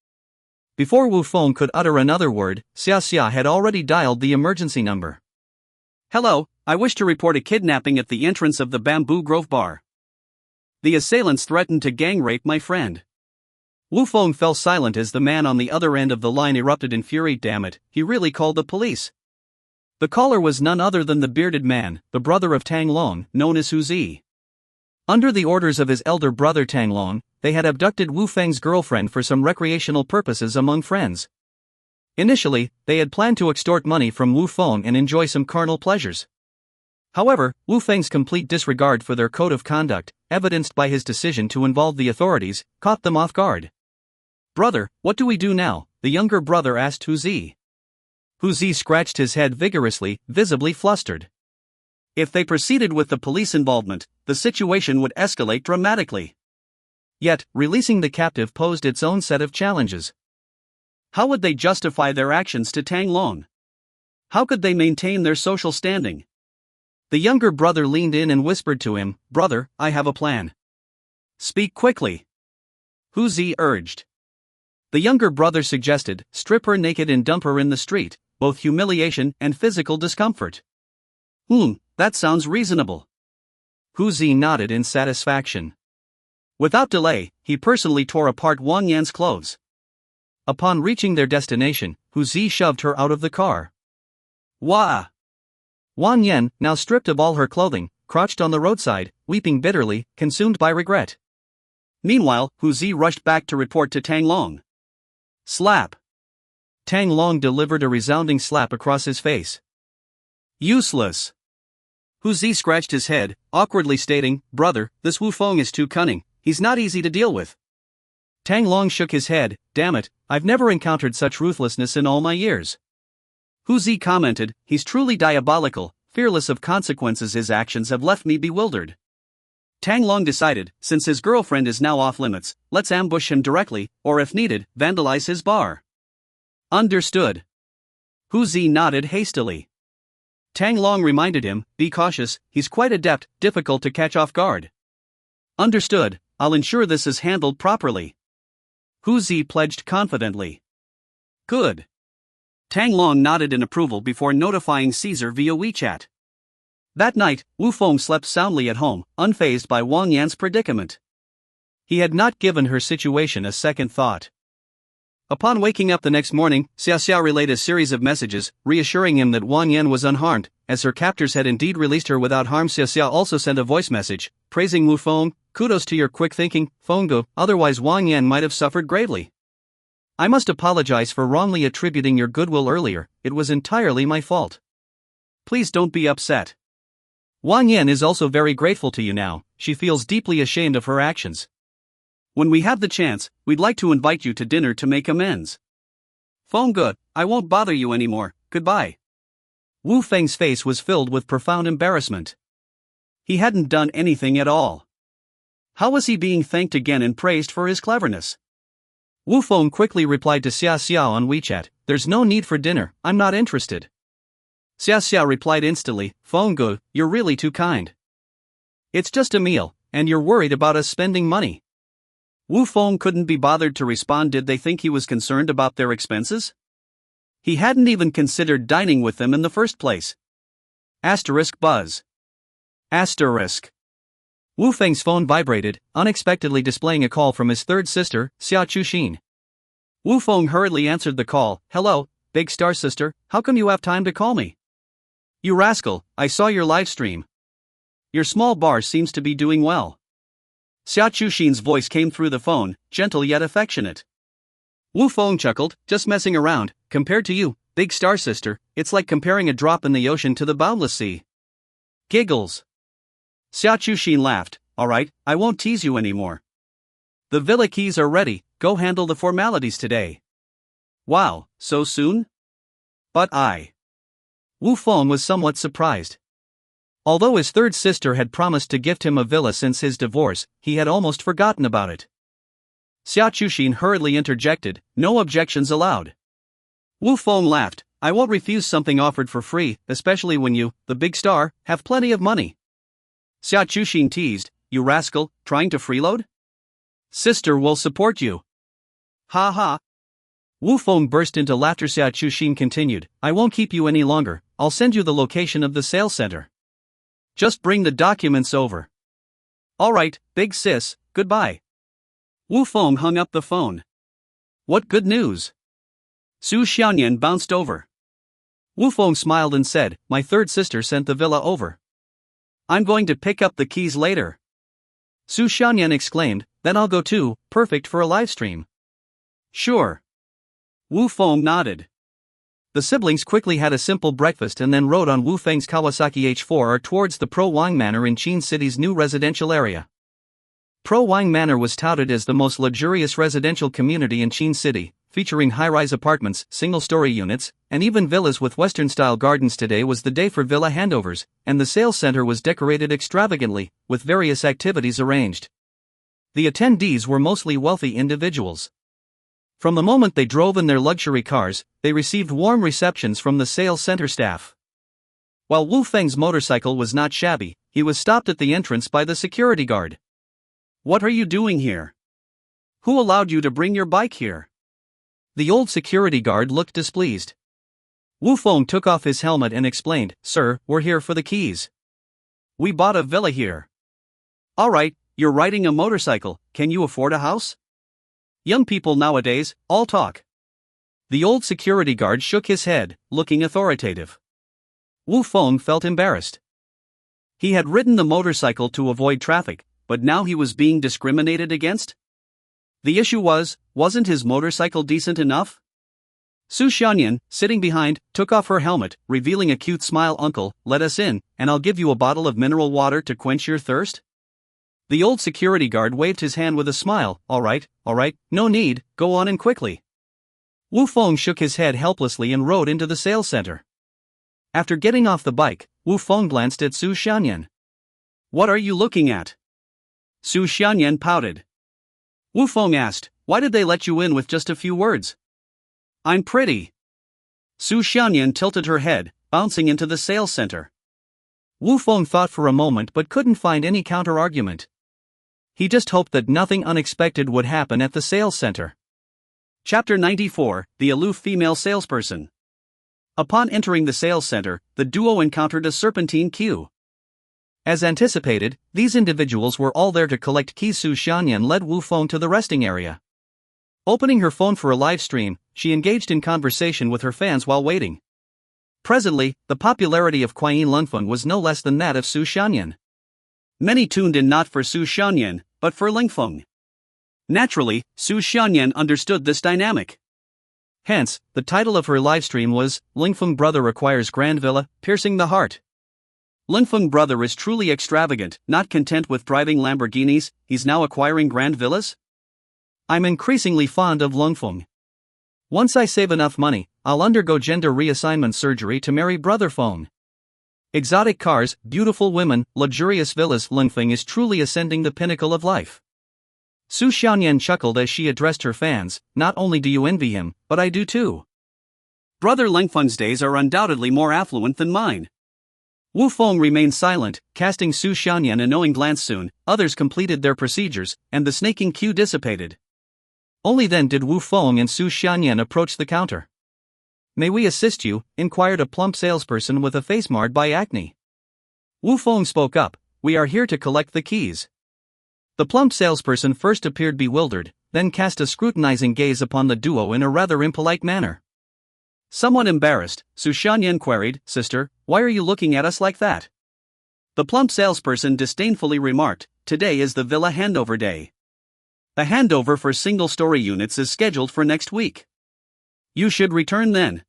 Before Wu Feng could utter another word, Xia Xia had already dialed the emergency number. "Hello, I wish to report a kidnapping at the entrance of the Bamboo Grove bar. The assailants threatened to gang rape my friend." Wu Feng fell silent as the man on the other end of the line erupted in fury. "Damn it, he really called the police." The caller was none other than the bearded man, the brother of Tang Long, known as Hu Zi. Under the orders of his elder brother Tang Long, they had abducted Wu Feng's girlfriend for some recreational purposes among friends. Initially, they had planned to extort money from Wu Feng and enjoy some carnal pleasures. However, Wu Feng's complete disregard for their code of conduct, evidenced by his decision to involve the authorities, caught them off guard. "Brother, what do we do now?" the younger brother asked Hu Zi. Hu Zi scratched his head vigorously, visibly flustered. If they proceeded with the police involvement, the situation would escalate dramatically. Yet, releasing the captive posed its own set of challenges. How would they justify their actions to Tang Long? How could they maintain their social standing? The younger brother leaned in and whispered to him, "Brother, I have a plan." "Speak quickly," Hu Zi urged. The younger brother suggested, "Strip her naked and dump her in the street, both humiliation and physical discomfort." That sounds reasonable." Hu Zi nodded in satisfaction. Without delay, he personally tore apart Wang Yan's clothes. Upon reaching their destination, Hu Zi shoved her out of the car. Wah! Wang Yan, now stripped of all her clothing, crouched on the roadside, weeping bitterly, consumed by regret. Meanwhile, Hu Zi rushed back to report to Tang Long. Slap! Tang Long delivered a resounding slap across his face. Useless! Hu Zi scratched his head, awkwardly stating, "Brother, this Wu Feng is too cunning, he's not easy to deal with." Tang Long shook his head, "Damn it, I've never encountered such ruthlessness in all my years." Hu Zi commented, "He's truly diabolical, fearless of consequences. His actions have left me bewildered." Tang Long decided, since his girlfriend is now off limits, let's ambush him directly, or if needed, vandalize his bar. Understood. Hu Zi nodded hastily. Tang Long reminded him, be cautious, he's quite adept, difficult to catch off guard. Understood, I'll ensure this is handled properly. Hu Zi pledged confidently. Good. Tang Long nodded in approval before notifying Caesar via WeChat. That night, Wu Feng slept soundly at home, unfazed by Wang Yan's predicament. He had not given her situation a second thought. Upon waking up the next morning, Xia Xia relayed a series of messages, reassuring him that Wang Yan was unharmed, as her captors had indeed released her without harm. Xia Xia also sent a voice message, praising Wu Feng, kudos to your quick thinking, Fenggu, otherwise Wang Yan might have suffered gravely. I must apologize for wrongly attributing your goodwill earlier, it was entirely my fault. Please don't be upset. Wang Yan is also very grateful to you now, she feels deeply ashamed of her actions. When we have the chance, we'd like to invite you to dinner to make amends. Fenggu, I won't bother you anymore, goodbye. Wu Feng's face was filled with profound embarrassment. He hadn't done anything at all. How was he being thanked again and praised for his cleverness? Wu Feng quickly replied to Xia Xia on WeChat, there's no need for dinner, I'm not interested. Xia Xia replied instantly, Fenggu, you're really too kind. It's just a meal, and you're worried about us spending money. Wu Feng couldn't be bothered to respond. Did they think he was concerned about their expenses? He hadn't even considered dining with them in the first place. Buzz. Wu Feng's phone vibrated, unexpectedly displaying a call from his third sister, Xia Chuxin. Wu Feng hurriedly answered the call. Hello, big star sister, how come you have time to call me? You rascal, I saw your live stream. Your small bar seems to be doing well. Xia Chuxin's voice came through the phone, gentle yet affectionate. Wu Feng chuckled, just messing around, compared to you, big star sister, it's like comparing a drop in the ocean to the boundless sea. Giggles. Xia Chuxin laughed, alright, I won't tease you anymore. The villa keys are ready, go handle the formalities today. Wow, so soon? But Wu Feng was somewhat surprised. Although his third sister had promised to gift him a villa since his divorce, he had almost forgotten about it. Xia Chuxin hurriedly interjected, no objections allowed. Wu Feng laughed, I won't refuse something offered for free, especially when you, the big star, have plenty of money. Xia Chuxin teased, you rascal, trying to freeload? Sister will support you. Ha ha. Wu Feng burst into laughter. Xia Chuxin continued, I won't keep you any longer, I'll send you the location of the sales center. Just bring the documents over. Alright, big sis, goodbye. Wu Feng hung up the phone. What good news? Su Xiaoyan bounced over. Wu Feng smiled and said, my third sister sent the villa over. I'm going to pick up the keys later. Su Xiaoyan exclaimed, then I'll go too, perfect for a livestream. Sure. Wu Feng nodded. The siblings quickly had a simple breakfast and then rode on Wu Feng's Kawasaki H4R towards the Pro Wang Manor in Qin City's new residential area. Pro Wang Manor was touted as the most luxurious residential community in Qin City, featuring high-rise apartments, single-story units, and even villas with Western-style gardens. Today was the day for villa handovers, and the sales center was decorated extravagantly, with various activities arranged. The attendees were mostly wealthy individuals. From the moment they drove in their luxury cars, they received warm receptions from the sales center staff. While Wu Feng's motorcycle was not shabby, he was stopped at the entrance by the security guard. What are you doing here? Who allowed you to bring your bike here? The old security guard looked displeased. Wu Feng took off his helmet and explained, Sir, we're here for the keys. We bought a villa here. Alright, you're riding a motorcycle, can you afford a house? Young people nowadays, all talk. The old security guard shook his head, looking authoritative. Wu Feng felt embarrassed. He had ridden the motorcycle to avoid traffic, but now he was being discriminated against? The issue wasn't his motorcycle decent enough? Su Xiaoyan, sitting behind, took off her helmet, revealing a cute smile. Uncle, let us in, and I'll give you a bottle of mineral water to quench your thirst? The old security guard waved his hand with a smile. Alright, no need, go on and quickly. Wu Feng shook his head helplessly and rode into the sales center. After getting off the bike, Wu Feng glanced at Su Xiaoyan. What are you looking at? Su Xiaoyan pouted. Wu Feng asked, why did they let you in with just a few words? I'm pretty. Su Xianyan tilted her head, bouncing into the sales center. Wu Feng thought for a moment but couldn't find any counter-argument. He just hoped that nothing unexpected would happen at the sales center. Chapter 94, The Aloof Female Salesperson. Upon entering the sales center, the duo encountered a serpentine queue. As anticipated, these individuals were all there to collect keys. Su Xianyan led Wu Feng to the resting area. Opening her phone for a live stream, she engaged in conversation with her fans while waiting. Presently, the popularity of Kuai Yin Lungfeng was no less than that of Su Xianyan. Many tuned in not for Su Xianyan, but for Lingfeng. Naturally, Su Xianyan understood this dynamic. Hence, the title of her livestream was, Lingfeng Brother Acquires Grand Villa, Piercing the Heart. Lingfeng Brother is truly extravagant, not content with driving Lamborghinis, he's now acquiring grand villas? I'm increasingly fond of Lingfeng. Once I save enough money, I'll undergo gender reassignment surgery to marry Brother Feng. Exotic cars, beautiful women, luxurious villas. Lingfeng is truly ascending the pinnacle of life. Su Xianyan chuckled as she addressed her fans, not only do you envy him, but I do too. Brother Lingfeng's days are undoubtedly more affluent than mine. Wu Feng remained silent, casting Su Xianyan a knowing glance. Soon, others completed their procedures, and the snaking queue dissipated. Only then did Wu Feng and Su Xianyan approach the counter. May we assist you? Inquired a plump salesperson with a face marred by acne. Wu Feng spoke up, we are here to collect the keys. The plump salesperson first appeared bewildered, then cast a scrutinizing gaze upon the duo in a rather impolite manner. Somewhat embarrassed, Su Xianyan queried, Sister, why are you looking at us like that? The plump salesperson disdainfully remarked, Today is the villa handover day. The handover for single-story units is scheduled for next week. You should return then.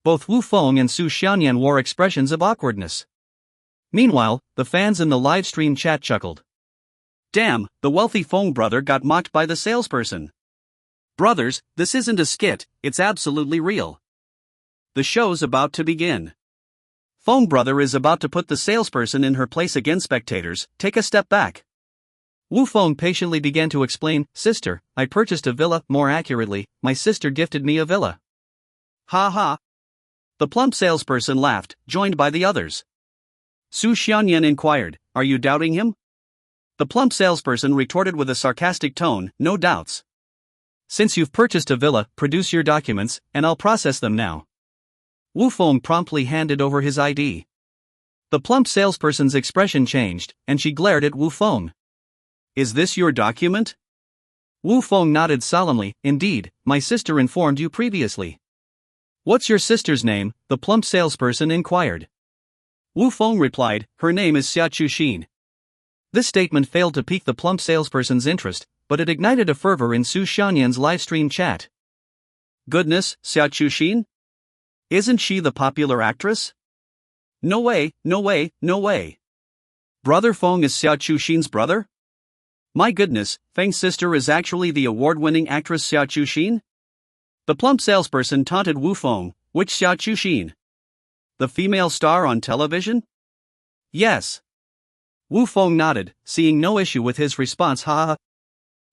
Both Wu Feng and Su Xianyan wore expressions of awkwardness. Meanwhile, the fans in the live stream chat chuckled. Damn, the wealthy Feng brother got mocked by the salesperson. Brothers, this isn't a skit, it's absolutely real. The show's about to begin. Feng brother is about to put the salesperson in her place again. Spectators, take a step back. Wu Feng patiently began to explain, Sister, I purchased a villa, more accurately, my sister gifted me a villa. Ha ha. The plump salesperson laughed, joined by the others. Su Xianyan inquired, Are you doubting him? The plump salesperson retorted with a sarcastic tone, No doubts. Since you've purchased a villa, produce your documents, and I'll process them now. Wu Feng promptly handed over his ID. The plump salesperson's expression changed, and she glared at Wu Feng. Is this your document? Wu Feng nodded solemnly, Indeed, my sister informed you previously. What's your sister's name? The plump salesperson inquired. Wu Feng replied, Her name is Xia Chuxin. This statement failed to pique the plump salesperson's interest, but it ignited a fervor in Su Xianyan's livestream chat. Goodness, Xia Chuxin? Isn't she the popular actress? No way, no way, no way. Brother Feng is Xia Chuxin's brother? My goodness, Feng's sister is actually the award-winning actress Xia Chuxin? The plump salesperson taunted Wu Feng, Which Xia Chuxin? The female star on television? Yes. Wu Feng nodded, seeing no issue with his response. Ha ha.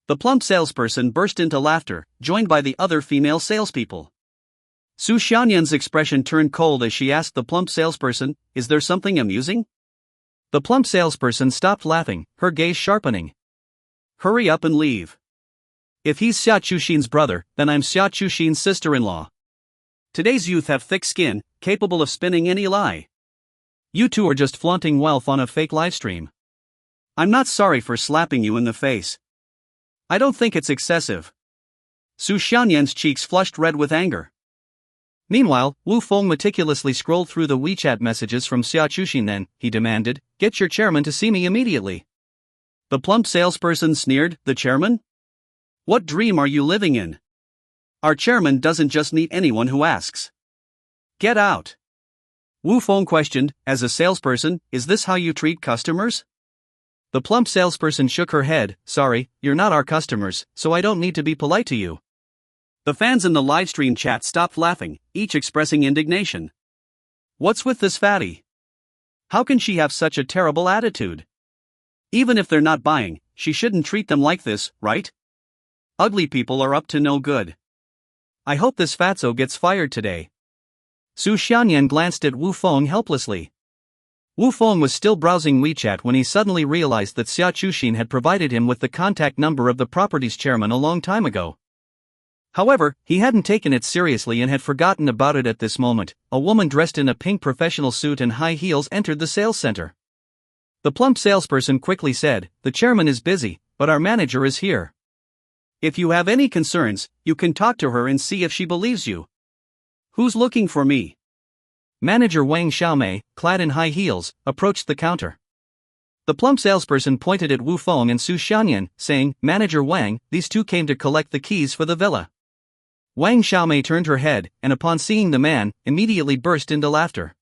The plump salesperson burst into laughter, joined by the other female salespeople. Su Xianyan's expression turned cold as she asked the plump salesperson, Is there something amusing? The plump salesperson stopped laughing, her gaze sharpening. Hurry up and leave. If he's Xia Chuxin's brother, then I'm Xia Chuxin's sister-in-law. Today's youth have thick skin, capable of spinning any lie. You two are just flaunting wealth on a fake livestream. I'm not sorry for slapping you in the face. I don't think it's excessive. Su Xianyan's cheeks flushed red with anger. Meanwhile, Wu Feng meticulously scrolled through the WeChat messages from Xia Chuxin. Then, he demanded, Get your chairman to see me immediately. The plump salesperson sneered, The chairman? What dream are you living in? Our chairman doesn't just meet anyone who asks. Get out. Wu Feng questioned, As a salesperson, is this how you treat customers? The plump salesperson shook her head, Sorry, you're not our customers, so I don't need to be polite to you. The fans in the livestream chat stopped laughing, each expressing indignation. What's with this fatty? How can she have such a terrible attitude? Even if they're not buying, she shouldn't treat them like this, right? Ugly people are up to no good. I hope this fatso gets fired today. Su Xianyan glanced at Wu Feng helplessly. Wu Feng was still browsing WeChat when he suddenly realized that Xia Chuxin had provided him with the contact number of the property's chairman a long time ago. However, he hadn't taken it seriously and had forgotten about it at this moment. A woman dressed in a pink professional suit and high heels entered the sales center. The plump salesperson quickly said, "The chairman is busy, but our manager is here. If you have any concerns, you can talk to her and see if she believes you." "Who's looking for me?" Manager Wang Xiaomei, clad in high heels, approached the counter. The plump salesperson pointed at Wu Feng and Su Xianyan, saying, "Manager Wang, these two came to collect the keys for the villa." Wang Xiaomei turned her head, and upon seeing the man, immediately burst into laughter.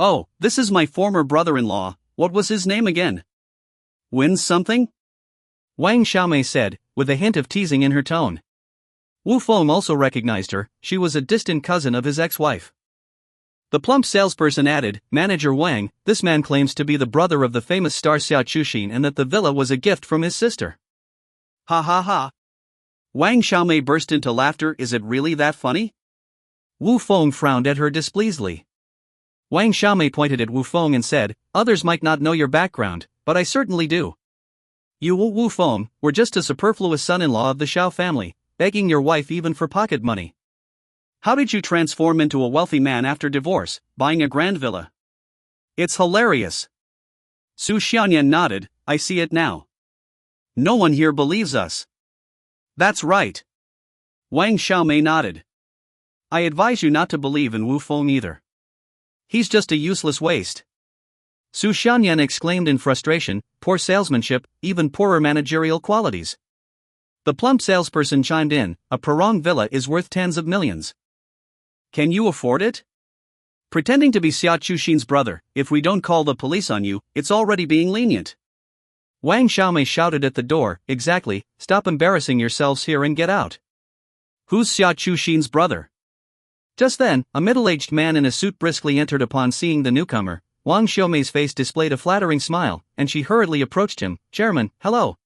"Oh, this is my former brother-in-law. What was his name again? Wins something?" Wang Xiaomei said, with a hint of teasing in her tone. Wu Feng also recognized her. She was a distant cousin of his ex-wife. The plump salesperson added, "Manager Wang, this man claims to be the brother of the famous star Xia Chuxin and that the villa was a gift from his sister." "Ha ha ha." Wang Xiaomei burst into laughter. "Is it really that funny?" Wu Feng frowned at her displeasedly. Wang Xiaomei pointed at Wu Feng and said, "Others might not know your background, but I certainly do. You, Wu Feng, were just a superfluous son-in-law of the Xiao family, begging your wife even for pocket money. How did you transform into a wealthy man after divorce, buying a grand villa? It's hilarious." Su Xianyan nodded. "I see it now. No one here believes us." "That's right." Wang Xiaomei nodded. "I advise you not to believe in Wu Feng either. He's just a useless waste." Su Xianyan exclaimed in frustration, "Poor salesmanship, even poorer managerial qualities." The plump salesperson chimed in, "A Perong villa is worth tens of millions. Can you afford it? Pretending to be Xia Chuxin's brother, if we don't call the police on you, it's already being lenient." Wang Xiaomei shouted at the door, "Exactly, stop embarrassing yourselves here and get out." "Who's Xia Chuxin's brother?" Just then, a middle-aged man in a suit briskly entered. Upon seeing the newcomer, Wang Xiaomei's face displayed a flattering smile, and she hurriedly approached him. "Chairman, hello."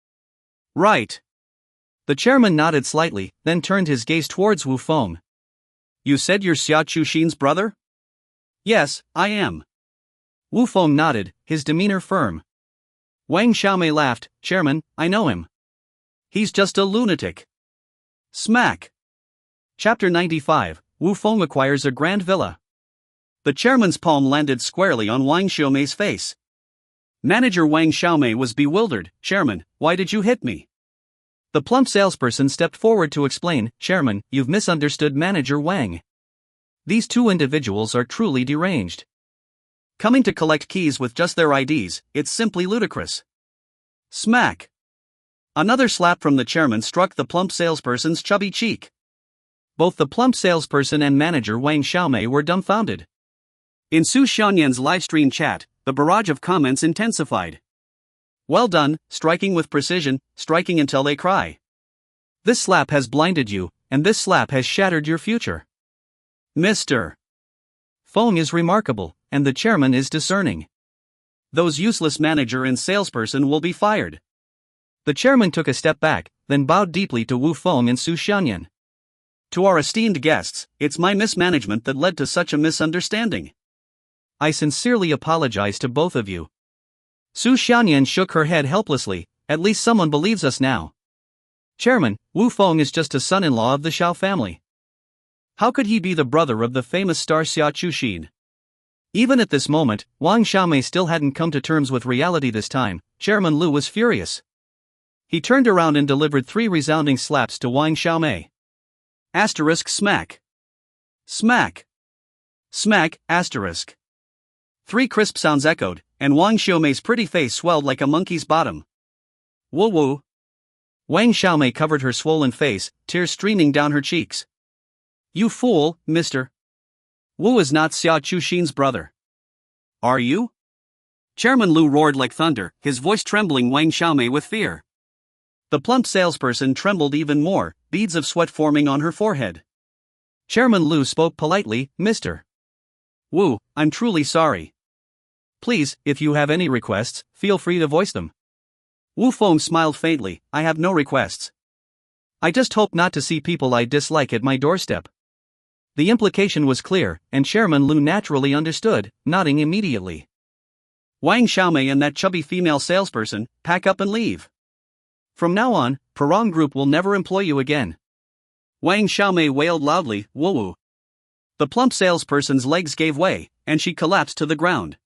"Right." The chairman nodded slightly, then turned his gaze towards Wu Feng. "You said you're Xia Chuxin's brother?" "Yes, I am." Wu Feng nodded, his demeanor firm. Wang Xiaomei laughed. "Chairman, I know him. He's just a lunatic." Smack. Chapter 95, Wu Feng acquires a grand villa. The chairman's palm landed squarely on Wang Xiaomei's face. Manager Wang Xiaomei was bewildered. "Chairman, why did you hit me?" The plump salesperson stepped forward to explain, "Chairman, you've misunderstood Manager Wang. These two individuals are truly deranged. Coming to collect keys with just their IDs, it's simply ludicrous." Smack. Another slap from the chairman struck the plump salesperson's chubby cheek. Both the plump salesperson and manager Wang Xiaomei were dumbfounded. In Su Xianyan's livestream chat, the barrage of comments intensified. "Well done, striking with precision, striking until they cry. This slap has blinded you, and this slap has shattered your future. Mr. Feng is remarkable, and the chairman is discerning. Those useless manager and salesperson will be fired." The chairman took a step back, then bowed deeply to Wu Feng and Su Xianyan. "To our esteemed guests, it's my mismanagement that led to such a misunderstanding. I sincerely apologize to both of you." Su Xianyan shook her head helplessly. "At least someone believes us now. Chairman, Wu Feng is just a son-in-law of the Xiao family. How could he be the brother of the famous star Xia Chuxin?" Even at this moment, Wang Xiaomei still hadn't come to terms with reality this time. Chairman Lu was furious. He turned around and delivered 3 resounding slaps to Wang Xiaomei. Asterisk smack. Smack. Smack, asterisk. 3 crisp sounds echoed, and Wang Xiaomei's pretty face swelled like a monkey's bottom. "Woo woo." Wang Xiaomei covered her swollen face, tears streaming down her cheeks. "You fool, mister. Wu is not Xia Chuxin's brother." "Are you?" Chairman Lu roared like thunder, his voice trembling Wang Xiaomei with fear. The plump salesperson trembled even more, beads of sweat forming on her forehead. Chairman Lu spoke politely, "Mr. Wu, I'm truly sorry. Please, if you have any requests, feel free to voice them." Wu Feng smiled faintly. "I have no requests. I just hope not to see people I dislike at my doorstep." The implication was clear, and Chairman Lu naturally understood, nodding immediately. Wang Xiaomei and that chubby female salesperson, pack up and leave. From now on, Perong Group will never employ you again. Wang Xiaomei wailed loudly, woo-woo. The plump salesperson's legs gave way, and she collapsed to the ground.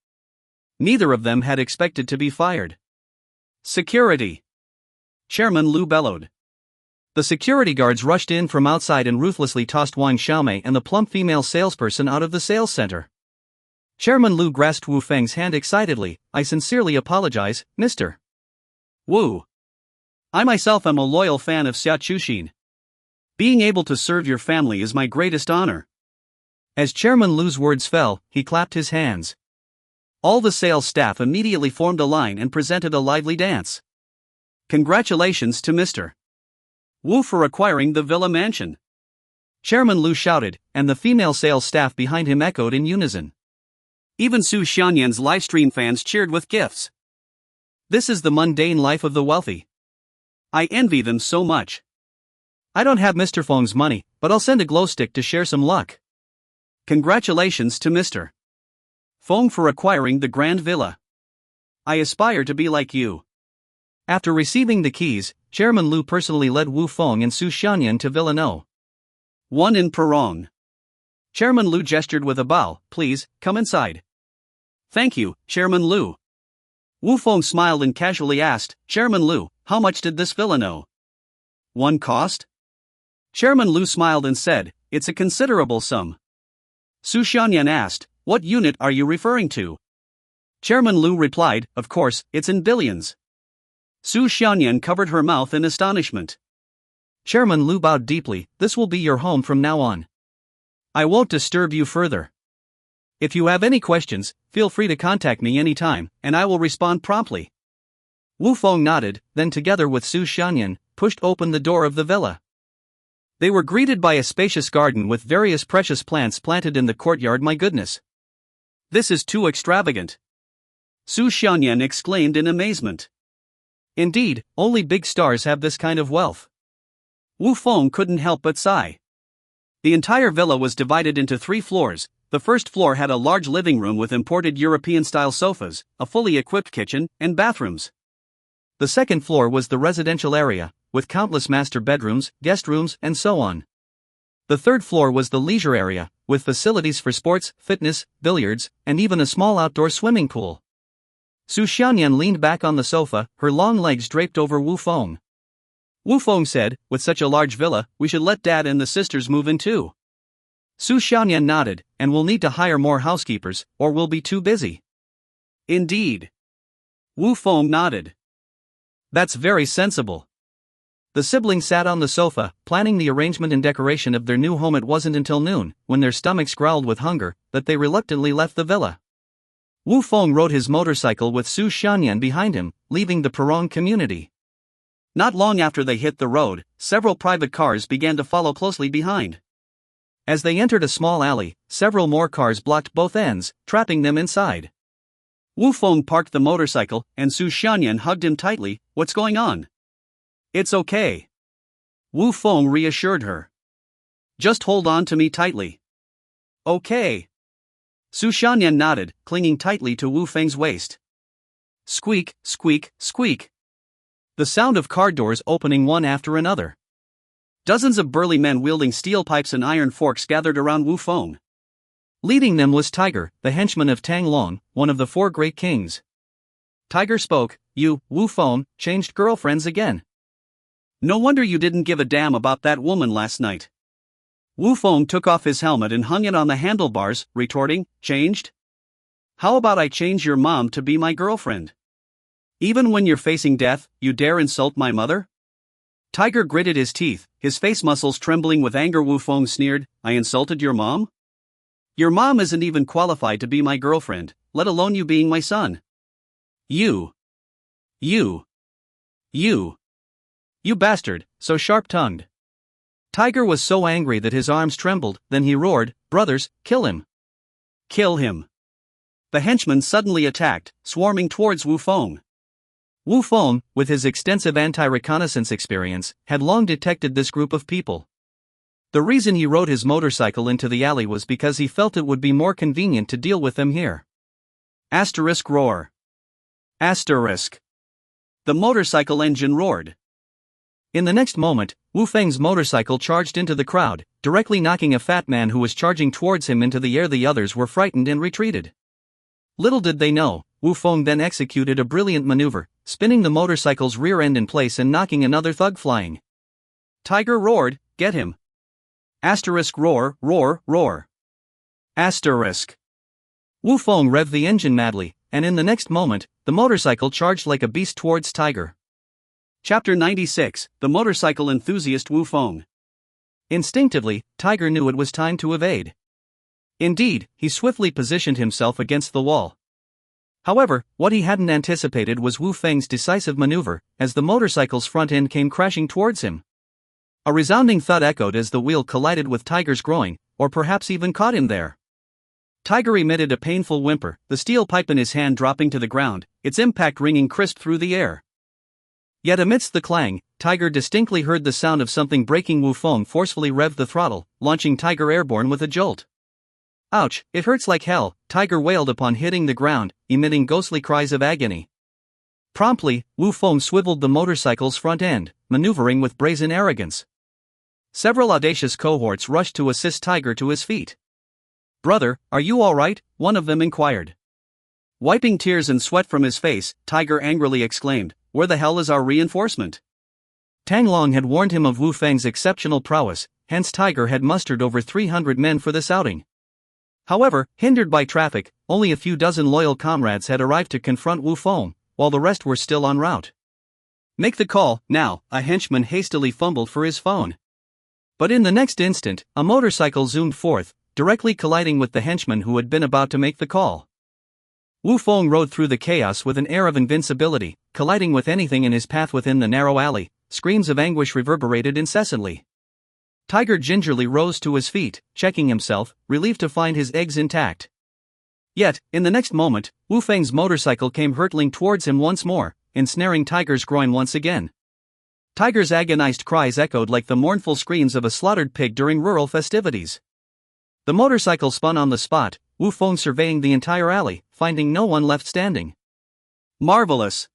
Neither of them had expected to be fired. Security! Chairman Lu bellowed. The security guards rushed in from outside and ruthlessly tossed Wang Xiaomei and the plump female salesperson out of the sales center. Chairman Lu grasped Wu Feng's hand excitedly. I sincerely apologize, Mr. Wu. I myself am a loyal fan of Xia Chuxin. Being able to serve your family is my greatest honor. As Chairman Lu's words fell, he clapped his hands. All the sales staff immediately formed a line and presented a lively dance. Congratulations to Mr. Wu for acquiring the villa mansion. Chairman Lu shouted, and the female sales staff behind him echoed in unison. Even Su Xianyan's livestream fans cheered with gifts. This is the mundane life of the wealthy. I envy them so much. I don't have Mr. Feng's money, but I'll send a glow stick to share some luck. Congratulations to Mr. Feng for acquiring the grand villa. I aspire to be like you. After receiving the keys, Chairman Lu personally led Wu Feng and Su Xianyan to Villa No. 1 in Perong. Chairman Lu gestured with a bow. Please, come inside. Thank you, Chairman Lu. Wu Feng smiled and casually asked, Chairman Lu, how much did this villa No. 1 cost? Chairman Lu smiled and said, it's a considerable sum. Su Xianyan asked, what unit are you referring to? Chairman Lu replied, of course, it's in billions. Su Xianyan covered her mouth in astonishment. Chairman Lu bowed deeply. This will be your home from now on. I won't disturb you further. If you have any questions, feel free to contact me anytime, and I will respond promptly. Wu Feng nodded, then together with Su Xianyan, pushed open the door of the villa. They were greeted by a spacious garden with various precious plants planted in the courtyard. My goodness! This is too extravagant! Su Xianyan exclaimed in amazement. Indeed, only big stars have this kind of wealth. Wu Feng couldn't help but sigh. The entire villa was divided into 3 floors. The first floor had a large living room with imported European-style sofas, a fully equipped kitchen, and bathrooms. The second floor was the residential area, with countless master bedrooms, guest rooms, and so on. The third floor was the leisure area, with facilities for sports, fitness, billiards, and even a small outdoor swimming pool. Su Xianyan leaned back on the sofa, her long legs draped over Wu Feng. Wu Feng said, with such a large villa, we should let Dad and the sisters move in too. Su Xianyan nodded, and we'll need to hire more housekeepers, or we'll be too busy. Indeed. Wu Feng nodded. That's very sensible. The siblings sat on the sofa, planning the arrangement and decoration of their new home. It wasn't until noon, when their stomachs growled with hunger, that they reluctantly left the villa. Wu Feng rode his motorcycle with Su Xianyan behind him, leaving the Perong community. Not long after they hit the road, several private cars began to follow closely behind. As they entered a small alley, several more cars blocked both ends, trapping them inside. Wu Feng parked the motorcycle, and Su Xianyan hugged him tightly. What's going on? It's okay. Wu Feng reassured her. Just hold on to me tightly. Okay. Su Xianyan nodded, clinging tightly to Wu Feng's waist. Squeak, squeak, squeak. The sound of car doors opening one after another. Dozens of burly men wielding steel pipes and iron forks gathered around Wu Feng. Leading them was Tiger, the henchman of Tang Long, one of the 4 great kings. Tiger spoke, you, Wu Feng, changed girlfriends again. No wonder you didn't give a damn about that woman last night. Wu Feng took off his helmet and hung it on the handlebars, retorting, changed? How about I change your mom to be my girlfriend? Even when you're facing death, you dare insult my mother? Tiger gritted his teeth, his face muscles trembling with anger. Wu Feng sneered, I insulted your mom? Your mom isn't even qualified to be my girlfriend, let alone you being my son. You bastard, so sharp-tongued. Tiger was so angry that his arms trembled, then he roared, brothers, kill him. Kill him. The henchmen suddenly attacked, swarming towards Wu Feng. Wu Feng, with his extensive anti-reconnaissance experience, had long detected this group of people. The reason he rode his motorcycle into the alley was because he felt it would be more convenient to deal with them here. Asterisk roar. Asterisk. The motorcycle engine roared. In the next moment, Wu Feng's motorcycle charged into the crowd, directly knocking a fat man who was charging towards him into the air. The others were frightened and retreated. Little did they know, Wu Feng then executed a brilliant maneuver, spinning the motorcycle's rear end in place and knocking another thug flying. Tiger roared, "Get him!" Asterisk roar, roar, roar. Asterisk. Wu Feng revved the engine madly, and in the next moment, the motorcycle charged like a beast towards Tiger. Chapter 96, The Motorcycle Enthusiast Wu Feng. Instinctively, Tiger knew it was time to evade. Indeed, he swiftly positioned himself against the wall. However, what he hadn't anticipated was Wu Feng's decisive maneuver, as the motorcycle's front end came crashing towards him. A resounding thud echoed as the wheel collided with Tiger's groin, or perhaps even caught him there. Tiger emitted a painful whimper, the steel pipe in his hand dropping to the ground, its impact ringing crisp through the air. Yet amidst the clang, Tiger distinctly heard the sound of something breaking. Wu Feng forcefully revved the throttle, launching Tiger airborne with a jolt. "Ouch, it hurts like hell," Tiger wailed upon hitting the ground, emitting ghostly cries of agony. Promptly, Wu Feng swiveled the motorcycle's front end, maneuvering with brazen arrogance. Several audacious cohorts rushed to assist Tiger to his feet. "Brother, are you all right?" one of them inquired. Wiping tears and sweat from his face, Tiger angrily exclaimed, "Where the hell is our reinforcement?" Tang Long had warned him of Wu Feng's exceptional prowess, hence Tiger had mustered over 300 men for this outing. However, hindered by traffic, only a few dozen loyal comrades had arrived to confront Wu Feng, while the rest were still en route. "Make the call, now," a henchman hastily fumbled for his phone. But in the next instant, a motorcycle zoomed forth, directly colliding with the henchman who had been about to make the call. Wu Feng rode through the chaos with an air of invincibility, colliding with anything in his path within the narrow alley. Screams of anguish reverberated incessantly. Tiger gingerly rose to his feet, checking himself, relieved to find his eggs intact. Yet, in the next moment, Wu Feng's motorcycle came hurtling towards him once more, ensnaring Tiger's groin once again. Tiger's agonized cries echoed like the mournful screams of a slaughtered pig during rural festivities. The motorcycle spun on the spot, Wu Feng surveying the entire alley, finding no one left standing. "Marvelous!"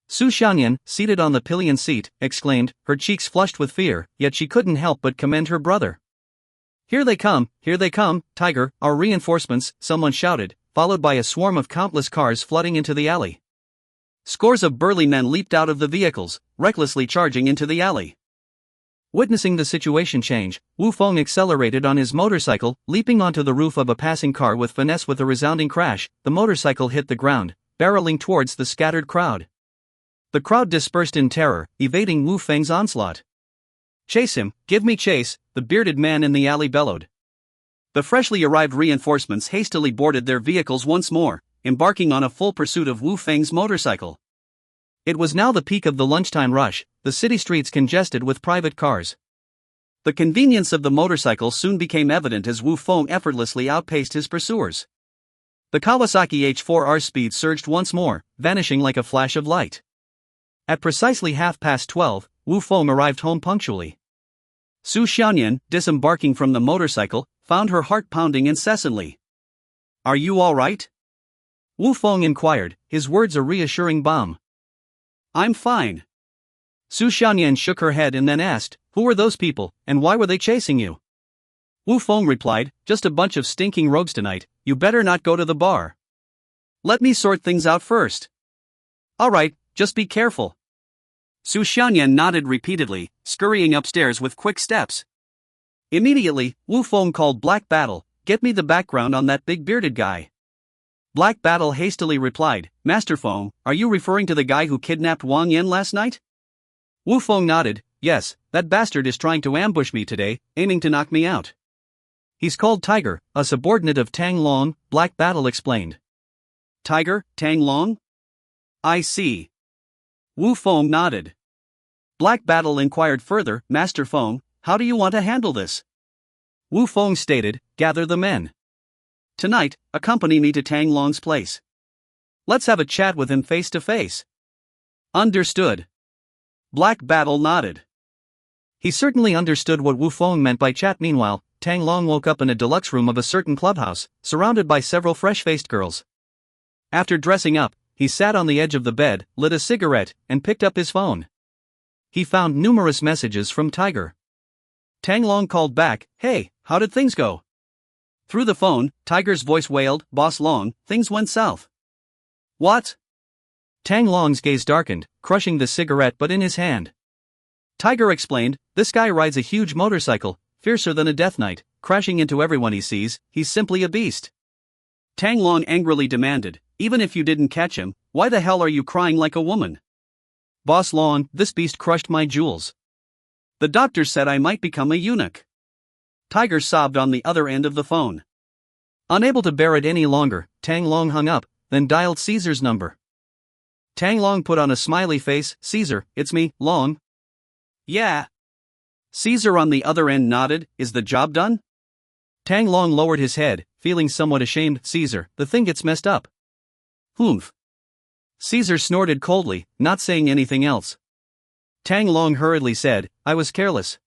Su Xianyan, seated on the pillion seat, exclaimed, her cheeks flushed with fear, yet she couldn't help but commend her brother. Here they come, Tiger, our reinforcements," someone shouted, followed by a swarm of countless cars flooding into the alley. Scores of burly men leaped out of the vehicles, recklessly charging into the alley. Witnessing the situation change, Wu Feng accelerated on his motorcycle, leaping onto the roof of a passing car with finesse. With a resounding crash, the motorcycle hit the ground, barreling towards the scattered crowd. The crowd dispersed in terror, evading Wu Feng's onslaught. "Chase him, give me chase," the bearded man in the alley bellowed. The freshly arrived reinforcements hastily boarded their vehicles once more, embarking on a full pursuit of Wu Feng's motorcycle. It was now the peak of the lunchtime rush, the city streets congested with private cars. The convenience of the motorcycle soon became evident as Wu Feng effortlessly outpaced his pursuers. The Kawasaki H4R's speed surged once more, vanishing like a flash of light. At precisely 12:30, Wu Feng arrived home punctually. Su Xianyan, disembarking from the motorcycle, found her heart pounding incessantly. "Are you all right?" Wu Feng inquired, his words a reassuring balm. "I'm fine." Su Xianyan shook her head and then asked, "Who were those people, and why were they chasing you?" Wu Feng replied, "Just a bunch of stinking rogues tonight, you better not go to the bar." "Let me sort things out first." "All right, just be careful." Su Xianyan nodded repeatedly, scurrying upstairs with quick steps. Immediately, Wu Feng called Black Battle, "Get me the background on that big bearded guy." Black Battle hastily replied, "Master Feng, are you referring to the guy who kidnapped Wang Yin last night?" Wu Feng nodded, "Yes, that bastard is trying to ambush me today, aiming to knock me out." "He's called Tiger, a subordinate of Tang Long," Black Battle explained. "Tiger, Tang Long? I see." Wu Feng nodded. Black Battle inquired further, "Master Feng, how do you want to handle this?" Wu Feng stated, "Gather the men. Tonight, accompany me to Tang Long's place. Let's have a chat with him face to face." "Understood." Black Battle nodded. He certainly understood what Wu Feng meant by chat. Meanwhile, Tang Long woke up in a deluxe room of a certain clubhouse, surrounded by several fresh-faced girls. After dressing up, he sat on the edge of the bed, lit a cigarette, and picked up his phone. He found numerous messages from Tiger. Tang Long called back, "Hey, how did things go?" Through the phone, Tiger's voice wailed, "Boss Long, things went south." "What?" Tang Long's gaze darkened, crushing the cigarette but in his hand. Tiger explained, "This guy rides a huge motorcycle, fiercer than a death knight, crashing into everyone he sees. He's simply a beast." Tang Long angrily demanded, "Even if you didn't catch him, why the hell are you crying like a woman?" "Boss Long, this beast crushed my jewels. The doctor said I might become a eunuch." Tiger sobbed on the other end of the phone. Unable to bear it any longer, Tang Long hung up, then dialed Caesar's number. Tang Long put on a smiley face, "Caesar, it's me, Long." "Yeah." Caesar on the other end nodded, "Is the job done?" Tang Long lowered his head, feeling somewhat ashamed. "Caesar, the thing gets messed up." "Humph." Caesar snorted coldly, not saying anything else. Tang Long hurriedly said, "I was careless.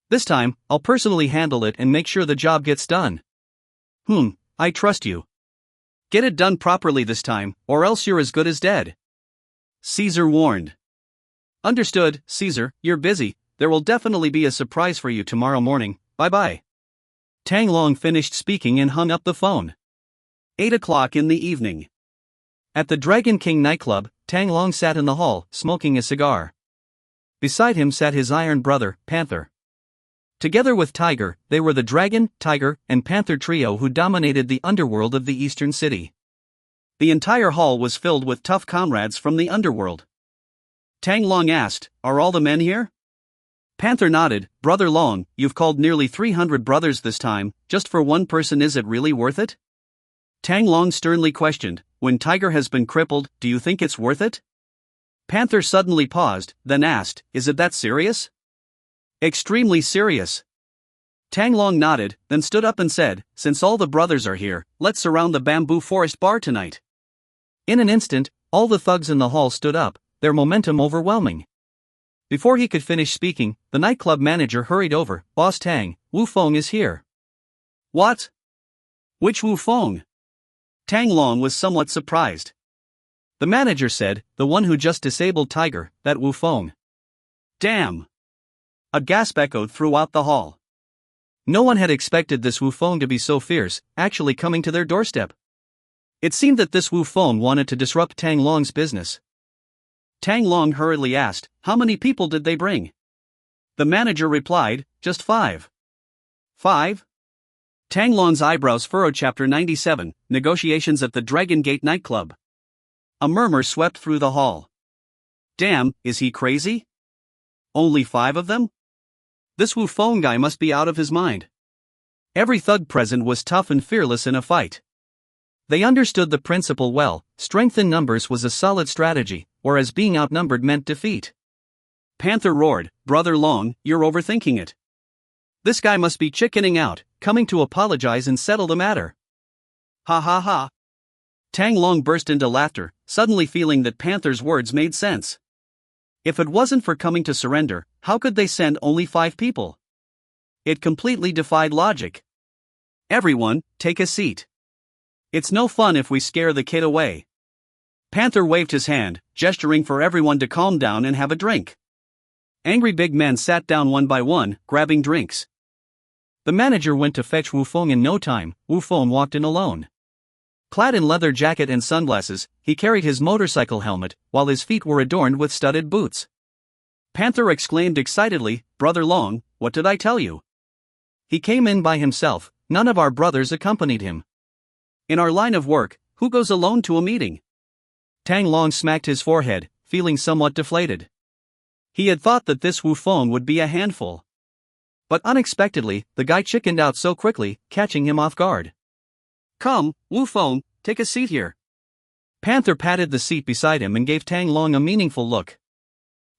This time, I'll personally handle it and make sure the job gets done." I trust you. Get it done properly this time, or else you're as good as dead." Caesar warned. "Understood, Caesar, you're busy. There will definitely be a surprise for you tomorrow morning. Bye-bye." Tang Long finished speaking and hung up the phone. 8 o'clock in the evening. At the Dragon King nightclub, Tang Long sat in the hall, smoking a cigar. Beside him sat his iron brother, Panther. Together with Tiger, they were the Dragon, Tiger, and Panther trio who dominated the underworld of the eastern city. The entire hall was filled with tough comrades from the underworld. Tang Long asked, "Are all the men here?" Panther nodded, "Brother Long, you've called nearly 300 brothers this time, just for one person. Is it really worth it?" Tang Long sternly questioned, "When Tiger has been crippled, do you think it's worth it?" Panther suddenly paused, then asked, "Is it that serious?" "Extremely serious." Tang Long nodded, then stood up and said, "Since all the brothers are here, let's surround the Bamboo Forest Bar tonight." In an instant, all the thugs in the hall stood up, their momentum overwhelming. Before he could finish speaking, the nightclub manager hurried over, "Boss Tang, Wu Feng is here." "What? Which Wu Feng?" Tang Long was somewhat surprised. The manager said, "The one who just disabled Tiger, that Wu Feng." "Damn!" A gasp echoed throughout the hall. No one had expected this Wu Feng to be so fierce, actually coming to their doorstep. It seemed that this Wu Feng wanted to disrupt Tang Long's business. Tang Long hurriedly asked, "How many people did they bring?" The manager replied, "Just 5. 5? Tang Long's eyebrows furrowed. Chapter 97, Negotiations at the Dragon Gate nightclub. A murmur swept through the hall. "Damn, is he crazy? Only 5 of them? This Wu Feng guy must be out of his mind." Every thug present was tough and fearless in a fight. They understood the principle well: strength in numbers was a solid strategy, whereas being outnumbered meant defeat. Panther roared, "Brother Long, you're overthinking it. This guy must be chickening out, coming to apologize and settle the matter." "Ha ha ha." Tang Long burst into laughter, suddenly feeling that Panther's words made sense. If it wasn't for coming to surrender, how could they send only 5 people? It completely defied logic. "Everyone, take a seat. It's no fun if we scare the kid away." Panther waved his hand, gesturing for everyone to calm down and have a drink. Angry big men sat down one by one, grabbing drinks. The manager went to fetch Wu Feng in no time. Wu Feng walked in alone. Clad in leather jacket and sunglasses, he carried his motorcycle helmet, while his feet were adorned with studded boots. Panther exclaimed excitedly, "Brother Long, what did I tell you?" He came in by himself, none of our brothers accompanied him. In our line of work, who goes alone to a meeting? Tang Long smacked his forehead, feeling somewhat deflated. He had thought that this Wu Feng would be a handful. But unexpectedly, the guy chickened out so quickly, catching him off guard. "Come, Wu Feng, take a seat here." Panther patted the seat beside him and gave Tang Long a meaningful look.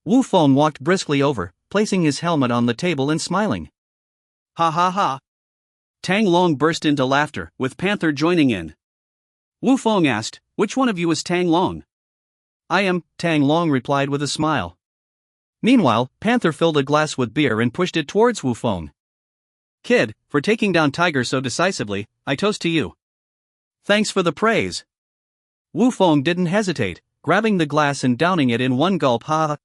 Wu Feng walked briskly over, placing his helmet on the table and smiling. "Ha ha ha." Tang Long burst into laughter, with Panther joining in. Wu Feng asked, "Which one of you is Tang Long?" "I am," Tang Long replied with a smile. Meanwhile, Panther filled a glass with beer and pushed it towards Wu Feng. Kid, for taking down Tiger so decisively, I toast to you. Thanks for the praise. Wu Feng didn't hesitate, grabbing the glass and downing it in one gulp. Ha!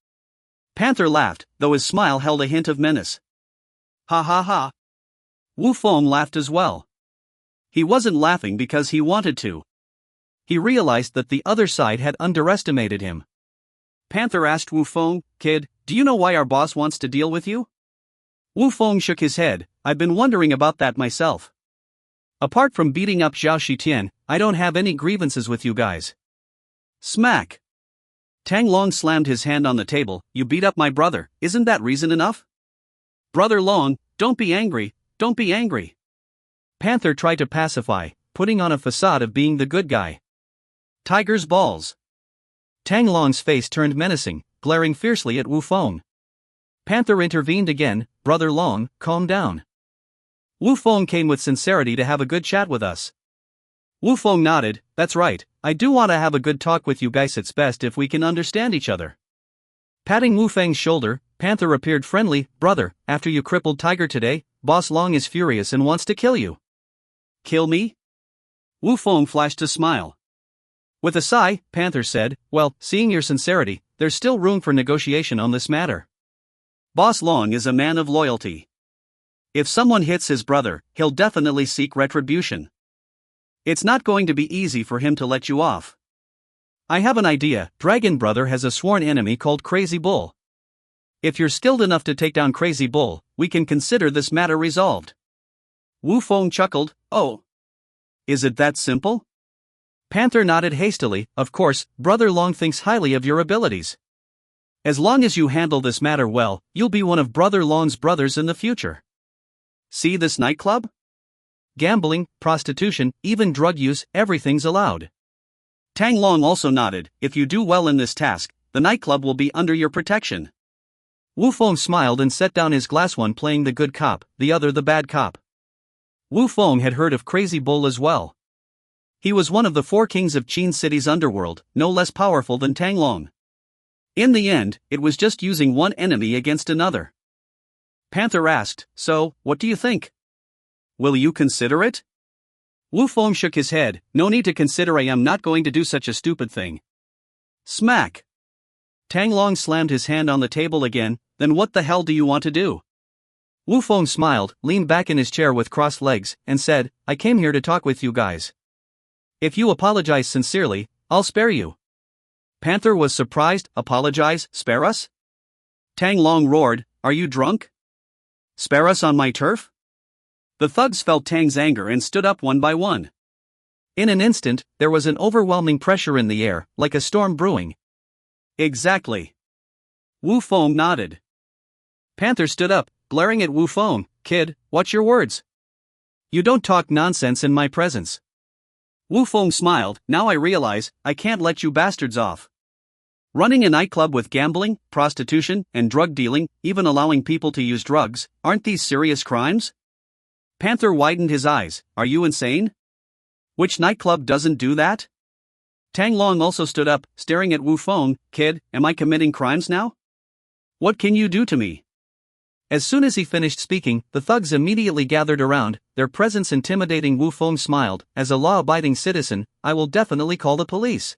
Panther laughed, though his smile held a hint of menace. Ha ha ha. Wu Feng laughed as well. He wasn't laughing because he wanted to. He realized that the other side had underestimated him. Panther asked Wu Feng, Kid, do you know why our boss wants to deal with you? Wu Feng shook his head. I've been wondering about that myself. Apart from beating up Zhao Shitian, I don't have any grievances with you guys. Smack. Tang Long slammed his hand on the table. You beat up my brother, isn't that reason enough? Brother Long, don't be angry, don't be angry. Panther tried to pacify, putting on a facade of being the good guy. Tiger's balls. Tang Long's face turned menacing, glaring fiercely at Wu Feng. Panther intervened again. Brother Long, calm down. Wu Feng came with sincerity to have a good chat with us. Wu Feng nodded. That's right, I do want to have a good talk with you guys. It's best if we can understand each other. Patting Wu Feng's shoulder, Panther appeared friendly. Brother, after you crippled Tiger today, Boss Long is furious and wants to kill you. Kill me? Wu Feng flashed a smile. With a sigh, Panther said, well, seeing your sincerity, there's still room for negotiation on this matter. Boss Long is a man of loyalty. If someone hits his brother, he'll definitely seek retribution. It's not going to be easy for him to let you off. I have an idea. Dragon Brother has a sworn enemy called Crazy Bull. If you're skilled enough to take down Crazy Bull, we can consider this matter resolved. Wu Feng chuckled. Oh. Is it that simple? Panther nodded hastily. Of course, Brother Long thinks highly of your abilities. As long as you handle this matter well, you'll be one of Brother Long's brothers in the future. See this nightclub? Gambling, prostitution, even drug use, everything's allowed. Tang Long also nodded. If you do well in this task, the nightclub will be under your protection. Wu Feng smiled and set down his glass, one playing the good cop, the other the bad cop. Wu Feng had heard of Crazy Bull as well. He was one of the 4 kings of Qin City's underworld, no less powerful than Tang Long. In the end, it was just using one enemy against another. Panther asked, so, what do you think? Will you consider it? Wu Feng shook his head. No need to consider, I am not going to do such a stupid thing. Smack. Tang Long slammed his hand on the table again. Then what the hell do you want to do? Wu Feng smiled, leaned back in his chair with crossed legs, and said, I came here to talk with you guys. If you apologize sincerely, I'll spare you. Panther was surprised. Apologize, spare us? Tang Long roared, are you drunk? Spare us on my turf? The thugs felt Tang's anger and stood up one by one. In an instant, there was an overwhelming pressure in the air, like a storm brewing. Exactly. Wu Feng nodded. Panther stood up, glaring at Wu Feng. Kid, watch your words. You don't talk nonsense in my presence. Wu Feng smiled. Now I realize, I can't let you bastards off. Running a nightclub with gambling, prostitution, and drug dealing, even allowing people to use drugs, aren't these serious crimes? Panther widened his eyes. Are you insane? Which nightclub doesn't do that? Tang Long also stood up, staring at Wu Feng. Kid, am I committing crimes now? What can you do to me? As soon as he finished speaking, the thugs immediately gathered around, their presence intimidating. Wu Feng smiled. As a law-abiding citizen, I will definitely call the police.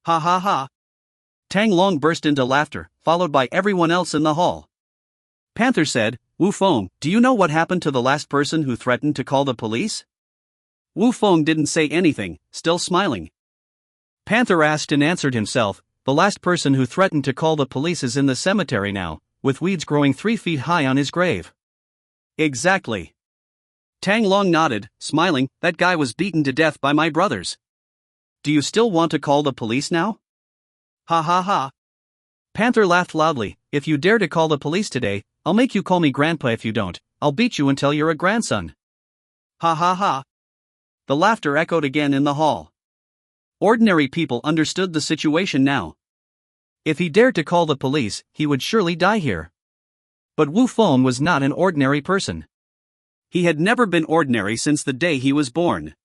Ha ha ha. Tang Long burst into laughter, followed by everyone else in the hall. Panther said, Wu Feng, do you know what happened to the last person who threatened to call the police? Wu Feng didn't say anything, still smiling. Panther asked and answered himself, the last person who threatened to call the police is in the cemetery now, with weeds growing 3 feet high on his grave. Exactly. Tang Long nodded, smiling. That guy was beaten to death by my brothers. Do you still want to call the police now? Ha ha ha. Panther laughed loudly. If you dare to call the police today, I'll make you call me grandpa. If you don't, I'll beat you until you're a grandson. Ha ha ha. The laughter echoed again in the hall. Ordinary people understood the situation now. If he dared to call the police, he would surely die here. But Wu Feng was not an ordinary person. He had never been ordinary since the day he was born.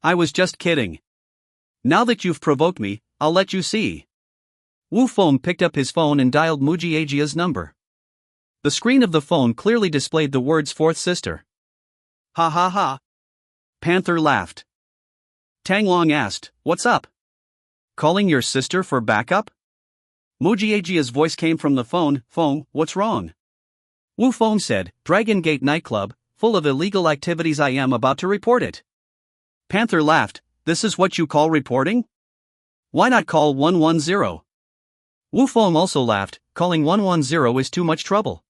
I was just kidding. Now that you've provoked me, I'll let you see. Wu Feng picked up his phone and dialed Mujiejia's number. The screen of the phone clearly displayed the words fourth sister. Ha ha ha. Panther laughed. Tang Long asked, "What's up? Calling your sister for backup?" Mujiejia's voice came from the phone. "Feng, what's wrong?" Wu Feng said, "Dragon Gate nightclub, full of illegal activities. I am about to report it." Panther laughed. "This is what you call reporting? Why not call 110? Wu Feng also laughed. "Calling 110 is too much trouble.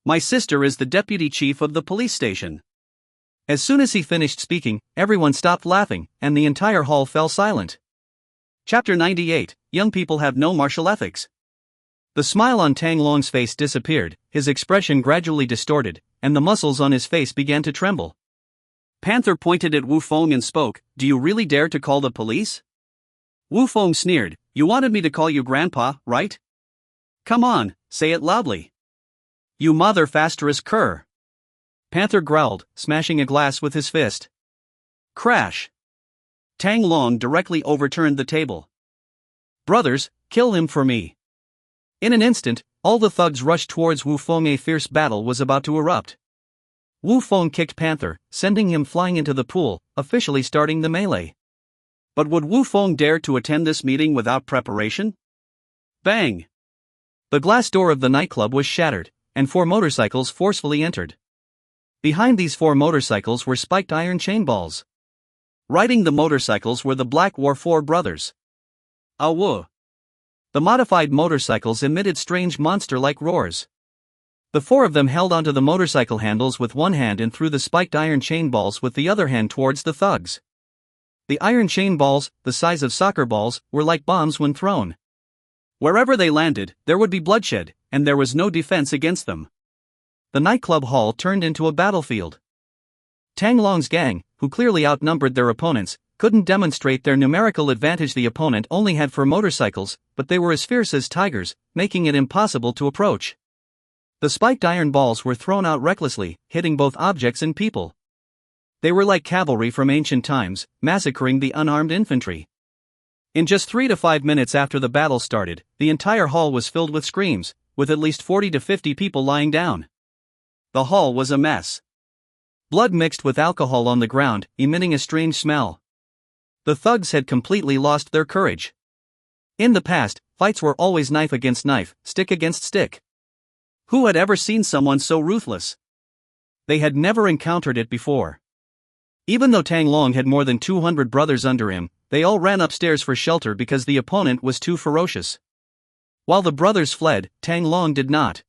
My sister is the deputy chief of the police station." As soon as he finished speaking, everyone stopped laughing, and the entire hall fell silent. Chapter 98, Young People Have No Martial Ethics. The smile on Tang Long's face disappeared, his expression gradually distorted, and the muscles on his face began to tremble. Panther pointed at Wu Feng and spoke, "Do you really dare to call the police?" Wu Feng sneered, "You wanted me to call you Grandpa, right? Come on, say it loudly. You mother fasterous cur." Panther growled, smashing a glass with his fist. Crash! Tang Long directly overturned the table. "Brothers, kill him for me." In an instant, all the thugs rushed towards Wu Feng. A fierce battle was about to erupt. Wu Feng kicked Panther, sending him flying into the pool, officially starting the melee. But would Wu Feng dare to attend this meeting without preparation? Bang! The glass door of the nightclub was shattered, and 4 motorcycles forcefully entered. Behind these 4 motorcycles were spiked iron chain balls. Riding the motorcycles were the Black War 4 brothers. Awu! The modified motorcycles emitted strange monster-like roars. The 4 of them held onto the motorcycle handles with one hand and threw the spiked iron chain balls with the other hand towards the thugs. The iron chain balls, the size of soccer balls, were like bombs when thrown. Wherever they landed, there would be bloodshed, and there was no defense against them. The nightclub hall turned into a battlefield. Tang Long's gang, who clearly outnumbered their opponents, couldn't demonstrate their numerical advantage. The opponent only had 4 motorcycles, but they were as fierce as tigers, making it impossible to approach. The spiked iron balls were thrown out recklessly, hitting both objects and people. They were like cavalry from ancient times, massacring the unarmed infantry. In just 3 to 5 minutes after the battle started, the entire hall was filled with screams, with at least 40 to 50 people lying down. The hall was a mess. Blood mixed with alcohol on the ground, emitting a strange smell. The thugs had completely lost their courage. In the past, fights were always knife against knife, stick against stick. Who had ever seen someone so ruthless? They had never encountered it before. Even though Tang Long had more than 200 brothers under him, they all ran upstairs for shelter because the opponent was too ferocious. While the brothers fled, Tang Long did not.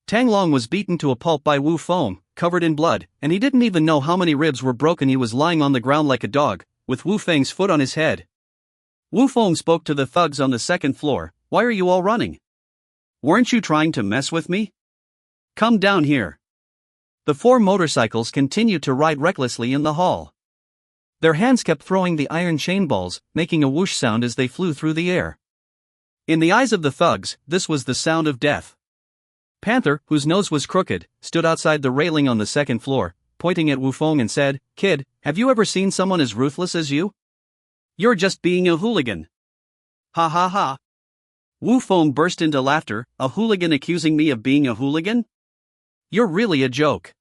Tang Long was beaten to a pulp by Wu Feng, covered in blood, and he didn't even know how many ribs were broken. He was lying on the ground like a dog, with Wu Feng's foot on his head. Wu Feng spoke to the thugs on the second floor, "Why are you all running? Weren't you trying to mess with me? Come down here." The 4 motorcycles continued to ride recklessly in the hall. Their hands kept throwing the iron chain balls, making a whoosh sound as they flew through the air. In the eyes of the thugs, this was the sound of death. Panther, whose nose was crooked, stood outside the railing on the second floor, pointing at Wu Feng and said, "Kid, have you ever seen someone as ruthless as you? You're just being a hooligan." Ha ha ha. Wu Feng burst into laughter. "A hooligan accusing me of being a hooligan? You're really a joke."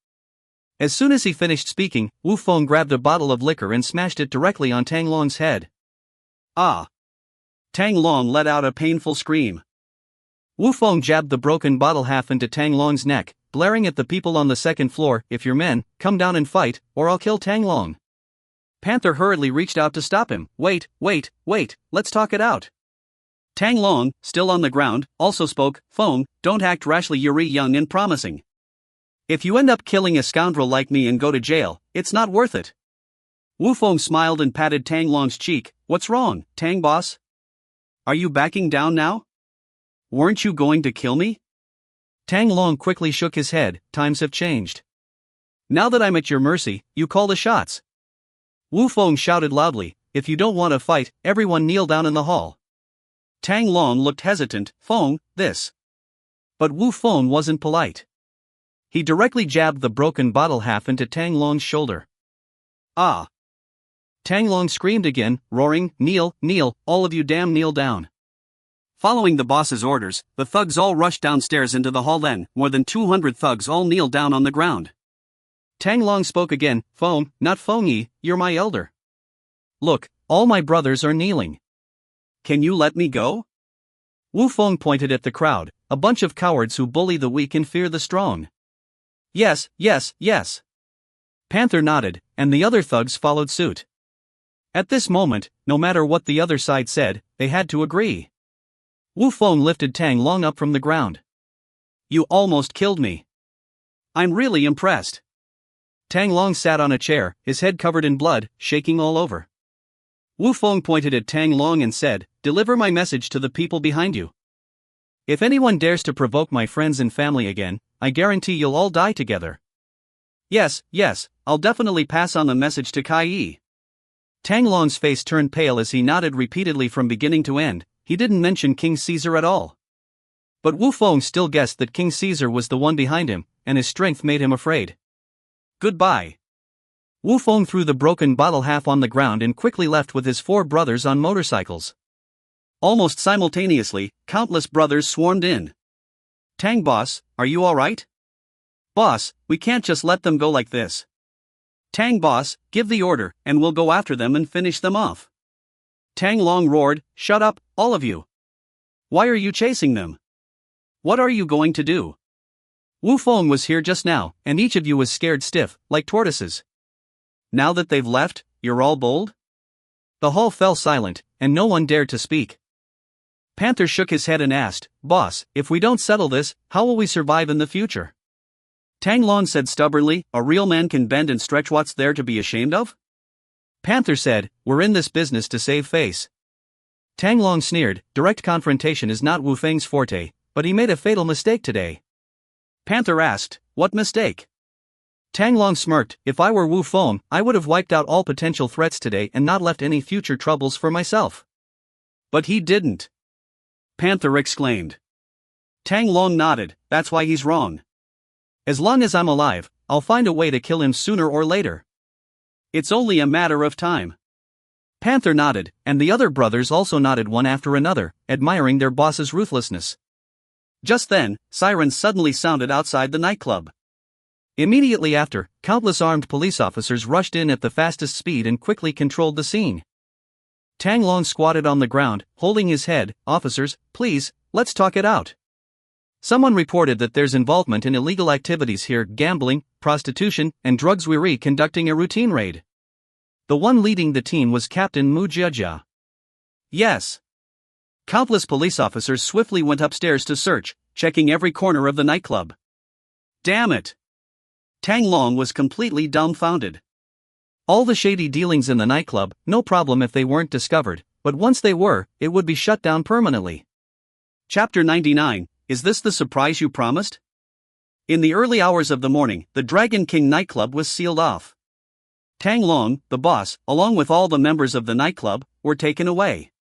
As soon as he finished speaking, Wu Feng grabbed a bottle of liquor and smashed it directly on Tang Long's head. Ah! Tang Long let out a painful scream. Wu Feng jabbed the broken bottle half into Tang Long's neck, blaring at the people on the second floor, "If you're men, come down and fight, or I'll kill Tang Long." Panther hurriedly reached out to stop him. Wait, let's talk it out." Tang Long, still on the ground, also spoke, "Feng, don't act rashly. You're young and promising. If you end up killing a scoundrel like me and go to jail, it's not worth it." Wu Feng smiled and patted Tang Long's cheek. "What's wrong, Tang boss? Are you backing down now? Weren't you going to kill me?" Tang Long quickly shook his head. "Times have changed. Now that I'm at your mercy, you call the shots." Wu Feng shouted loudly, "If you don't want to fight, everyone kneel down in the hall." Tang Long looked hesitant. "Feng, this." But Wu Feng wasn't polite. He directly jabbed the broken bottle half into Tang Long's shoulder. Ah! Tang Long screamed again, roaring, kneel, all of you damn kneel down. Following the boss's orders, the thugs all rushed downstairs into the hall. Then, more than 200 thugs all kneeled down on the ground. Tang Long spoke again, Feng, not Feng Yi, you're my elder. Look, all my brothers are kneeling. Can you let me go? Wu Feng pointed at the crowd, a bunch of cowards who bully the weak and fear the strong. Yes, yes, yes. Panther nodded, and the other thugs followed suit. At this moment, no matter what the other side said, they had to agree. Wu Feng lifted Tang Long up from the ground. You almost killed me. I'm really impressed. Tang Long sat on a chair, his head covered in blood, shaking all over. Wu Feng pointed at Tang Long and said, Deliver my message to the people behind you. If anyone dares to provoke my friends and family again, I guarantee you'll all die together. Yes, yes, I'll definitely pass on the message to Kai Yi. Tang Long's face turned pale as he nodded repeatedly from beginning to end. He didn't mention King Caesar at all. But Wu Feng still guessed that King Caesar was the one behind him, and his strength made him afraid. Goodbye. Wu Feng threw the broken bottle half on the ground and quickly left with his 4 brothers on motorcycles. Almost simultaneously, countless brothers swarmed in. Tang boss, are you alright? Boss, we can't just let them go like this. Tang boss, give the order, and we'll go after them and finish them off. Tang Long roared, Shut up, all of you. Why are you chasing them? What are you going to do? Wu Feng was here just now, and each of you was scared stiff, like tortoises. Now that they've left, you're all bold? The hall fell silent, and no one dared to speak. Panther shook his head and asked, Boss, if we don't settle this, how will we survive in the future? Tang Long said stubbornly, A real man can bend and stretch, what's there to be ashamed of? Panther said, We're in this business to save face. Tang Long sneered, Direct confrontation is not Wu Feng's forte, but he made a fatal mistake today. Panther asked, What mistake? Tang Long smirked, If I were Wu Feng, I would have wiped out all potential threats today and not left any future troubles for myself. But he didn't. Panther exclaimed. Tang Long nodded, That's why he's wrong. As long as I'm alive, I'll find a way to kill him sooner or later. It's only a matter of time. Panther nodded, and the other brothers also nodded one after another, admiring their boss's ruthlessness. Just then, sirens suddenly sounded outside the nightclub. Immediately after, countless armed police officers rushed in at the fastest speed and quickly controlled the scene. Tang Long squatted on the ground, holding his head, Officers, please, let's talk it out. Someone reported that there's involvement in illegal activities here, gambling, prostitution, and drugs. We're conducting a routine raid. The one leading the team was Captain Mu Jiajia. Yes. Countless police officers swiftly went upstairs to search, checking every corner of the nightclub. Damn it! Tang Long was completely dumbfounded. All the shady dealings in the nightclub, no problem if they weren't discovered, but once they were, it would be shut down permanently. Chapter 99, Is this the surprise you promised? In the early hours of the morning, the Dragon King nightclub was sealed off. Tang Long, the boss, along with all the members of the nightclub, were taken away.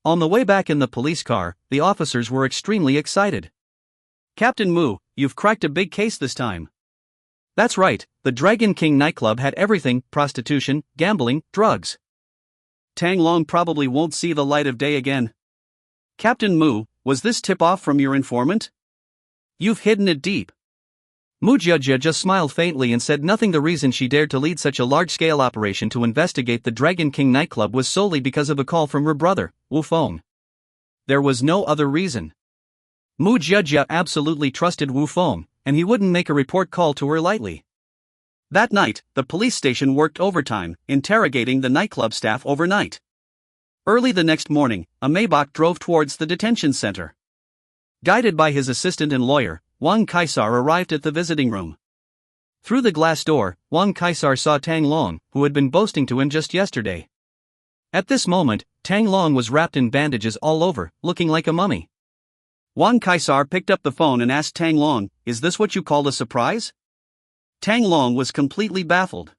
On the way back in the police car, the officers were extremely excited. Captain Mu, you've cracked a big case this time. That's right, the Dragon King nightclub had everything, prostitution, gambling, drugs. Tang Long probably won't see the light of day again. Captain Mu, was this tip-off from your informant? You've hidden it deep. Mu Jiajia just smiled faintly and said nothing. The reason she dared to lead such a large-scale operation to investigate the Dragon King nightclub was solely because of a call from her brother, Wu Feng. There was no other reason. Mu Jiajia absolutely trusted Wu Feng, and he wouldn't make a report call to her lightly. That night, the police station worked overtime, interrogating the nightclub staff overnight. Early the next morning, a Maybach drove towards the detention center. Guided by his assistant and lawyer, Wang Kaisar arrived at the visiting room. Through the glass door, Wang Kaisar saw Tang Long, who had been boasting to him just yesterday. At this moment, Tang Long was wrapped in bandages all over, looking like a mummy. Wang Kaisar picked up the phone and asked Tang Long, Is this what you call a surprise? Tang Long was completely baffled.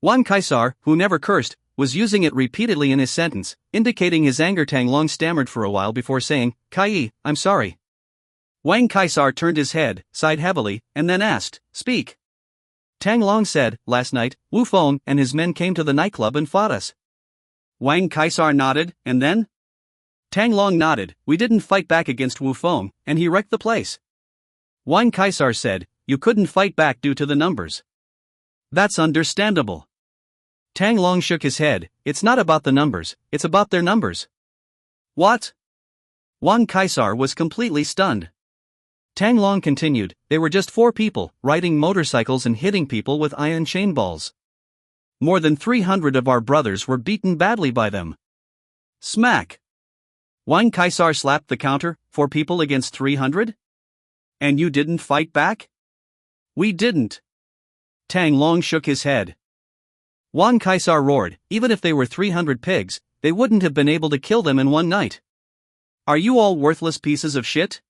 Wang Kaisar, who never cursed, was using it repeatedly in his sentence, indicating his anger. Tang Long stammered for a while before saying, Kai, I'm sorry. Wang Kaisar turned his head, sighed heavily, and then asked, Speak. Tang Long said, Last night, Wu Feng and his men came to the nightclub and fought us. Wang Kaisar nodded, and then? Tang Long nodded. We didn't fight back against Wu Feng, and he wrecked the place. Wang Kaisar said, you couldn't fight back due to the numbers. That's understandable. Tang Long shook his head. It's not about the numbers, it's about their numbers. What? Wang Kaisar was completely stunned. Tang Long continued, they were just 4 people, riding motorcycles and hitting people with iron chain balls. More than 300 of our brothers were beaten badly by them. Smack. Wang Kaisar slapped the counter, 4 people against 300? And you didn't fight back? We didn't. Tang Long shook his head. Wang Kaisar roared, even if they were 300 pigs, they wouldn't have been able to kill them in one night. Are you all worthless pieces of shit?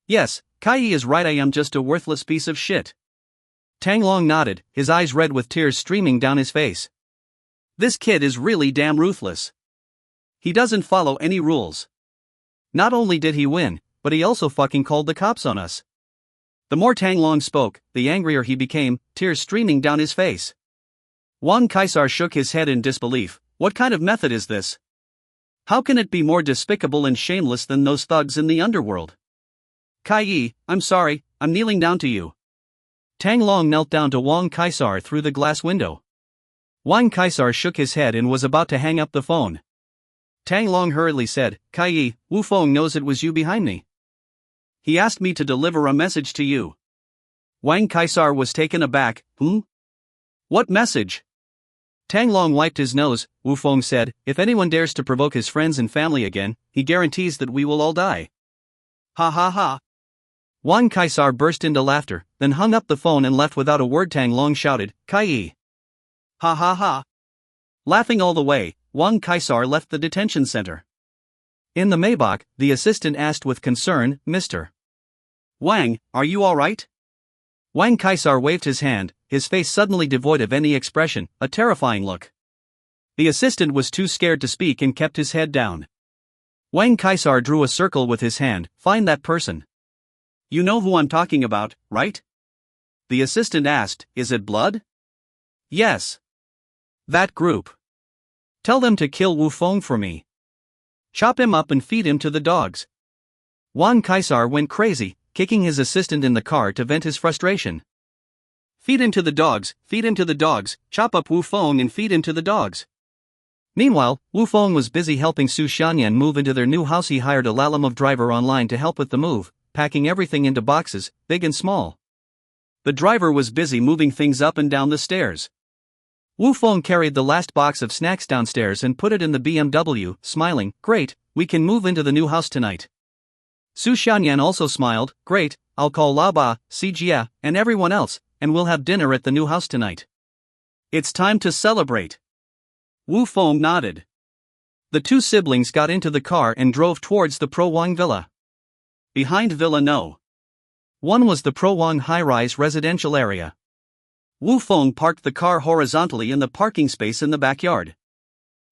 Yes, Kai Yi is right, I am just a worthless piece of shit. Tang Long nodded, his eyes red with tears streaming down his face. This kid is really damn ruthless. He doesn't follow any rules. Not only did he win, but he also fucking called the cops on us. The more Tang Long spoke, the angrier he became, tears streaming down his face. Wang Kaisar shook his head in disbelief. What kind of method is this? How can it be more despicable and shameless than those thugs in the underworld? Kai Yi, I'm sorry, I'm kneeling down to you. Tang Long knelt down to Wang Kaisar through the glass window. Wang Kaisar shook his head and was about to hang up the phone. Tang Long hurriedly said, Kai Yi, Wu Feng knows it was you behind me. He asked me to deliver a message to you. Wang Kaisar was taken aback. What message? Tang Long wiped his nose. Wu Feng said, if anyone dares to provoke his friends and family again, he guarantees that we will all die. Ha ha ha. Wang Kaisar burst into laughter, then hung up the phone and left without a word. Tang Long shouted, Kai Yi. Ha ha ha. Laughing all the way, Wang Kaisar left the detention center. In the Maybach, the assistant asked with concern, Mr. Wang, are you alright? Wang Kaisar waved his hand, his face suddenly devoid of any expression, a terrifying look. The assistant was too scared to speak and kept his head down. Wang Kaisar drew a circle with his hand. Find that person. You know who I'm talking about, right? The assistant asked, is it blood? Yes. That group. Tell them to kill Wu Feng for me. Chop him up and feed him to the dogs. Wang Kaisar went crazy, kicking his assistant in the car to vent his frustration. Feed him to the dogs, chop up Wu Feng and feed him to the dogs. Meanwhile, Wu Feng was busy helping Su Xianyan move into their new house. He hired a Lalamove driver online to help with the move, packing everything into boxes, big and small. The driver was busy moving things up and down the stairs. Wu Feng carried the last box of snacks downstairs and put it in the BMW, smiling, great, we can move into the new house tonight. Su Xianyan also smiled, great, I'll call Laba, Xijia, and everyone else, and we'll have dinner at the new house tonight. It's time to celebrate. Wu Feng nodded. The 2 siblings got into the car and drove towards the Pro Wang Villa. Behind Villa No. 1 was the Pro Wang high-rise residential area. Wu Feng parked the car horizontally in the parking space in the backyard.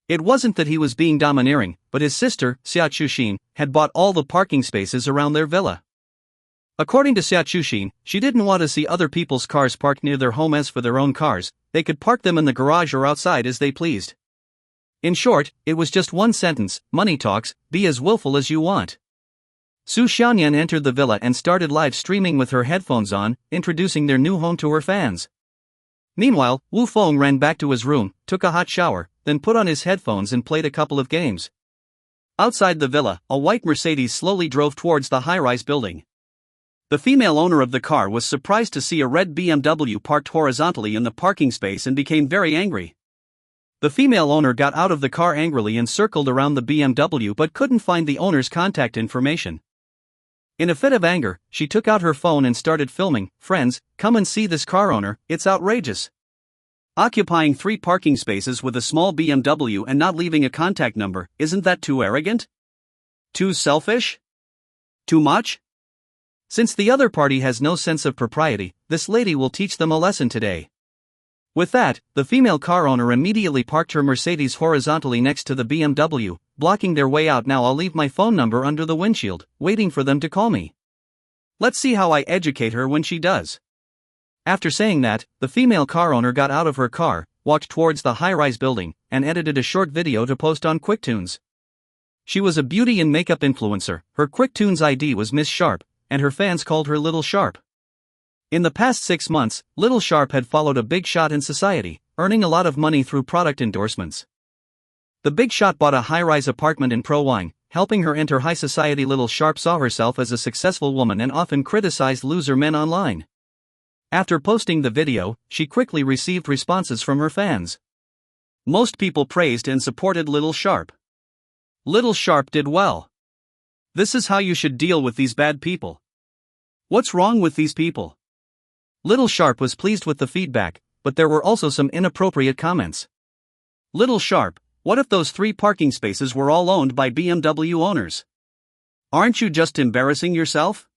It wasn't that he was being domineering, but his sister, Xia Chuxin, had bought all the parking spaces around their villa. According to Xia Chuxin, she didn't want to see other people's cars parked near their home. As for their own cars, they could park them in the garage or outside as they pleased. In short, it was just one sentence, money talks, be as willful as you want. Su Xianyan entered the villa and started live streaming with her headphones on, introducing their new home to her fans. Meanwhile, Wu Feng ran back to his room, took a hot shower, then put on his headphones and played a couple of games. Outside the villa, a white Mercedes slowly drove towards the high-rise building. The female owner of the car was surprised to see a red BMW parked horizontally in the parking space and became very angry. The female owner got out of the car angrily and circled around the BMW but couldn't find the owner's contact information. In a fit of anger, she took out her phone and started filming. Friends, come and see this car owner, it's outrageous. Occupying 3 parking spaces with a small BMW and not leaving a contact number, isn't that too arrogant? Too selfish? Too much? Since the other party has no sense of propriety, this lady will teach them a lesson today. With that, the female car owner immediately parked her Mercedes horizontally next to the BMW, blocking their way out. Now I'll leave my phone number under the windshield, waiting for them to call me. Let's see how I educate her when she does. After saying that, the female car owner got out of her car, walked towards the high-rise building, and edited a short video to post on QuickTunes. She was a beauty and makeup influencer. Her QuickTunes ID was Miss Sharp, and her fans called her Little Sharp. In the past 6 months, Little Sharp had followed a big shot in society, earning a lot of money through product endorsements. The big shot bought a high-rise apartment in Pro Wine, helping her enter high society. Little Sharp saw herself as a successful woman and often criticized loser men online. After posting the video, she quickly received responses from her fans. Most people praised and supported Little Sharp. Little Sharp did well. This is how you should deal with these bad people. What's wrong with these people? Little Sharp was pleased with the feedback, but there were also some inappropriate comments. Little Sharp, what if those 3 parking spaces were all owned by BMW owners? Aren't you just embarrassing yourself?